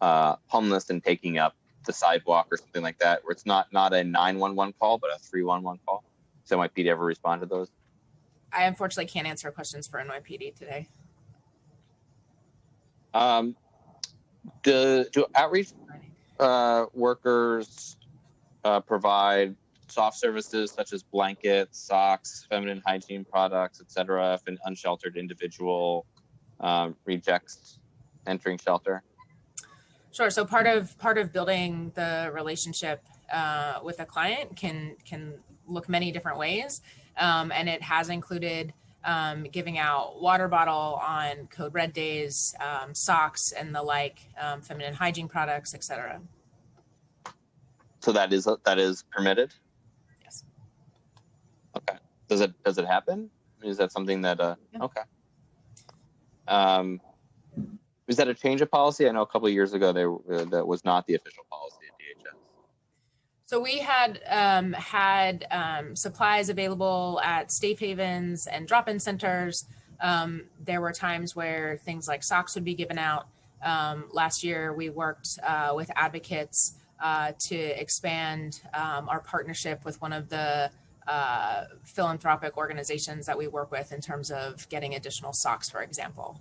homeless and taking up the sidewalk or something like that, where it's not a 911 call but a 311 call? Does NYPD ever respond to those? I unfortunately can't answer questions for NYPD today. Do outreach workers provide soft services such as blankets, socks, feminine hygiene products, etc., if an unsheltered individual rejects entering shelter? Sure. So part of building the relationship with a client can look many different ways, and it has included giving out water bottle on Code Red days, socks and the like, feminine hygiene products, etc. So that is permitted? Yes. Okay. Does it happen? Is that something that Yeah. Okay. Is that a change of policy? I know a couple of years ago that was not the official policy at DHS. So we had supplies available at safe havens and drop-in centers. There were times where things like socks would be given out. Last year, we worked with advocates to expand our partnership with one of the philanthropic organizations that we work with in terms of getting additional socks, for example.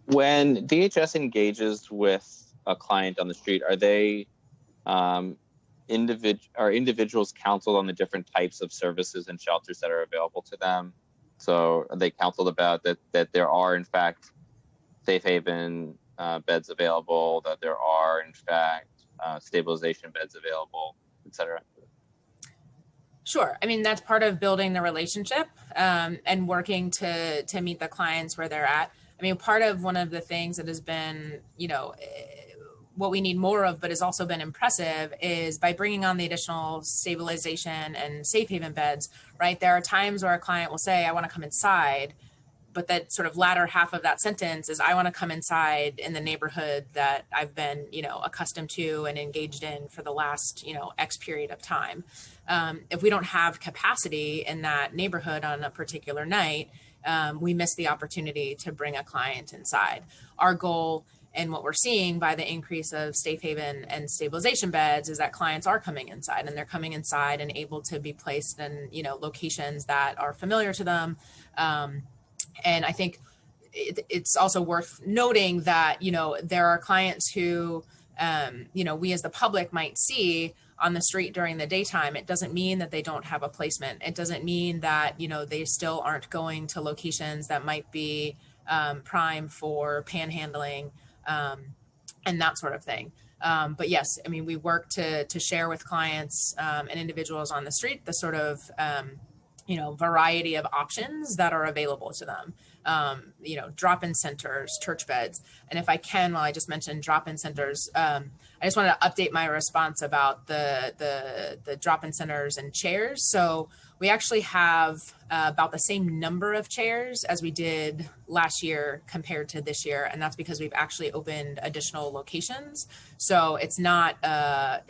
When DHS engages with a client on the street, are they individuals counseled on the different types of services and shelters that are available to them? So are they counseled about that there are in fact safe haven beds available, that there are in fact stabilization beds available, etc.? Sure. I mean, that's part of building the relationship and working to meet the clients where they're at. I mean, part of one of the things that has been, what we need more of, but has also been impressive, is by bringing on the additional stabilization and safe haven beds, right? There are times where a client will say, I want to come inside, but that sort of latter half of that sentence is, I want to come inside in the neighborhood that I've been, accustomed to and engaged in for the last, X period of time. If we don't have capacity in that neighborhood on a particular night, we miss the opportunity to bring a client inside. Our goal, and what we're seeing by the increase of safe haven and stabilization beds, is that clients are coming inside, and they're coming inside and able to be placed in, locations that are familiar to them. And I think it's also worth noting that, there are clients who, we as the public might see on the street during the daytime. It doesn't mean that they don't have a placement. It doesn't mean that, they still aren't going to locations that might be prime for panhandling and that sort of thing. But yes, I mean, we work to share with clients and individuals on the street the sort of variety of options that are available to them. Drop-in centers, church beds. And if I can, while I just mentioned drop-in centers, I just wanted to update my response about the drop-in centers and chairs. So we actually have about the same number of chairs as we did last year compared to this year. And that's because we've actually opened additional locations. So it's not a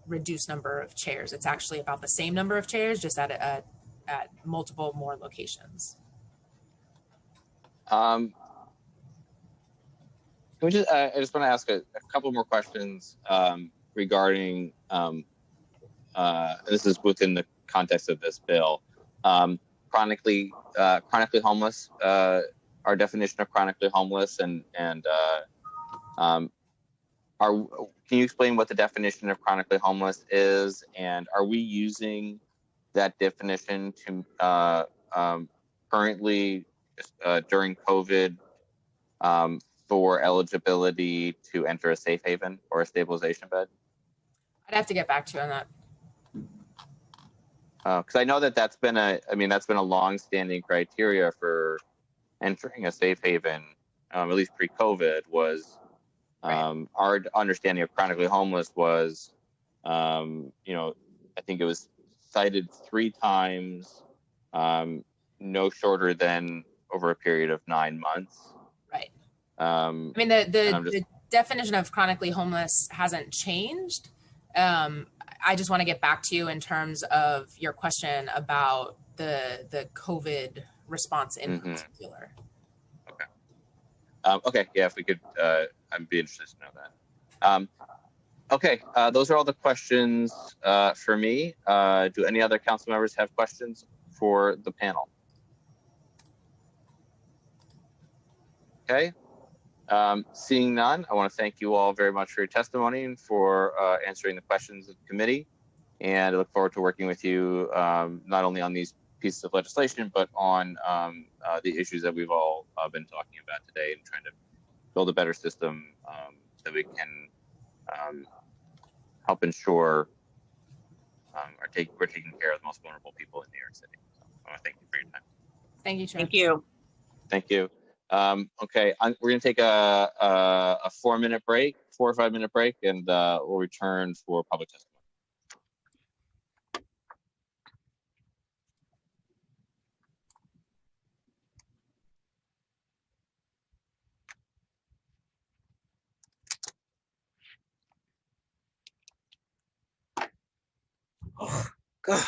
reduced number of chairs. It's actually about the same number of chairs, just at multiple more locations. I just want to ask a couple more questions regarding, this is within the context of this bill, chronically homeless, our definition of chronically homeless, and can you explain what the definition of chronically homeless is, and are we using that definition to currently during COVID for eligibility to enter a safe haven or a stabilization bed? I'd have to get back to you on that. Because I know that's been a long-standing criteria for entering a safe haven, at least pre-COVID, was our understanding of chronically homeless was, I think it was cited 3 times, no shorter than over a period of 9 months. Right. I mean, the definition of chronically homeless hasn't changed. I just want to get back to you in terms of your question about the COVID response in particular. Okay. Yeah, if we could, I'd be interested to know that. Okay, those are all the questions for me. Do any other council members have questions for the panel? Okay. Seeing none, I want to thank you all very much for your testimony and for answering the questions of the committee. And I look forward to working with you not only on these pieces of legislation, but on the issues that we've all been talking about today, and trying to build a better system that we can help ensure we're taking care of the most vulnerable people in New York City. So I want to thank you for your time. Thank you, Chair. Thank you. Thank you. Okay, we're going to take a 4 or 5 minute break, and we'll return for public testimony. Oh, God.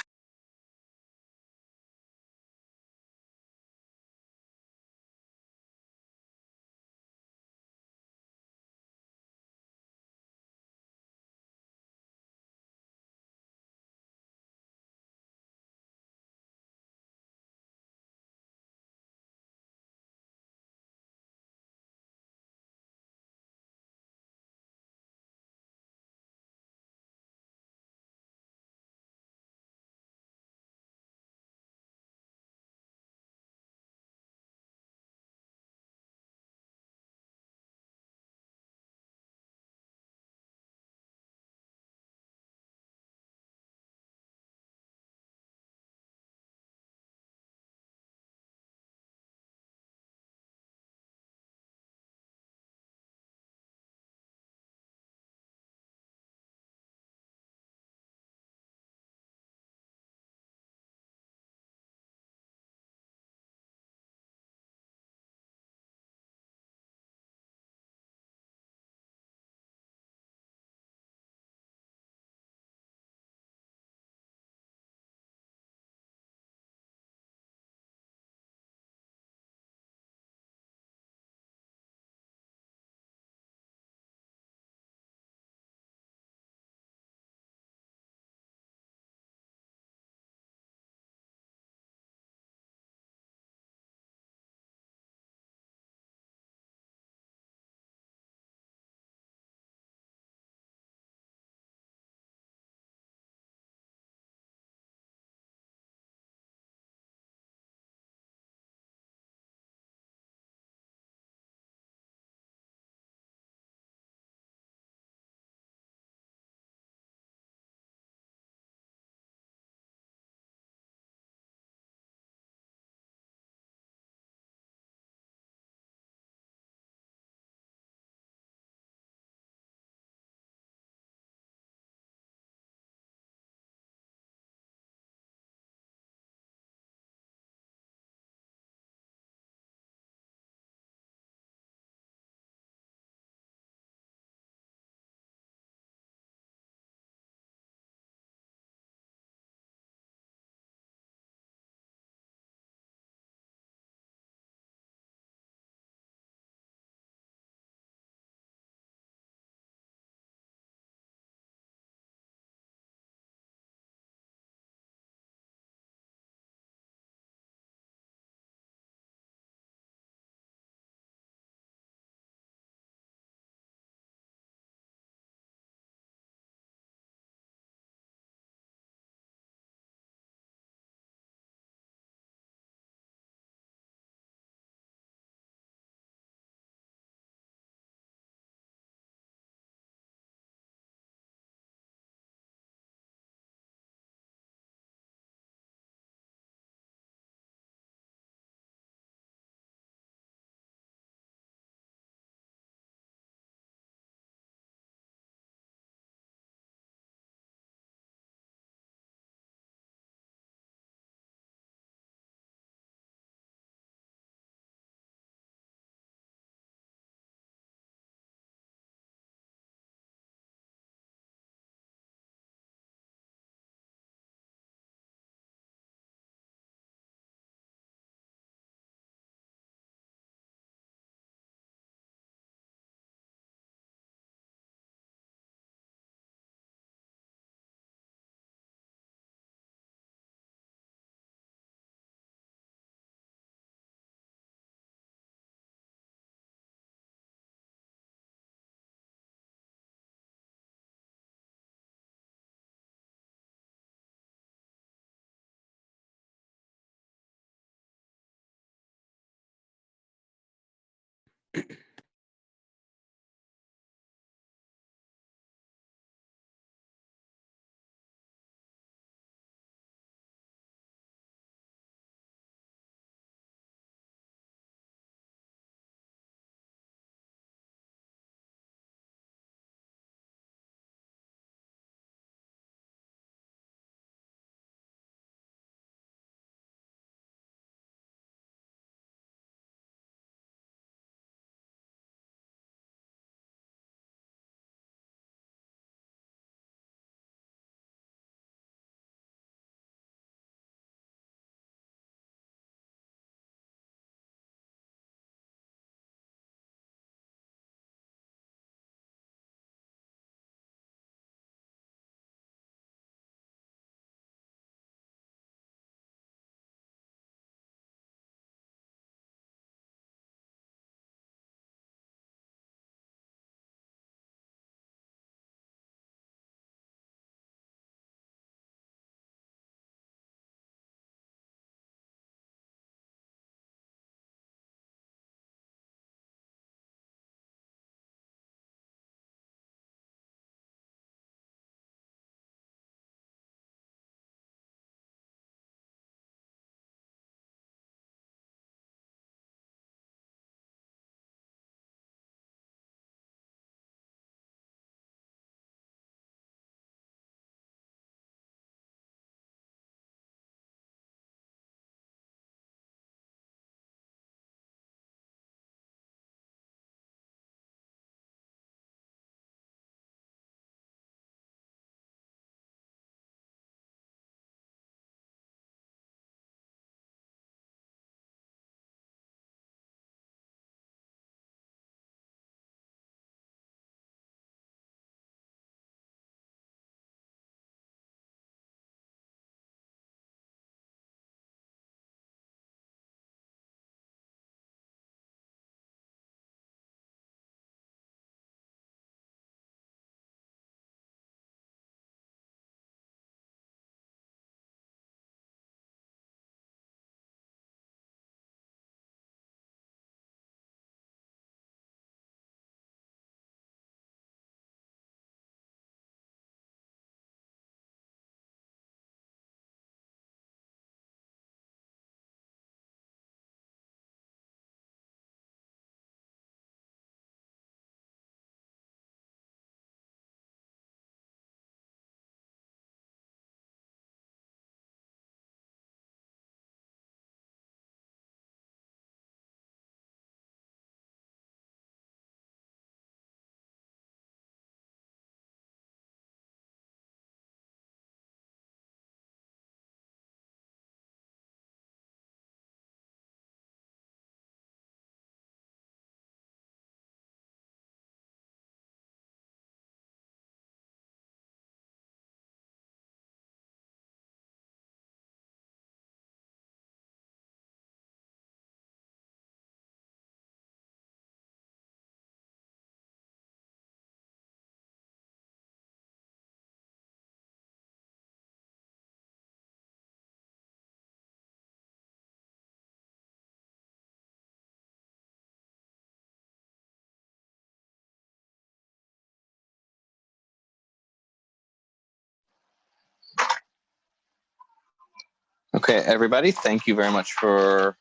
Okay, everybody, thank you very much for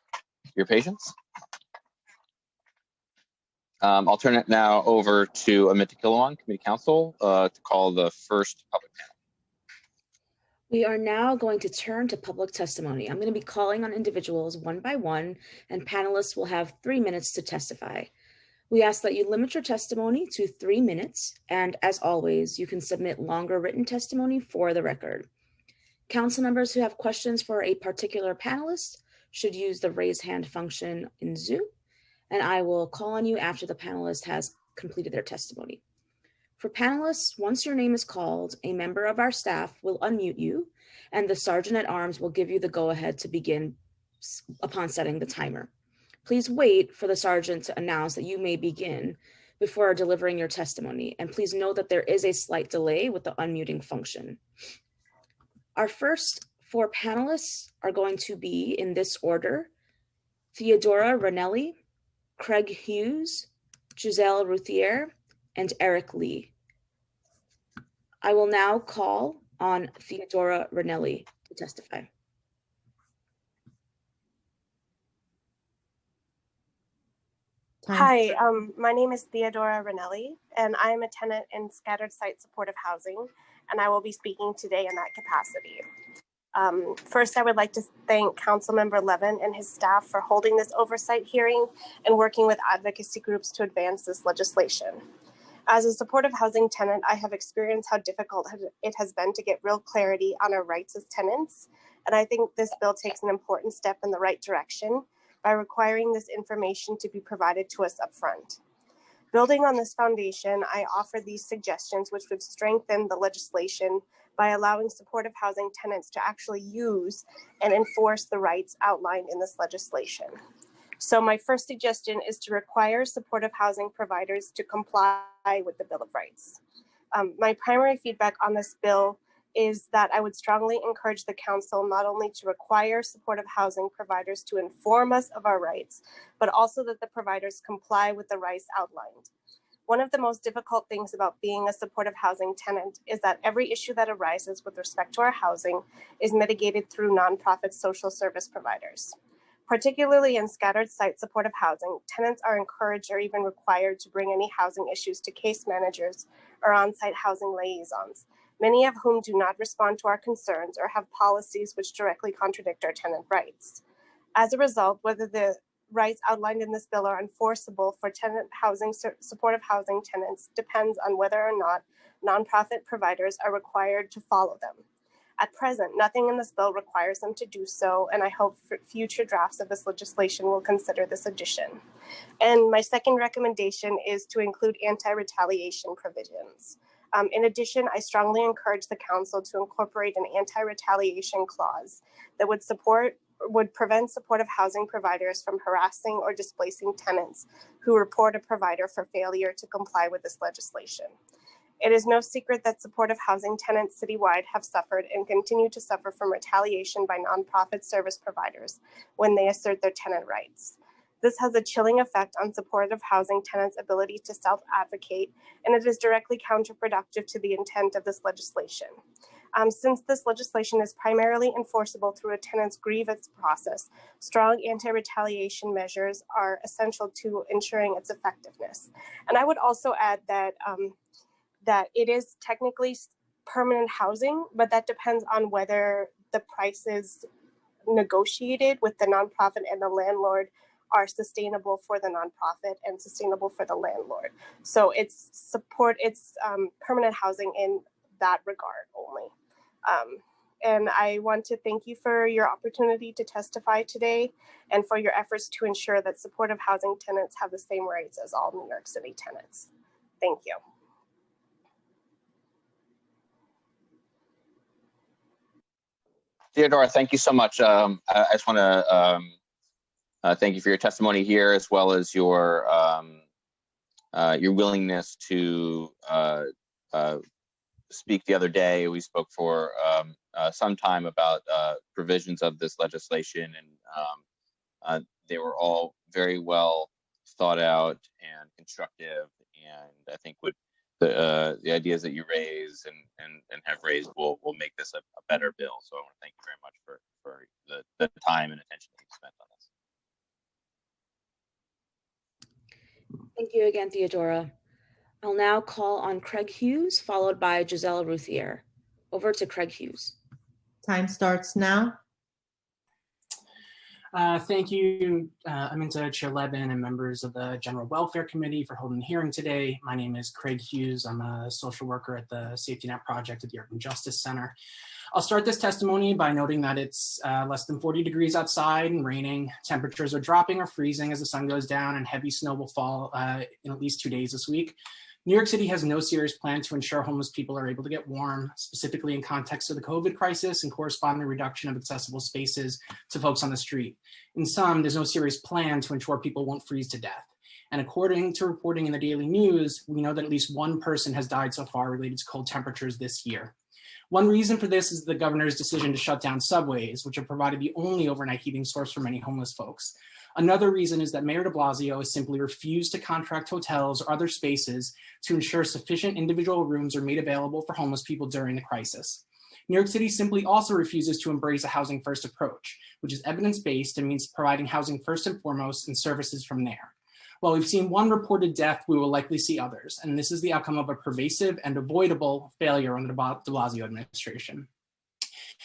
your patience. I'll turn it now over to Aminta Killawan, Committee Counsel, to call the first public panel. We are now going to turn to public testimony. I'm going to be calling on individuals one by one, and panelists will have 3 minutes to testify. We ask that you limit your testimony to 3 minutes, and as always, you can submit longer written testimony for the record. Council members who have questions for a particular panelist should use the raise hand function in Zoom, and I will call on you after the panelist has completed their testimony. For panelists, once your name is called, a member of our staff will unmute you, and the Sergeant at Arms will give you the go-ahead to begin upon setting the timer. Please wait for the Sergeant to announce that you may begin before delivering your testimony, and please know that there is a slight delay with the unmuting function. Our first 4 panelists are going to be in this order: Theodora Ranelli, Craig Hughes, Giselle Routhier, and Eric Lee. I will now call on Theodora Ranelli to testify. Hi, my name is Theodora Ranelli, and I am a tenant in Scattered Site Supportive Housing, and I will be speaking today in that capacity. First, I would like to thank Councilmember Levin and his staff for holding this oversight hearing and working with advocacy groups to advance this legislation. As a supportive housing tenant, I have experienced how difficult it has been to get real clarity on our rights as tenants, and I think this bill takes an important step in the right direction by requiring this information to be provided to us upfront. Building on this foundation, I offer these suggestions which would strengthen the legislation by allowing supportive housing tenants to actually use and enforce the rights outlined in this legislation. So my first suggestion is to require supportive housing providers to comply with the Bill of Rights. My primary feedback on this bill is that I would strongly encourage the council not only to require supportive housing providers to inform us of our rights, but also that the providers comply with the rights outlined. One of the most difficult things about being a supportive housing tenant is that every issue that arises with respect to our housing is mitigated through nonprofit social service providers. Particularly in scattered site supportive housing, tenants are encouraged or even required to bring any housing issues to case managers or on-site housing liaisons, many of whom do not respond to our concerns or have policies which directly contradict our tenant rights. As a result, whether the rights outlined in this bill are enforceable for supportive housing tenants depends on whether or not nonprofit providers are required to follow them. At present, nothing in this bill requires them to do so, and I hope future drafts of this legislation will consider this addition. And my second recommendation is to include anti-retaliation provisions. In addition, I strongly encourage the council to incorporate an anti-retaliation clause that would prevent supportive housing providers from harassing or displacing tenants who report a provider for failure to comply with this legislation. It is no secret that supportive housing tenants citywide have suffered and continue to suffer from retaliation by nonprofit service providers when they assert their tenant rights. This has a chilling effect on supportive housing tenants' ability to self-advocate, and it is directly counterproductive to the intent of this legislation. Since this legislation is primarily enforceable through a tenant's grievance process, strong anti-retaliation measures are essential to ensuring its effectiveness. And I would also add that that it is technically permanent housing, but that depends on whether the prices negotiated with the nonprofit and the landlord are sustainable for the nonprofit and sustainable for the landlord. So it's permanent housing in that regard only. And I want to thank you for your opportunity to testify today and for your efforts to ensure that supportive housing tenants have the same rights as all New York City tenants. Thank you. Theodora, thank you so much. I just want to thank you for your testimony here, as well as your willingness to speak the other day. We spoke for some time about provisions of this legislation, and they were all very well thought out and constructive, and I think the ideas that you raise and have raised will make this a better bill. So I want to thank you very much for the time and attention that you spent on this. Thank you again, Theodora. I'll now call on Craig Hughes, followed by Giselle Routhier. Over to Craig Hughes. Time starts now. Thank you, Aminta, Chair Levin, and members of the General Welfare Committee for holding the hearing today. My name is Craig Hughes. I'm a social worker at the Safety Net Project at the Urban Justice Center. I'll start this testimony by noting that it's less than 40 degrees outside and raining. Temperatures are dropping or freezing as the sun goes down, and heavy snow will fall in at least 2 days this week. New York City has no serious plan to ensure homeless people are able to get warm, specifically in context of the COVID crisis and corresponding reduction of accessible spaces to folks on the street. In sum, there's no serious plan to ensure people won't freeze to death. And according to reporting in the Daily News, we know that at least one person has died so far related to cold temperatures this year. One reason for this is the governor's decision to shut down subways, which have provided the only overnight heating source for many homeless folks. Another reason is that Mayor de Blasio has simply refused to contract hotels or other spaces to ensure sufficient individual rooms are made available for homeless people during the crisis. New York City simply also refuses to embrace a housing first approach, which is evidence-based and means providing housing first and foremost and services from there. While we've seen one reported death, we will likely see others, and this is the outcome of a pervasive and avoidable failure under the de Blasio administration.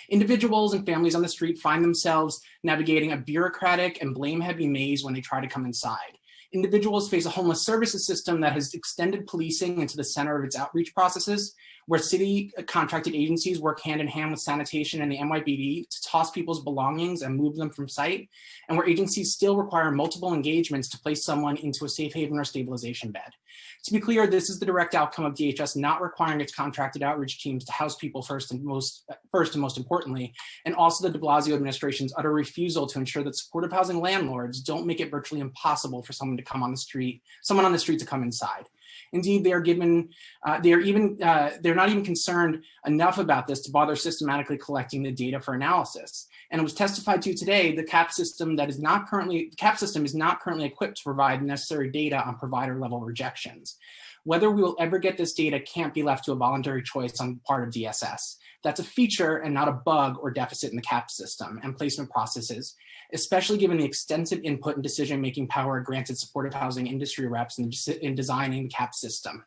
Individuals and families on the street find themselves navigating a bureaucratic and blame-heavy maze when they try to come inside. Individuals face a homeless services system that has extended policing into the center of its outreach processes, where city contracted agencies work hand in hand with sanitation and the NYPD to toss people's belongings and move them from site, and where agencies still require multiple engagements to place someone into a safe haven or stabilization bed. To be clear, this is the direct outcome of DHS not requiring its contracted outreach teams to house people first and most importantly, and also the de Blasio administration's utter refusal to ensure that supportive housing landlords don't make it virtually impossible for someone on the street to come inside. Indeed, they're not even concerned enough about this to bother systematically collecting the data for analysis. And it was testified to today, the CAP system is not currently equipped to provide necessary data on provider level rejections. Whether we will ever get this data can't be left to a voluntary choice on the part of DSS. That's a feature and not a bug or deficit in the CAP system and placement processes, especially given the extensive input and decision-making power granted supportive housing industry reps in designing the CAP system.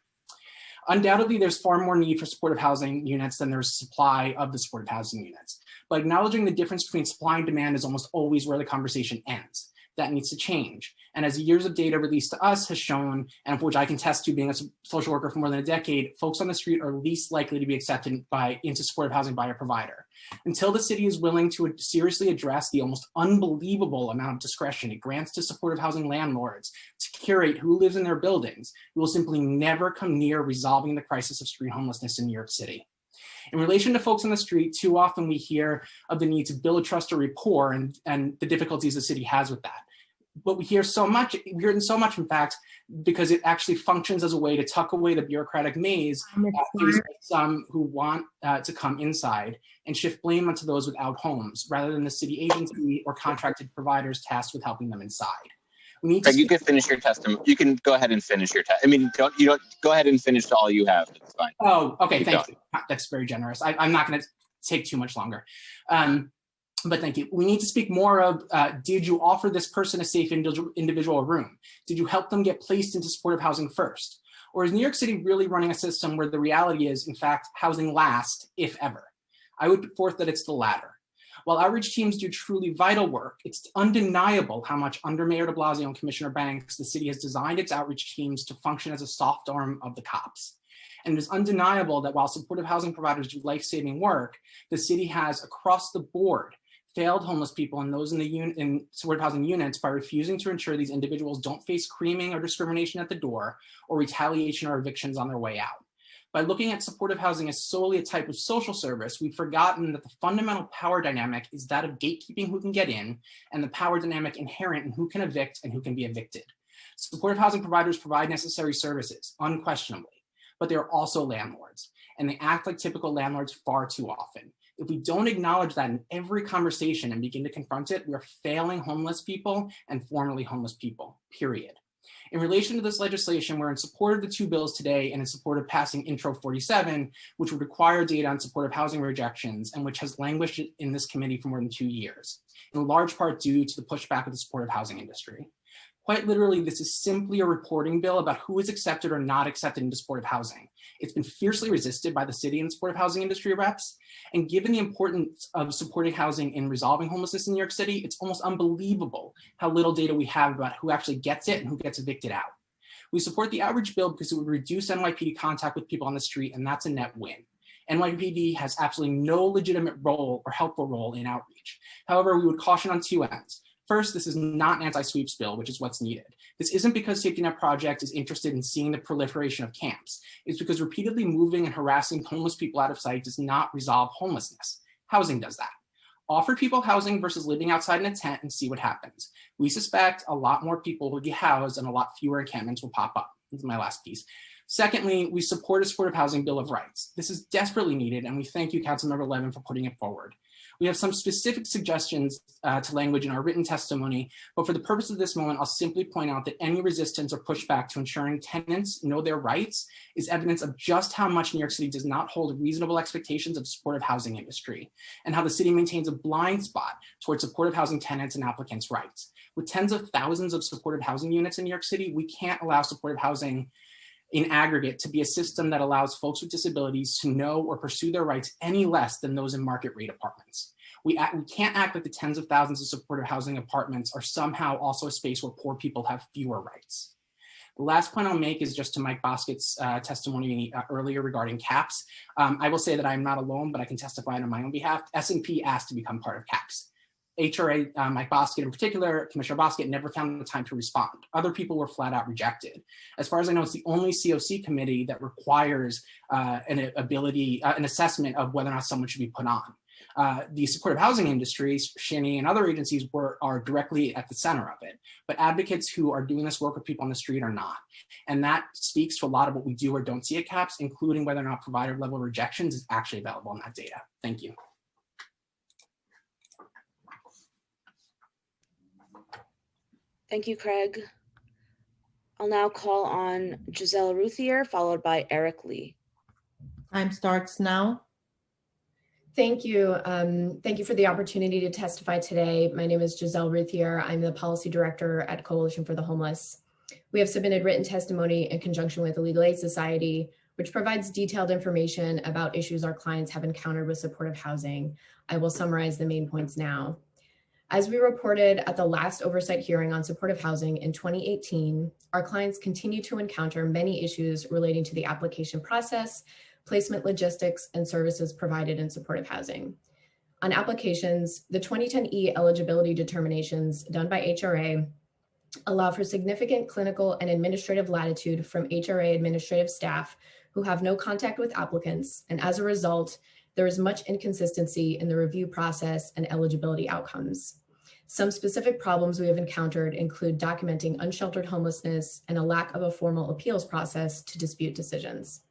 Undoubtedly, there's far more need for supportive housing units than there's supply of the supportive housing units. But acknowledging the difference between supply and demand is almost always where the conversation ends. That needs to change. And as years of data released to us has shown, and for which I can test to being a social worker for more than a decade, folks on the street are least likely to be accepted into supportive housing by a provider. Until the city is willing to seriously address the almost unbelievable amount of discretion it grants to supportive housing landlords to curate who lives in their buildings, we will simply never come near resolving the crisis of street homelessness in New York City. In relation to folks on the street, too often we hear of the need to build trust or rapport and the difficulties the city has with that. But we hear so much, in fact, because it actually functions as a way to tuck away the bureaucratic maze faced by some who want to come inside and shift blame onto those without homes, rather than the city agency or contracted providers tasked with helping them inside. We need to you can finish your testimony. You can go ahead and finish your I mean, you don't go ahead and finish all you have. It's fine. Oh, okay. Thank you. That's very generous. I'm not going to take too much longer. But thank you. We need to speak more of, did you offer this person a safe individual room? Did you help them get placed into supportive housing first? Or is New York City really running a system where the reality is, in fact, housing last, if ever? I would put forth that it's the latter. While outreach teams do truly vital work, it's undeniable how much under Mayor de Blasio and Commissioner Banks, the city has designed its outreach teams to function as a soft arm of the cops. And it is undeniable that while supportive housing providers do life-saving work, the city has across the board failed homeless people and those in supportive housing units by refusing to ensure these individuals don't face creaming or discrimination at the door or retaliation or evictions on their way out. By looking at supportive housing as solely a type of social service, we've forgotten that the fundamental power dynamic is that of gatekeeping who can get in and the power dynamic inherent in who can evict and who can be evicted. Supportive housing providers provide necessary services, unquestionably, but they're also landlords, and they act like typical landlords far too often. If we don't acknowledge that in every conversation and begin to confront it, we're failing homeless people and formerly homeless people, period. In relation to this legislation, we're in support of the two bills today and in support of passing Intro 47, which would require data on supportive housing rejections and which has languished in this committee for more than 2 years, in large part due to the pushback of the supportive housing industry. Quite literally, this is simply a reporting bill about who is accepted or not accepted into supportive housing. It's been fiercely resisted by the city and supportive housing industry reps. And given the importance of supportive housing in resolving homelessness in New York City, it's almost unbelievable how little data we have about who actually gets it and who gets evicted out. We support the outreach bill because it would reduce NYPD contact with people on the street, and that's a net win. NYPD has absolutely no legitimate role or helpful role in outreach. However, we would caution on two ends. First, this is not an anti-sweeps bill, which is what's needed. This isn't because Safety Net Project is interested in seeing the proliferation of camps. It's because repeatedly moving and harassing homeless people out of sight does not resolve homelessness. Housing does that. Offer people housing versus living outside in a tent and see what happens. We suspect a lot more people will be housed and a lot fewer encampments will pop up. This is my last piece. Secondly, we support a supportive housing bill of rights. This is desperately needed, and we thank you, Councilmember Levin, for putting it forward. We have some specific suggestions to language in our written testimony, but for the purpose of this moment, I'll simply point out that any resistance or pushback to ensuring tenants know their rights is evidence of just how much New York City does not hold reasonable expectations of the supportive housing industry, and how the city maintains a blind spot towards supportive housing tenants and applicants' rights. With tens of thousands of supportive housing units in New York City, we can't allow supportive housing in aggregate to be a system that allows folks with disabilities to know or pursue their rights any less than those in market rate apartments. We can't act like the tens of thousands of supportive housing apartments are somehow also a space where poor people have fewer rights. The last point I'll make is just to Mike Boskett's testimony earlier regarding CAPS. I will say that I'm not alone, but I can testify on my own behalf. S&P asked to become part of CAPS. HRA, Mike Boskett in particular, Commissioner Boskett never found the time to respond. Other people were flat out rejected. As far as I know, it's the only COC committee that requires an assessment of whether or not someone should be put on. The supportive housing industry, Shinny and other agencies are directly at the center of it, but advocates who are doing this work with people on the street are not. And that speaks to a lot of what we do or don't see at CAPS, including whether or not provider level rejections is actually available in that data. Thank you. Thank you, Craig. I'll now call on Giselle Ruthier, followed by Eric Lee. Time starts now. Thank you. Thank you for the opportunity to testify today. My name is Giselle Ruthier. I'm the Policy Director at Coalition for the Homeless. We have submitted written testimony in conjunction with the Legal Aid Society, which provides detailed information about issues our clients have encountered with supportive housing. I will summarize the main points now. As we reported at the last oversight hearing on supportive housing in 2018, our clients continue to encounter many issues relating to the application process, placement logistics, and services provided in supportive housing. On applications, the 2010E eligibility determinations done by HRA allow for significant clinical and administrative latitude from HRA administrative staff who have no contact with applicants, and as a result, there is much inconsistency in the review process and eligibility outcomes. Some specific problems we have encountered include documenting unsheltered homelessness and a lack of a formal appeals process to dispute decisions.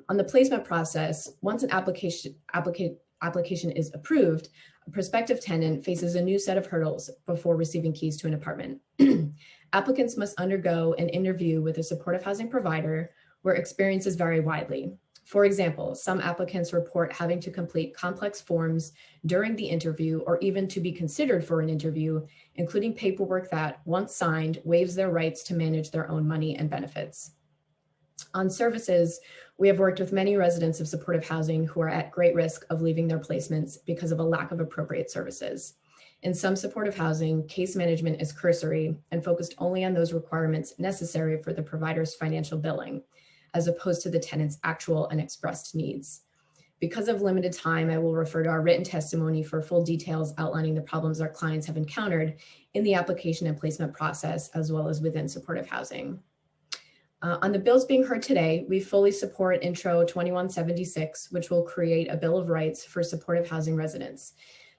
On the placement process, once an application is approved, a prospective tenant faces a new set of hurdles before receiving keys to an apartment. Applicants must undergo an interview with a supportive housing provider where experiences vary widely. For example, some applicants report having to complete complex forms during the interview or even to be considered for an interview, including paperwork that, once signed, waives their rights to manage their own money and benefits. On services, we have worked with many residents of supportive housing who are at great risk of leaving their placements because of a lack of appropriate services. In some supportive housing, case management is cursory and focused only on those requirements necessary for the provider's financial billing, as opposed to the tenant's actual and expressed needs. Because of limited time, I will refer to our written testimony for full details outlining the problems our clients have encountered in the application and placement process, as well as within supportive housing. On the bills being heard today, we fully support Intro 2176, which will create a Bill of Rights for supportive housing residents.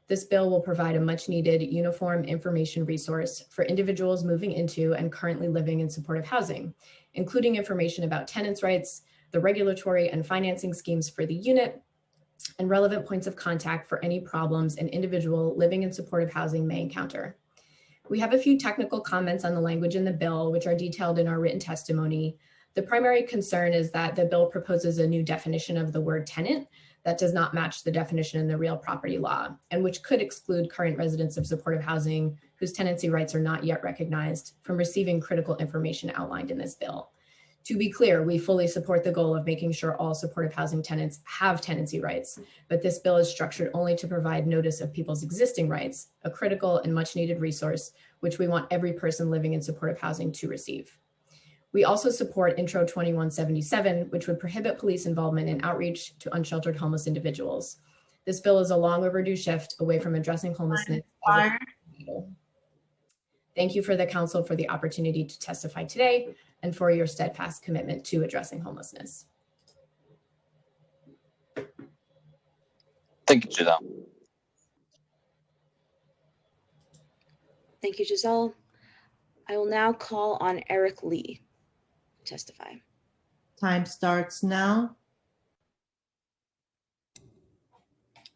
This bill will provide a much needed uniform information resource for individuals moving into and currently living in supportive housing, including information about tenants' rights, the regulatory and financing schemes for the unit, and relevant points of contact for any problems an individual living in supportive housing may encounter. We have a few technical comments on the language in the bill, which are detailed in our written testimony. The primary concern is that the bill proposes a new definition of the word tenant that does not match the definition in the real property law, and which could exclude current residents of supportive housing whose tenancy rights are not yet recognized from receiving critical information outlined in this bill. To be clear, we fully support the goal of making sure all supportive housing tenants have tenancy rights, but this bill is structured only to provide notice of people's existing rights, a critical and much needed resource, which we want every person living in supportive housing to receive. We also support Intro 2177, which would prohibit police involvement in outreach to unsheltered homeless individuals. This bill is a long overdue shift away from addressing homelessness. Thank you for the council for the opportunity to testify today and for your steadfast commitment to addressing homelessness. Thank you, Giselle. Thank you, Giselle. I will now call on Eric Lee to testify. Time starts now.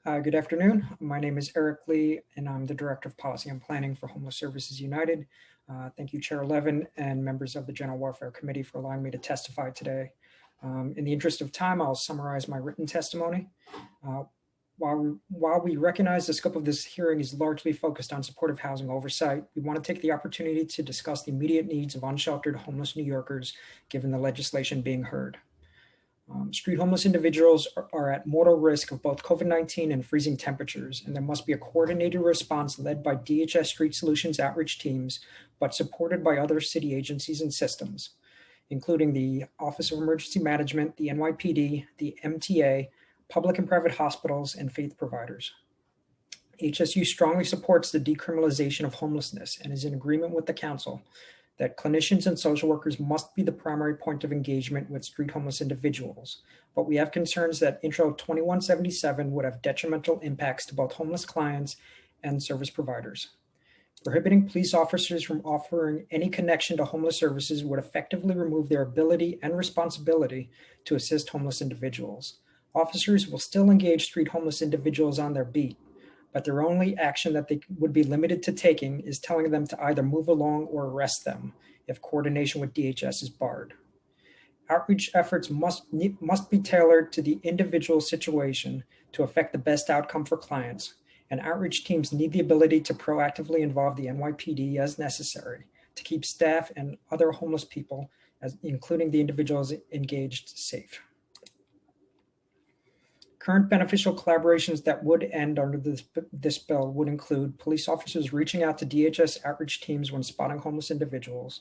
Good afternoon. My name is Eric Lee, and I'm the Director of Policy and Planning for Homeless Services United. Thank you, Chair Levin, and members of the General Welfare Committee for allowing me to testify today. In the interest of time, I'll summarize my written testimony. While we recognize the scope of this hearing is largely focused on supportive housing oversight, we want to take the opportunity to discuss the immediate needs of unsheltered homeless New Yorkers, given the legislation being heard. Street homeless individuals are at mortal risk of both COVID-19 and freezing temperatures, and there must be a coordinated response led by DHS Street Solutions outreach teams, but supported by other city agencies and systems, including the Office of Emergency Management, the NYPD, the MTA, public and private hospitals, and faith providers. HSU strongly supports the decriminalization of homelessness and is in agreement with the Council that clinicians and social workers must be the primary point of engagement with street homeless individuals. But we have concerns that Intro 2177 would have detrimental impacts to both homeless clients and service providers. Prohibiting police officers from offering any connection to homeless services would effectively remove their ability and responsibility to assist homeless individuals. Officers will still engage street homeless individuals on their beat, but their only action that they would be limited to taking is telling them to either move along or arrest them if coordination with DHS is barred. Outreach efforts must be tailored to the individual situation to affect the best outcome for clients, and outreach teams need the ability to proactively involve the NYPD as necessary to keep staff and other homeless people, including the individuals engaged, safe. Current beneficial collaborations that would end under this bill would include police officers reaching out to DHS outreach teams when spotting homeless individuals,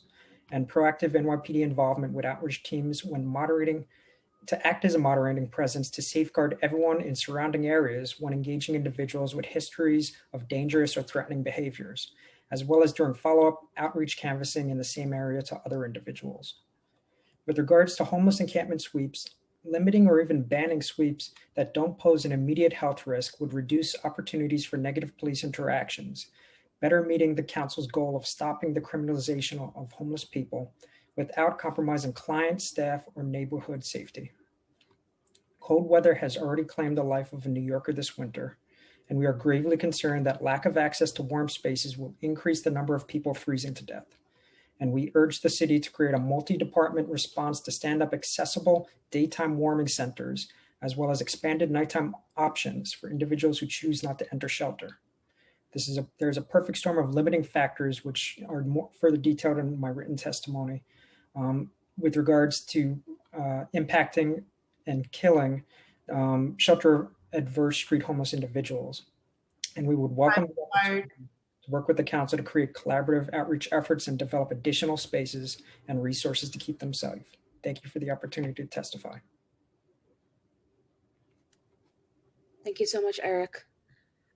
and proactive NYPD involvement with outreach teams when to act as a moderating presence to safeguard everyone in surrounding areas when engaging individuals with histories of dangerous or threatening behaviors, as well as during follow-up outreach canvassing in the same area to other individuals. With regards to homeless encampment sweeps, limiting or even banning sweeps that don't pose an immediate health risk would reduce opportunities for negative police interactions, better meeting the Council's goal of stopping the criminalization of homeless people without compromising client, staff, or neighborhood safety. Cold weather has already claimed the life of a New Yorker this winter, and we are gravely concerned that lack of access to warm spaces will increase the number of people freezing to death. And we urge the city to create a multi-department response to stand up accessible daytime warming centers, as well as expanded nighttime options for individuals who choose not to enter shelter. There's a perfect storm of limiting factors, which are further detailed in my written testimony, with regards to impacting and killing shelter adverse street homeless individuals. And we would welcome to work with the Council to create collaborative outreach efforts and develop additional spaces and resources to keep them safe. Thank you for the opportunity to testify. Thank you so much, Eric.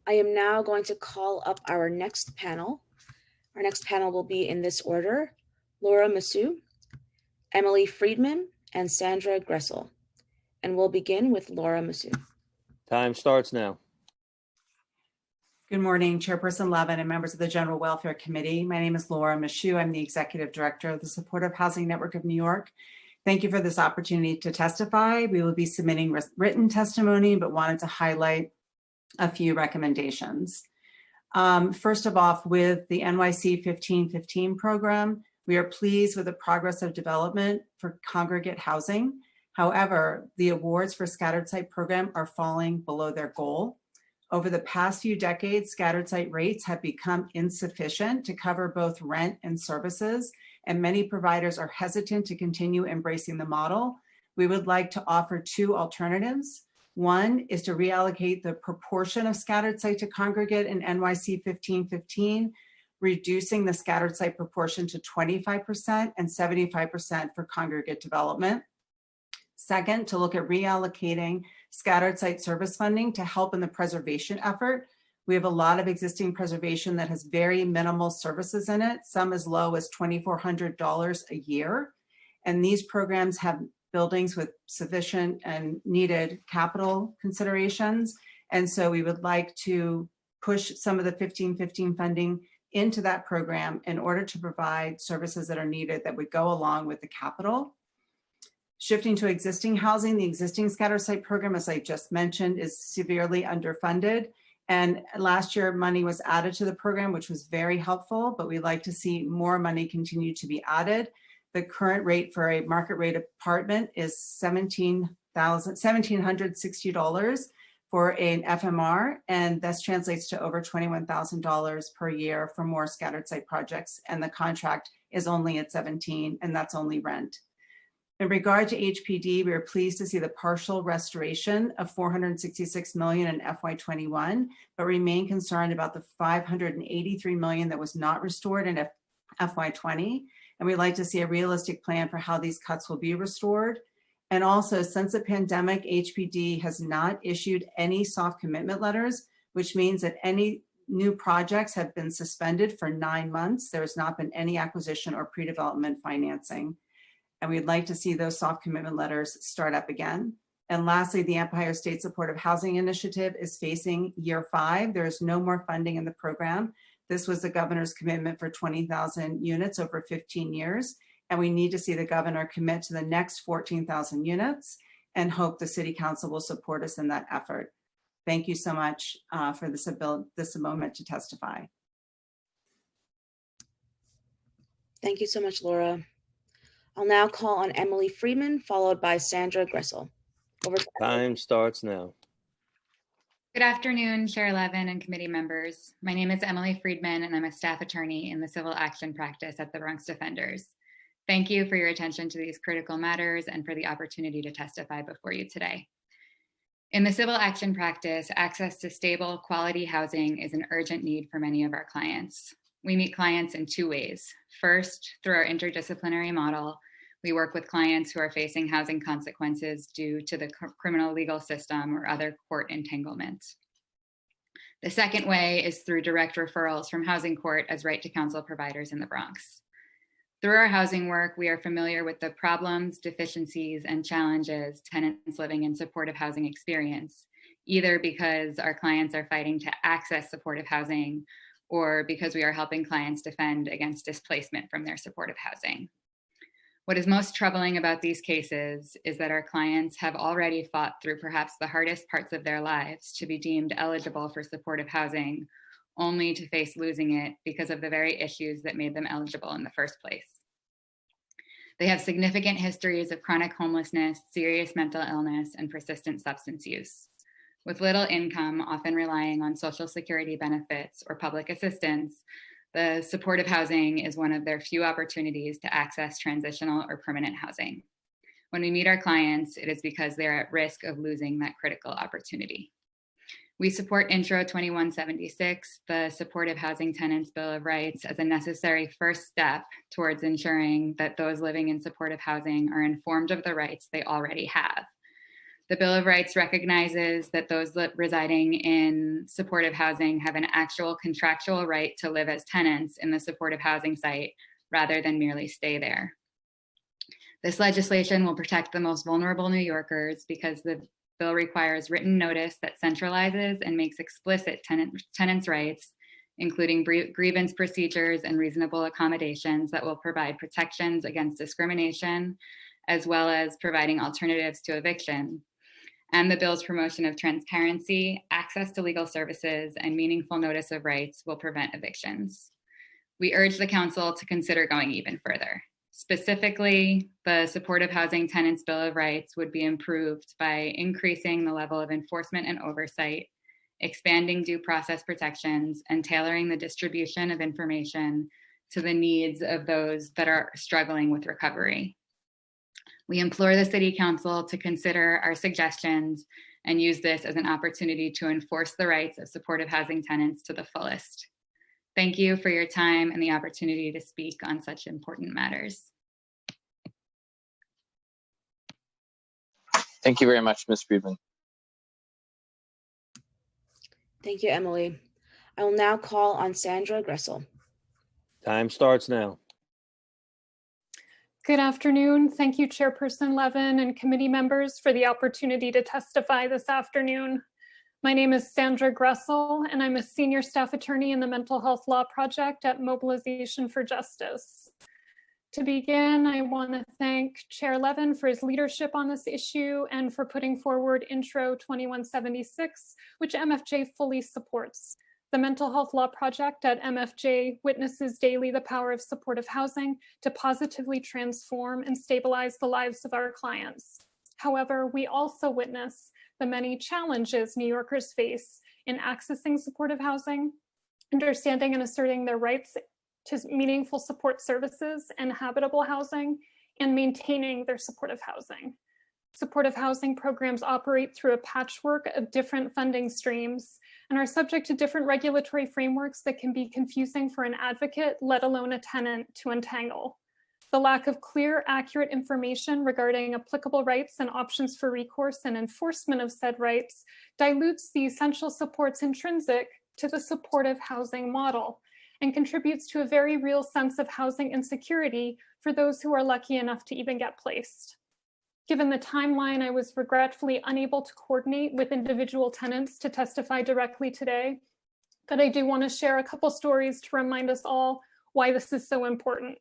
I am now going to call up our next panel. Our next panel will be in this order: Laura Massou, Emily Friedman, and Sandra Gressel. And we'll begin with Laura Massou. Time starts now. Good morning, Chairperson Levin and members of the General Welfare Committee. My name is Laura Massou. I'm the Executive Director of the Supportive Housing Network of New York. Thank you for this opportunity to testify. We will be submitting written testimony, but wanted to highlight a few recommendations. First of all, with the NYC 1515 program, we are pleased with the progress of development for congregate housing. However, the awards for scattered site program are falling below their goal. Over the past few decades, scattered site rates have become insufficient to cover both rent and services, and many providers are hesitant to continue embracing the model. We would like to offer two alternatives. One is to reallocate the proportion of scattered site to congregate in NYC 1515, reducing the scattered site proportion to 25% and 75% for congregate development. Second, to look at reallocating scattered site service funding to help in the preservation effort. We have a lot of existing preservation that has very minimal services in it, some as low as $2,400 a year. And these programs have buildings with sufficient and needed capital considerations. And so we would like to push some of the 1515 funding into that program in order to provide services that are needed that would go along with the capital. Shifting to existing housing, the existing scatter site program, as I just mentioned, is severely underfunded. And last year, money was added to the program, which was very helpful, but we'd like to see more money continue to be added. The current rate for a market rate apartment is $1,760 for an FMR, and this translates to over $21,000 per year for more scattered site projects. And the contract is only at 17, and that's only rent. In regard to HPD, we are pleased to see the partial restoration of $466 million in FY21, but remain concerned about the $583 million that was not restored in FY20. And we'd like to see a realistic plan for how these cuts will be restored. And also, since the pandemic, HPD has not issued any soft commitment letters, which means that any new projects have been suspended for 9 months. There has not been any acquisition or pre-development financing. And we'd like to see those soft commitment letters start up again. And lastly, the Empire State Supportive Housing Initiative is facing year 5. There is no more funding in the program. This was the governor's commitment for 20,000 units over 15 years. And we need to see the governor commit to the next 14,000 units and hope the city council will support us in that effort. Thank you so much for this moment to testify. Thank you so much, Laura. I'll now call on Emily Friedman, followed by Sandra Gressel. Over to Time starts now. Good afternoon, Chair Levin and committee members. My name is Emily Friedman, and I'm a staff attorney in the civil action practice at the Bronx Defenders. Thank you for your attention to these critical matters and for the opportunity to testify before you today. In the civil action practice, access to stable, quality housing is an urgent need for many of our clients. We meet clients in 2 ways. First, through our interdisciplinary model, we work with clients who are facing housing consequences due to the criminal legal system or other court entanglements. The second way is through direct referrals from housing court as right to counsel providers in the Bronx. Through our housing work, we are familiar with the problems, deficiencies, and challenges tenants living in supportive housing experience, either because our clients are fighting to access supportive housing or because we are helping clients defend against displacement from their supportive housing. What is most troubling about these cases is that our clients have already fought through perhaps the hardest parts of their lives to be deemed eligible for supportive housing, only to face losing it because of the very issues that made them eligible in the first place. They have significant histories of chronic homelessness, serious mental illness, and persistent substance use. With little income, often relying on Social Security benefits or public assistance, the supportive housing is one of their few opportunities to access transitional or permanent housing. When we meet our clients, it is because they're at risk of losing that critical opportunity. We support Intro 2176, the Supportive Housing Tenants Bill of Rights, as a necessary first step towards ensuring that those living in supportive housing are informed of the rights they already have. The Bill of Rights recognizes that those residing in supportive housing have an actual contractual right to live as tenants in the supportive housing site rather than merely stay there. This legislation will protect the most vulnerable New Yorkers because the bill requires written notice that centralizes and makes explicit tenants' rights, including grievance procedures and reasonable accommodations that will provide protections against discrimination, as well as providing alternatives to eviction. And the bill's promotion of transparency, access to legal services, and meaningful notice of rights will prevent evictions. We urge the council to consider going even further. Specifically, the Supportive Housing Tenants Bill of Rights would be improved by increasing the level of enforcement and oversight, expanding due process protections, and tailoring the distribution of information to the needs of those that are struggling with recovery. We implore the City Council to consider our suggestions and use this as an opportunity to enforce the rights of supportive housing tenants to the fullest. Thank you for your time and the opportunity to speak on such important matters. Thank you very much, Ms. Friedman. Thank you, Emily. I will now call on Sandra Gressel. Time starts now. Good afternoon. Thank you, Chairperson Levin and committee members for the opportunity to testify this afternoon. My name is Sandra Gressel, and I'm a senior staff attorney in the Mental Health Law Project at Mobilization for Justice. To begin, I want to thank Chair Levin for his leadership on this issue and for putting forward Intro 2176, which MFJ fully supports. The Mental Health Law Project at MFJ witnesses daily the power of supportive housing to positively transform and stabilize the lives of our clients. However, we also witness the many challenges New Yorkers face in accessing supportive housing, understanding and asserting their rights to meaningful support services and habitable housing, and maintaining their supportive housing. Supportive housing programs operate through a patchwork of different funding streams and are subject to different regulatory frameworks that can be confusing for an advocate, let alone a tenant, to untangle. The lack of clear, accurate information regarding applicable rights and options for recourse and enforcement of said rights dilutes the essential supports intrinsic to the supportive housing model and contributes to a very real sense of housing insecurity for those who are lucky enough to even get placed. Given the timeline, I was regretfully unable to coordinate with individual tenants to testify directly today, but I do want to share a couple stories to remind us all why this is so important.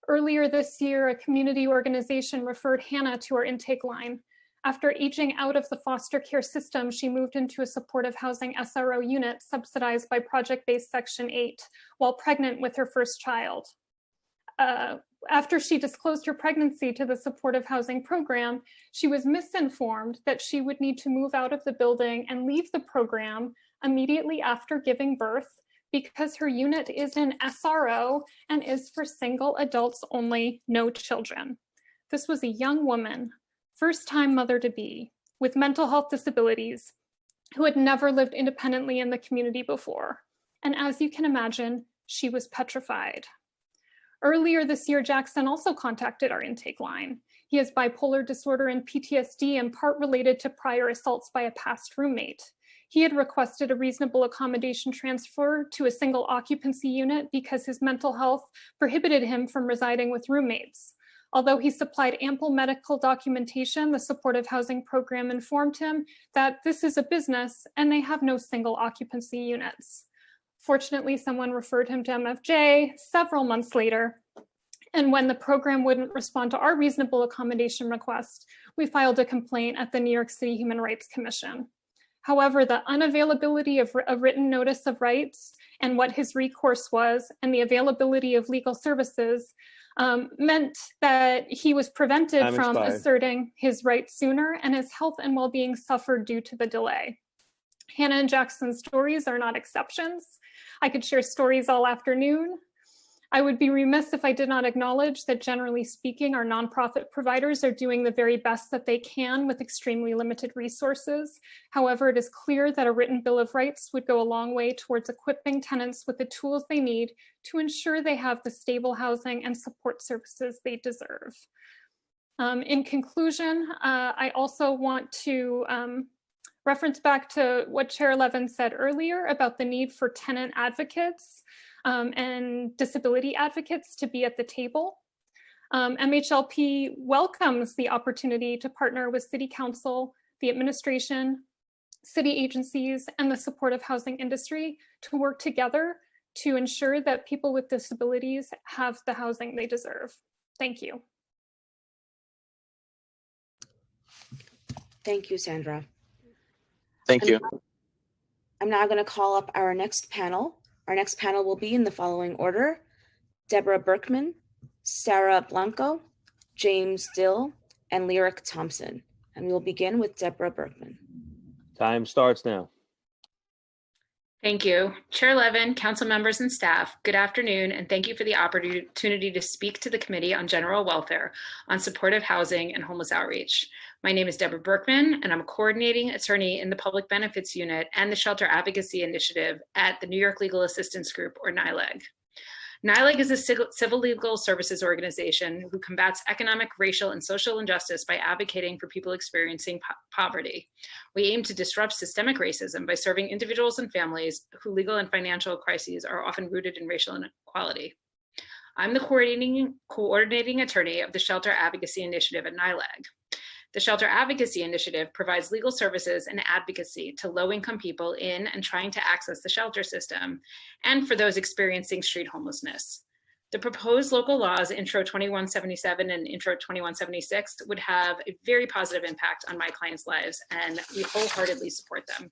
Earlier this year, a community organization referred Hannah to our intake line. After aging out of the foster care system, she moved into a supportive housing SRO unit subsidized by project-based Section 8 while pregnant with her first child. After she disclosed her pregnancy to the supportive housing program, she was misinformed that she would need to move out of the building and leave the program immediately after giving birth because her unit is an SRO and is for single adults only, no children. This was a young woman, first-time mother-to-be, with mental health disabilities, who had never lived independently in the community before. And as you can imagine, she was petrified. Earlier this year, Jackson also contacted our intake line. He has bipolar disorder and PTSD, in part related to prior assaults by a past roommate. He had requested a reasonable accommodation transfer to a single occupancy unit because his mental health prohibited him from residing with roommates. Although he supplied ample medical documentation, the supportive housing program informed him that this is a business and they have no single occupancy units. Fortunately, someone referred him to MFJ several months later, and when the program wouldn't respond to our reasonable accommodation request, we filed a complaint at the New York City Human Rights Commission. However, the unavailability of a written notice of rights and what his recourse was and the availability of legal services meant that he was prevented from asserting his rights sooner, and his health and well-being suffered due to the delay. Hannah and Jackson's stories are not exceptions. I could share stories all afternoon. I would be remiss if I did not acknowledge that, generally speaking, our nonprofit providers are doing the very best that they can with extremely limited resources. However, it is clear that a written Bill of Rights would go a long way towards equipping tenants with the tools they need to ensure they have the stable housing and support services they deserve. In conclusion, I also want to reference back to what Chair Levin said earlier about the need for tenant advocates and disability advocates to be at the table. MHLP welcomes the opportunity to partner with City Council, the administration, city agencies, and the supportive housing industry to work together to ensure that people with disabilities have the housing they deserve. Thank you. Thank you, Sandra. Thank you. I'm now going to call up our next panel. Our next panel will be in the following order: Deborah Berkman, Sarah Blanco, James Dill, and Lyric Thompson. And we will begin with Deborah Berkman. Time starts now. Thank you. Chair Levin, council members and staff, good afternoon, and thank you for the opportunity to speak to the Committee on General Welfare on supportive housing and homeless outreach. My name is Deborah Berkman, and I'm a coordinating attorney in the Public Benefits Unit and the Shelter Advocacy Initiative at the New York Legal Assistance Group, or NYLEG. NYLEG is a civil legal services organization who combats economic, racial, and social injustice by advocating for people experiencing poverty. We aim to disrupt systemic racism by serving individuals and families whose legal and financial crises are often rooted in racial inequality. I'm the coordinating attorney of the Shelter Advocacy Initiative at NYLEG. The Shelter Advocacy Initiative provides legal services and advocacy to low-income people in and trying to access the shelter system, and for those experiencing street homelessness. The proposed local laws, Intro 2177 and Intro 2176, would have a very positive impact on my clients' lives, and we wholeheartedly support them.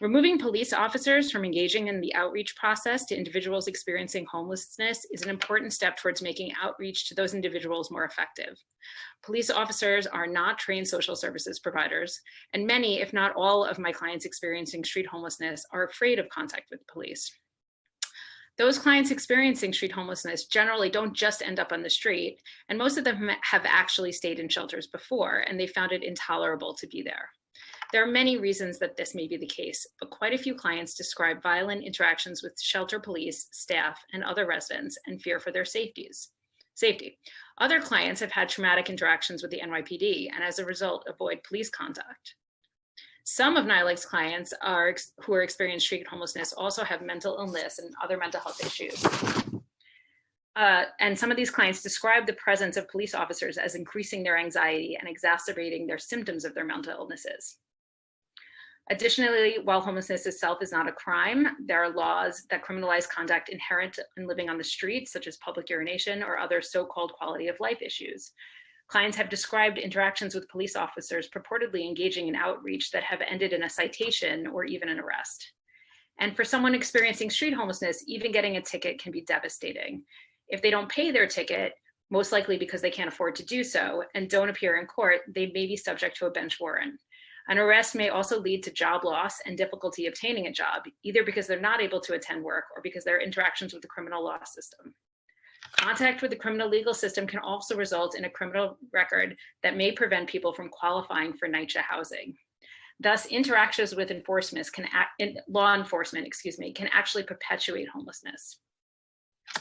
Removing police officers from engaging in the outreach process to individuals experiencing homelessness is an important step towards making outreach to those individuals more effective. Police officers are not trained social services providers, and many, if not all, of my clients experiencing street homelessness are afraid of contact with the police. Those clients experiencing street homelessness generally don't just end up on the street, and most of them have actually stayed in shelters before, and they found it intolerable to be there. There are many reasons that this may be the case, but quite a few clients describe violent interactions with shelter police, staff, and other residents and fear for their safety. Other clients have had traumatic interactions with the NYPD and as a result avoid police contact. Some of NYLEG's clients who are experiencing street homelessness also have mental illness and other mental health issues. And some of these clients describe the presence of police officers as increasing their anxiety and exacerbating their symptoms of their mental illnesses. Additionally, while homelessness itself is not a crime, there are laws that criminalize conduct inherent in living on the streets, such as public urination or other so-called quality of life issues. Clients have described interactions with police officers purportedly engaging in outreach that have ended in a citation or even an arrest. And for someone experiencing street homelessness, even getting a ticket can be devastating. If they don't pay their ticket, most likely because they can't afford to do so, and don't appear in court, they may be subject to a bench warrant. An arrest may also lead to job loss and difficulty obtaining a job, either because they're not able to attend work or because their interactions with the criminal law system. Contact with the criminal legal system can also result in a criminal record that may prevent people from qualifying for NYCHA housing. Thus, interactions with law enforcement can actually perpetuate homelessness.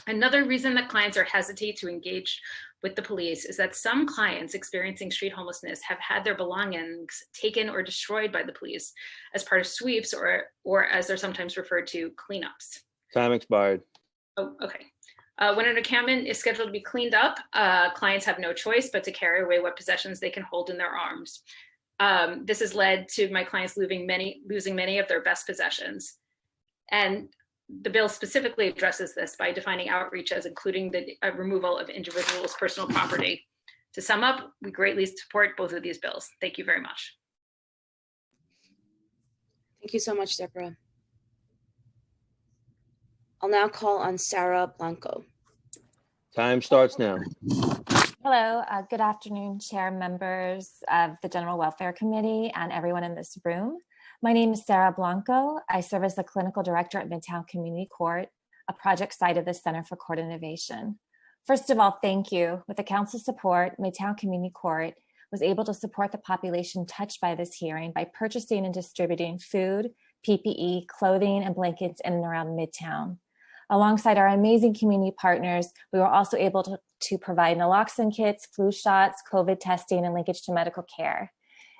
Another reason that clients are hesitant to engage with the police is that some clients experiencing street homelessness have had their belongings taken or destroyed by the police as part of sweeps or as they're sometimes referred to, cleanups. Time expired. Oh, okay. When an encampment is scheduled to be cleaned up, clients have no choice but to carry away what possessions they can hold in their arms. This has led to my clients losing many of their best possessions. And the bill specifically addresses this by defining outreach as including the removal of individuals' personal property. To sum up, we greatly support both of these bills. Thank you very much. Thank you so much, Deborah. I'll now call on Sarah Blanco. Time starts now. Hello, good afternoon, chair, members of the General Welfare Committee, and everyone in this room. My name is Sarah Blanco. I serve as the clinical director at Midtown Community Court, a project site of the Center for Court Innovation. First of all, thank you. With the council's support, Midtown Community Court was able to support the population touched by this hearing by purchasing and distributing food, PPE, clothing, and blankets in and around Midtown. Alongside our amazing community partners, we were also able to provide naloxone kits, flu shots, COVID testing, and linkage to medical care.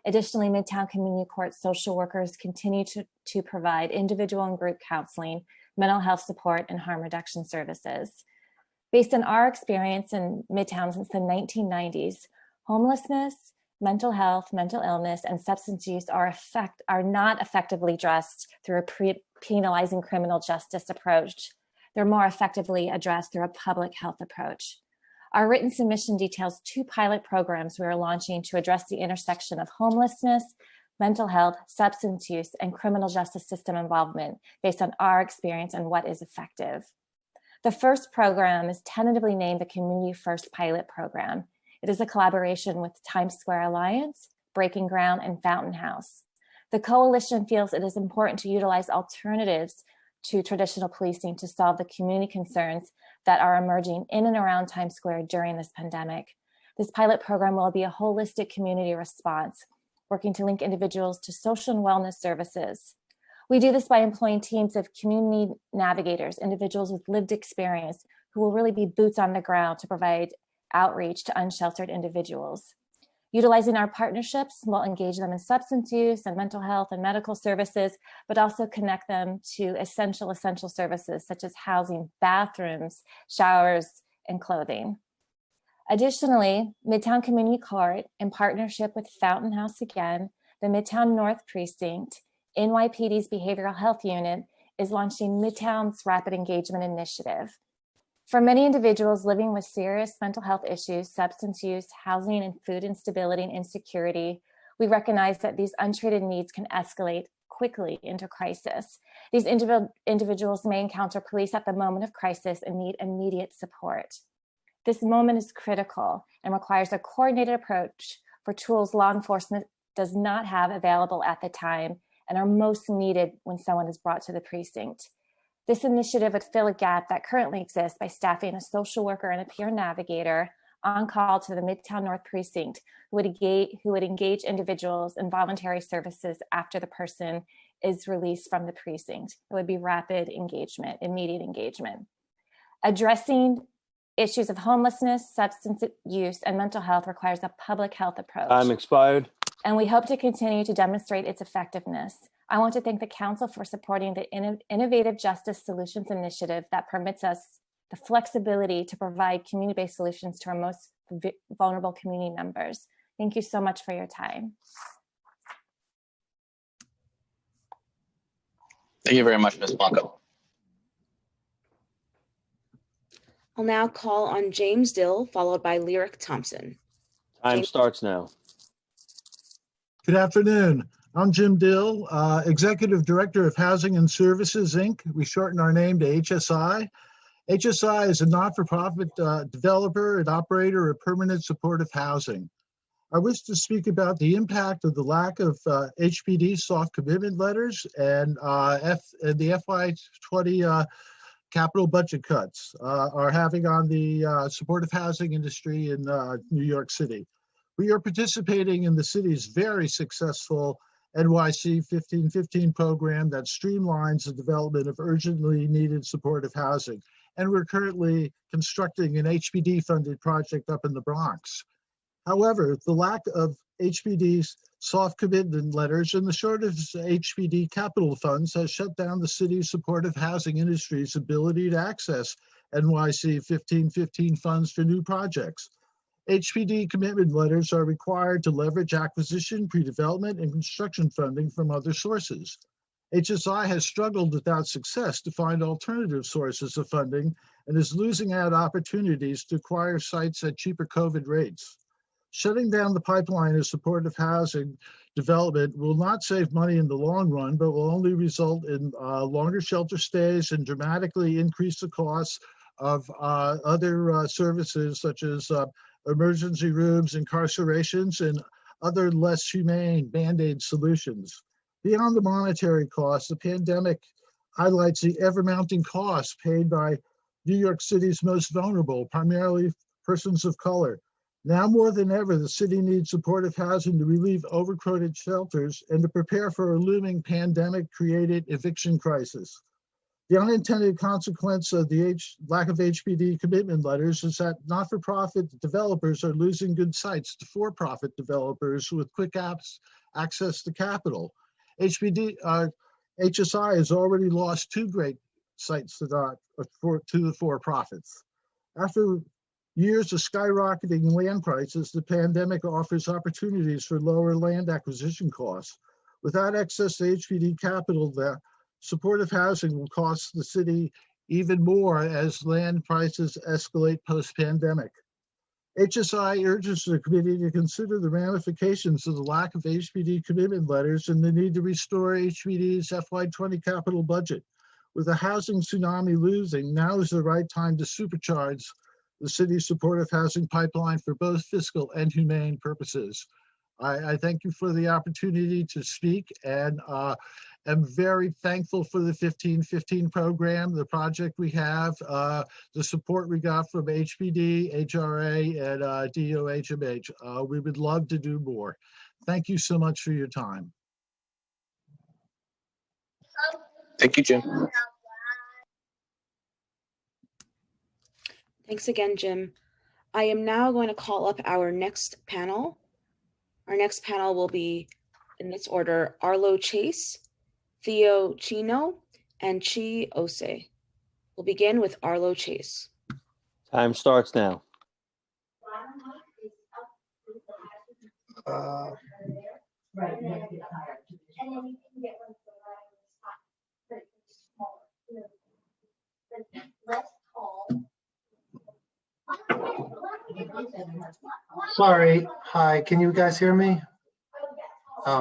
Additionally, Midtown Community Court social workers continue to provide individual and group counseling, mental health support, and harm reduction services. Based on our experience in Midtown since the 1990s, homelessness, mental health, mental illness, and substance use are not effectively addressed through a penalizing criminal justice approach. They're more effectively addressed through a public health approach. Our written submission details 2 pilot programs we are launching to address the intersection of homelessness, mental health, substance use, and criminal justice system involvement based on our experience and what is effective. The first program is tentatively named the Community First Pilot Program. It is a collaboration with Times Square Alliance, Breaking Ground, and Fountain House. The coalition feels it is important to utilize alternatives to traditional policing to solve the community concerns that are emerging in and around Times Square during this pandemic. This pilot program will be a holistic community response, working to link individuals to social and wellness services. We do this by employing teams of community navigators, individuals with lived experience, who will really be boots on the ground to provide outreach to unsheltered individuals. Utilizing our partnerships, we'll engage them in substance use and mental health and medical services, but also connect them to essential services such as housing, bathrooms, showers, and clothing. Additionally, Midtown Community Court, in partnership with Fountain House again, the Midtown North Precinct, NYPD's Behavioral Health Unit, is launching Midtown's Rapid Engagement Initiative. For many individuals living with serious mental health issues, substance use, housing and food instability and insecurity, we recognize that these untreated needs can escalate quickly into crisis. These individuals may encounter police at the moment of crisis and need immediate support. This moment is critical and requires a coordinated approach for tools law enforcement does not have available at the time and are most needed when someone is brought to the precinct. This initiative would fill a gap that currently exists by staffing a social worker and a peer navigator on call to the Midtown North Precinct who would engage individuals in voluntary services after the person is released from the precinct. It would be rapid engagement, immediate engagement. Addressing issues of homelessness, substance use, and mental health requires a public health approach. Time expired. And we hope to continue to demonstrate its effectiveness. I want to thank the Council for supporting the Innovative Justice Solutions Initiative that permits us the flexibility to provide community-based solutions to our most vulnerable community members. Thank you so much for your time. Thank you very much, Ms. Blanco. I'll now call on James Dill, followed by Lyric Thompson. Time starts now. Good afternoon. I'm Jim Dill, Executive Director of Housing and Services, Inc. We shorten our name to HSI. HSI is a not-for-profit developer and operator of permanent supportive housing. I wish to speak about the impact of the lack of HPD soft commitment letters and the FY20 capital budget cuts are having on the supportive housing industry in New York City. We are participating in the city's very successful NYC 1515 program that streamlines the development of urgently needed supportive housing. And we're currently constructing an HPD funded project up in the Bronx. However, the lack of HPD's soft commitment letters and the shortage of HPD capital funds has shut down the city's supportive housing industry's ability to access NYC 1515 funds for new projects. HPD commitment letters are required to leverage acquisition, pre-development, and construction funding from other sources. HSI has struggled without success to find alternative sources of funding and is losing out opportunities to acquire sites at cheaper COVID rates. Shutting down the pipeline of supportive housing development will not save money in the long run, but will only result in longer shelter stays and dramatically increase the costs of other services such as emergency rooms, incarcerations, and other less humane Band-Aid solutions. Beyond the monetary costs, the pandemic highlights the ever-mounting costs paid by New York City's most vulnerable, primarily persons of color. Now more than ever, the city needs supportive housing to relieve overcrowded shelters and to prepare for a looming pandemic-created eviction crisis. The unintended consequence of the lack of HPD commitment letters is that not-for-profit developers are losing good sites to for-profit developers with quick access to capital. HSI has already lost 2 great sites to the for-profits. After years of skyrocketing land prices, the pandemic offers opportunities for lower land acquisition costs. Without access to HPD capital, supportive housing will cost the city even more as land prices escalate post-pandemic. HSI urges the committee to consider the ramifications of the lack of HPD commitment letters and the need to restore HPD's FY20 capital budget. With the housing tsunami looming, now is the right time to supercharge the city's supportive housing pipeline for both fiscal and humane purposes. I thank you for the opportunity to speak and am very thankful for the 1515 program, the project we have, the support we got from HPD, HRA, and DOHMH. We would love to do more. Thank you so much for your time. Thank you, Jim. Thanks again, Jim. I am now going to call up our next panel. Our next panel will be, in this order, Arlo Chase, Theo Chino, and Chi Ose. We'll begin with Arlo Chase. Time starts now. Sorry. Hi, can you guys hear me?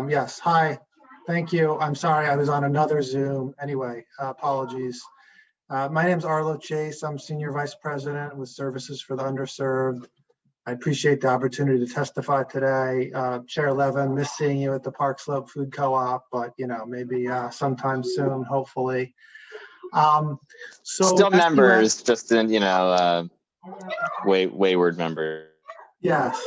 Yes, hi. Thank you. I'm sorry, I was on another Zoom. Anyway, apologies. My name is Arlo Chase. I'm Senior Vice President with Services for the Underserved. I appreciate the opportunity to testify today. Chair Levin, miss seeing you at the Park Slope Food Co-op, but maybe sometime soon, hopefully. Still members, just in, wayward members. Yes.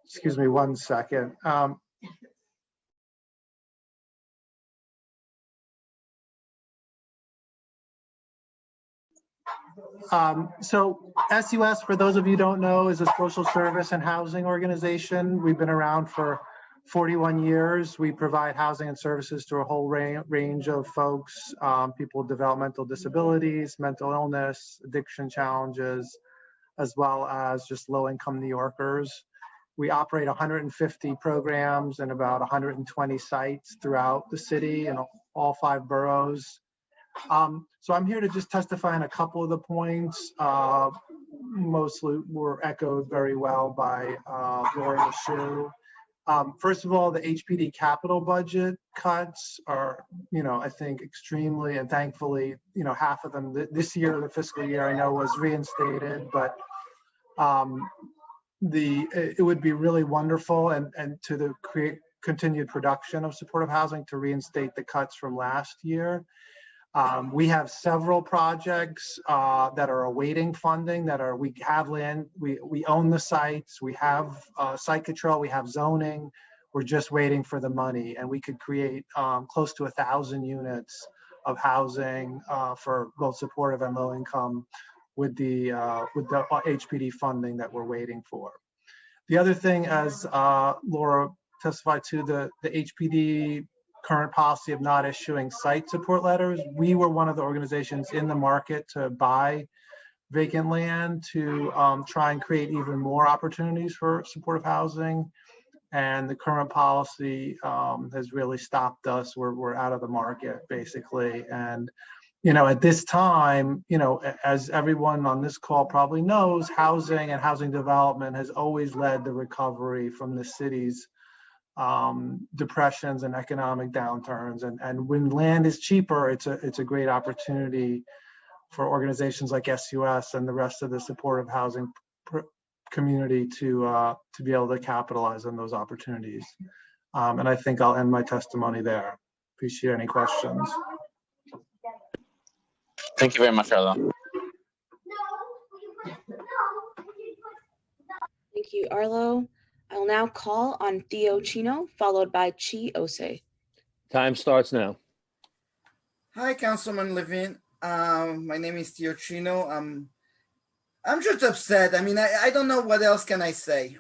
Excuse me one second. So SUS, for those of you who don't know, is a social service and housing organization. We've been around for 41 years. We provide housing and services to a whole range of folks, people with developmental disabilities, mental illness, addiction challenges, as well as just low-income New Yorkers. We operate 150 programs in about 120 sites throughout the city and all 5 boroughs. So I'm here to just testify on a couple of the points. Mostly were echoed very well by Laura Mashu. First of all, the HPD capital budget cuts are, I think extremely, and thankfully, half of them this year, the fiscal year, I know was reinstated, but it would be really wonderful and to the continued production of supportive housing to reinstate the cuts from last year. We have several projects that are awaiting funding we have land, we own the sites, we have site control, we have zoning, we're just waiting for the money, and we could create close to 1,000 units of housing for both supportive and low income with the HPD funding that we're waiting for. The other thing, as Laura testified to, the HPD current policy of not issuing site support letters. We were one of the organizations in the market to buy vacant land to try and create even more opportunities for supportive housing. And the current policy has really stopped us. We're out of the market, basically. And, at this time, as everyone on this call probably knows, housing and housing development has always led the recovery from the city's depressions and economic downturns, and when land is cheaper, it's a great opportunity for organizations like SUS and the rest of the supportive housing community to be able to capitalize on those opportunities. And I think I'll end my testimony there. Appreciate any questions. Thank you very much, Arlo. Thank you, Arlo. I will now call on Theo Chino, followed by Chi Ose. Time starts now. Hi, Councilman Levin. My name is Theo Chino. I'm just upset. I mean, I don't know what else can I say.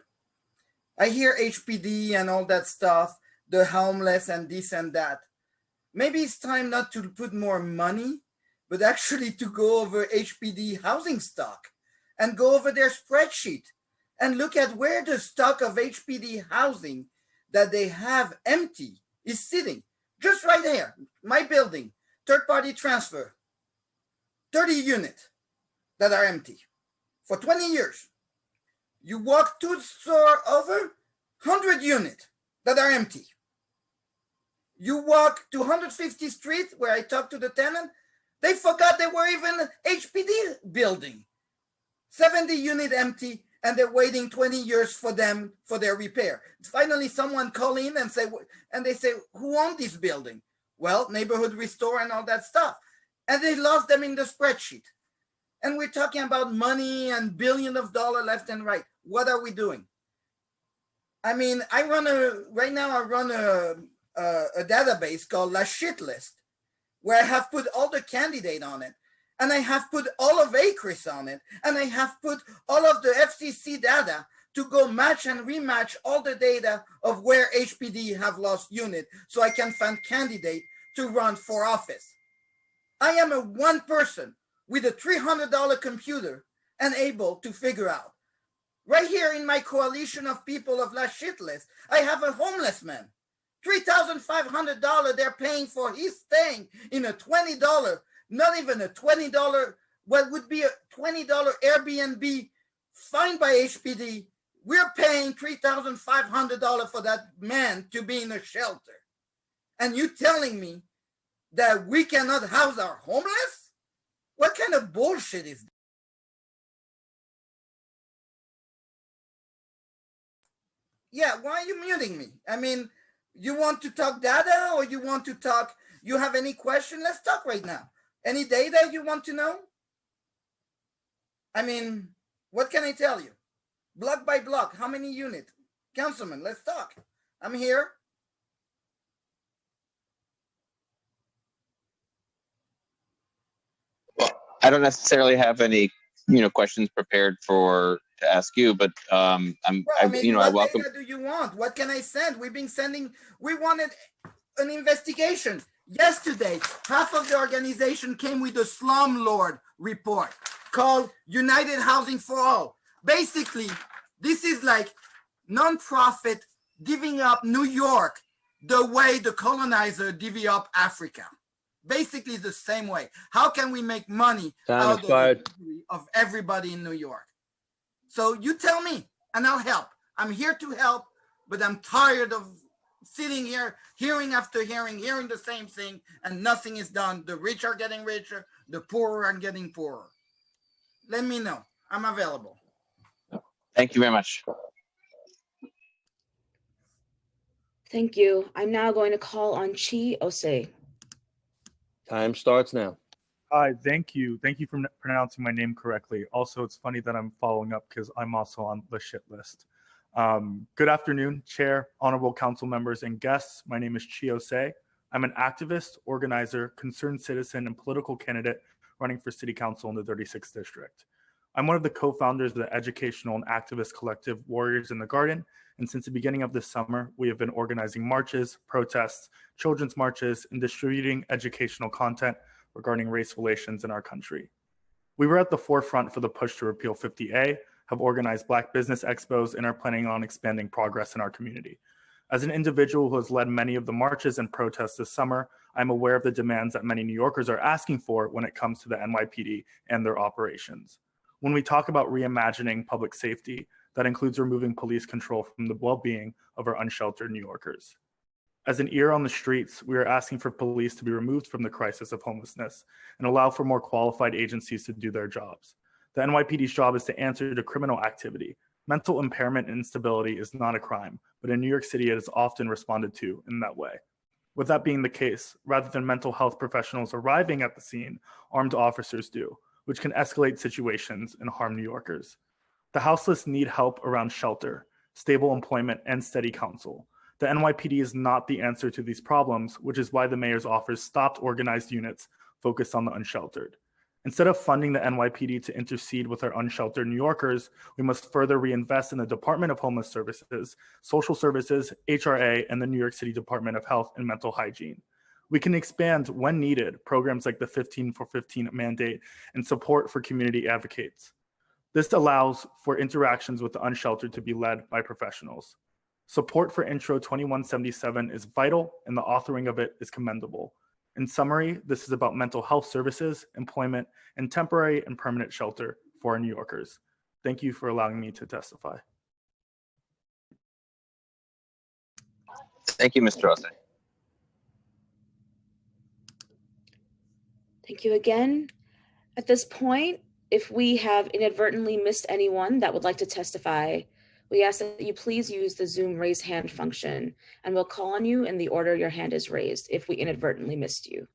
I hear HPD and all that stuff, the homeless and this and that. Maybe it's time not to put more money, but actually to go over HPD housing stock and go over their spreadsheet and look at where the stock of HPD housing that they have empty is sitting. Just right here, my building, third-party transfer, 30 units that are empty for 20 years. You walk 2 stores over, 100 units that are empty. You walk to 150th Street, where I talked to the tenant, they forgot they were even an HPD building. 70 units empty, and they're waiting 20 years for their repair. Finally, someone call in and they say, who owns this building? Well, neighborhood restore and all that stuff. And they lost them in the spreadsheet. And we're talking about money and billions of dollars left and right. What are we doing? I mean, right now I run a database called La Shit List, where I have put all the candidates on it. And I have put all of ACRIS on it. And I have put all of the FCC data to go match and rematch all the data of where HPD have lost unit so I can find candidate to run for office. I am a one person with a $300 computer and able to figure out. Right here in my coalition of people of La Shit List, I have a homeless man. $3,500 they're paying for his staying in a $20, not even a $20 what would be a $20 Airbnb fined by HPD, we're paying $3,500 for that man to be in a shelter. And you telling me that we cannot house our homeless? What kind of bullshit is that? Yeah, why are you muting me? I mean, you want to talk data or you want to talk, you have any question? Let's talk right now. Any data you want to know? I mean, what can I tell you? Block by block, how many units? Councilman, let's talk. I'm here. Well, I don't necessarily have any, questions prepared to ask you, but Well, I mean, I what welcome. data do you want? What can I send? We've been sending, we wanted an investigation. Yesterday, half of the organization came with a slumlord report called United Housing for All. Basically, this is like nonprofit divvying up New York the way the colonizer divvy up Africa. Basically the same way. How can we make money out of the misery of everybody in New York? So you tell me and I'll help. I'm here to help, but I'm tired of sitting here, hearing after hearing the same thing, and nothing is done. The rich are getting richer, the poor are getting poorer. Let me know. I'm available. Thank you very much. Thank you. I'm now going to call on Chi Osei. Time starts now. Hi, thank you. Thank you for pronouncing my name correctly. Also, it's funny that I'm following up because I'm also on the shit list. Good afternoon, Chair, honorable council members, and guests. My name is Chi Osei. I'm an activist, organizer, concerned citizen, and political candidate running for city council in the 36th district. I'm one of the co-founders of the educational and activist collective Warriors in the Garden, and since the beginning of this summer, we have been organizing marches, protests, children's marches, and distributing educational content regarding race relations in our country. We were at the forefront for the push to repeal 50A, have organized Black business expos, and are planning on expanding progress in our community. As an individual who has led many of the marches and protests this summer, I'm aware of the demands that many New Yorkers are asking for when it comes to the NYPD and their operations. When we talk about reimagining public safety, that includes removing police control from the well-being of our unsheltered New Yorkers. As an ear on the streets, we are asking for police to be removed from the crisis of homelessness and allow for more qualified agencies to do their jobs. The NYPD's job is to answer to criminal activity. Mental impairment and instability is not a crime, but in New York City, it is often responded to in that way. With that being the case, rather than mental health professionals arriving at the scene, armed officers do, which can escalate situations and harm New Yorkers. The houseless need help around shelter, stable employment, and steady counsel. The NYPD is not the answer to these problems, which is why the mayor's office stopped organized units focused on the unsheltered. Instead of funding the NYPD to intercede with our unsheltered New Yorkers, we must further reinvest in the Department of Homeless Services, Social Services, HRA, and the New York City Department of Health and Mental Hygiene. We can expand, when needed, programs like the 15 for 15 mandate and support for community advocates. This allows for interactions with the unsheltered to be led by professionals. Support for Intro 2177 is vital, and the authoring of it is commendable. In summary, this is about mental health services, employment, and temporary and permanent shelter for our New Yorkers. Thank you for allowing me to testify. Thank you, Mr. Osei. Thank you again. At this point, if we have inadvertently missed anyone that would like to testify, we ask that you please use the Zoom raise hand function, and we'll call on you in the order your hand is raised if we inadvertently missed you.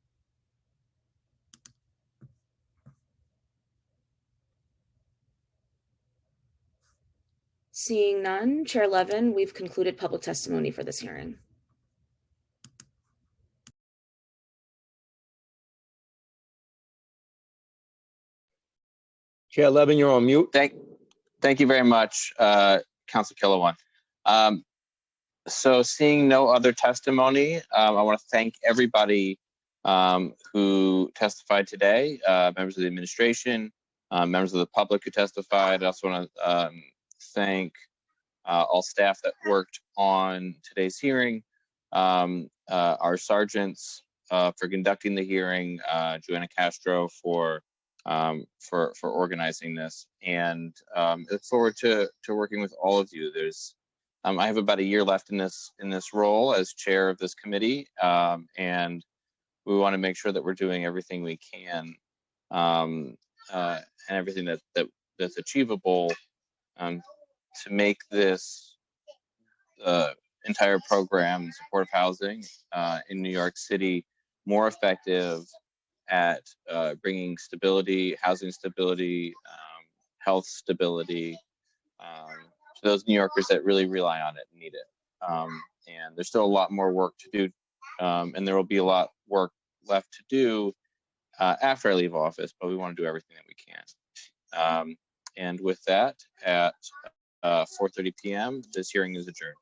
Seeing none, Chair Levin, we've concluded public testimony for this hearing. Chair Levin, you're on mute. Thank you very much, Council Kilowan. So seeing no other testimony, I want to thank everybody who testified today, members of the administration, members of the public who testified. I also want to thank all staff that worked on today's hearing, our sergeants for conducting the hearing, Joanna Castro for for organizing this, and look forward to working with all of you. I have about a year left in this role as chair of this committee, and we want to make sure that we're doing everything we can and everything that's achievable to make this entire program, supportive housing in New York City, more effective at bringing stability, housing stability, health stability to those New Yorkers that really rely on it and need it. And there's still a lot more work to do, and there will be a lot work left to do after I leave office, but we want to do everything that we can. And with that, at 4:30 p.m., this hearing is adjourned.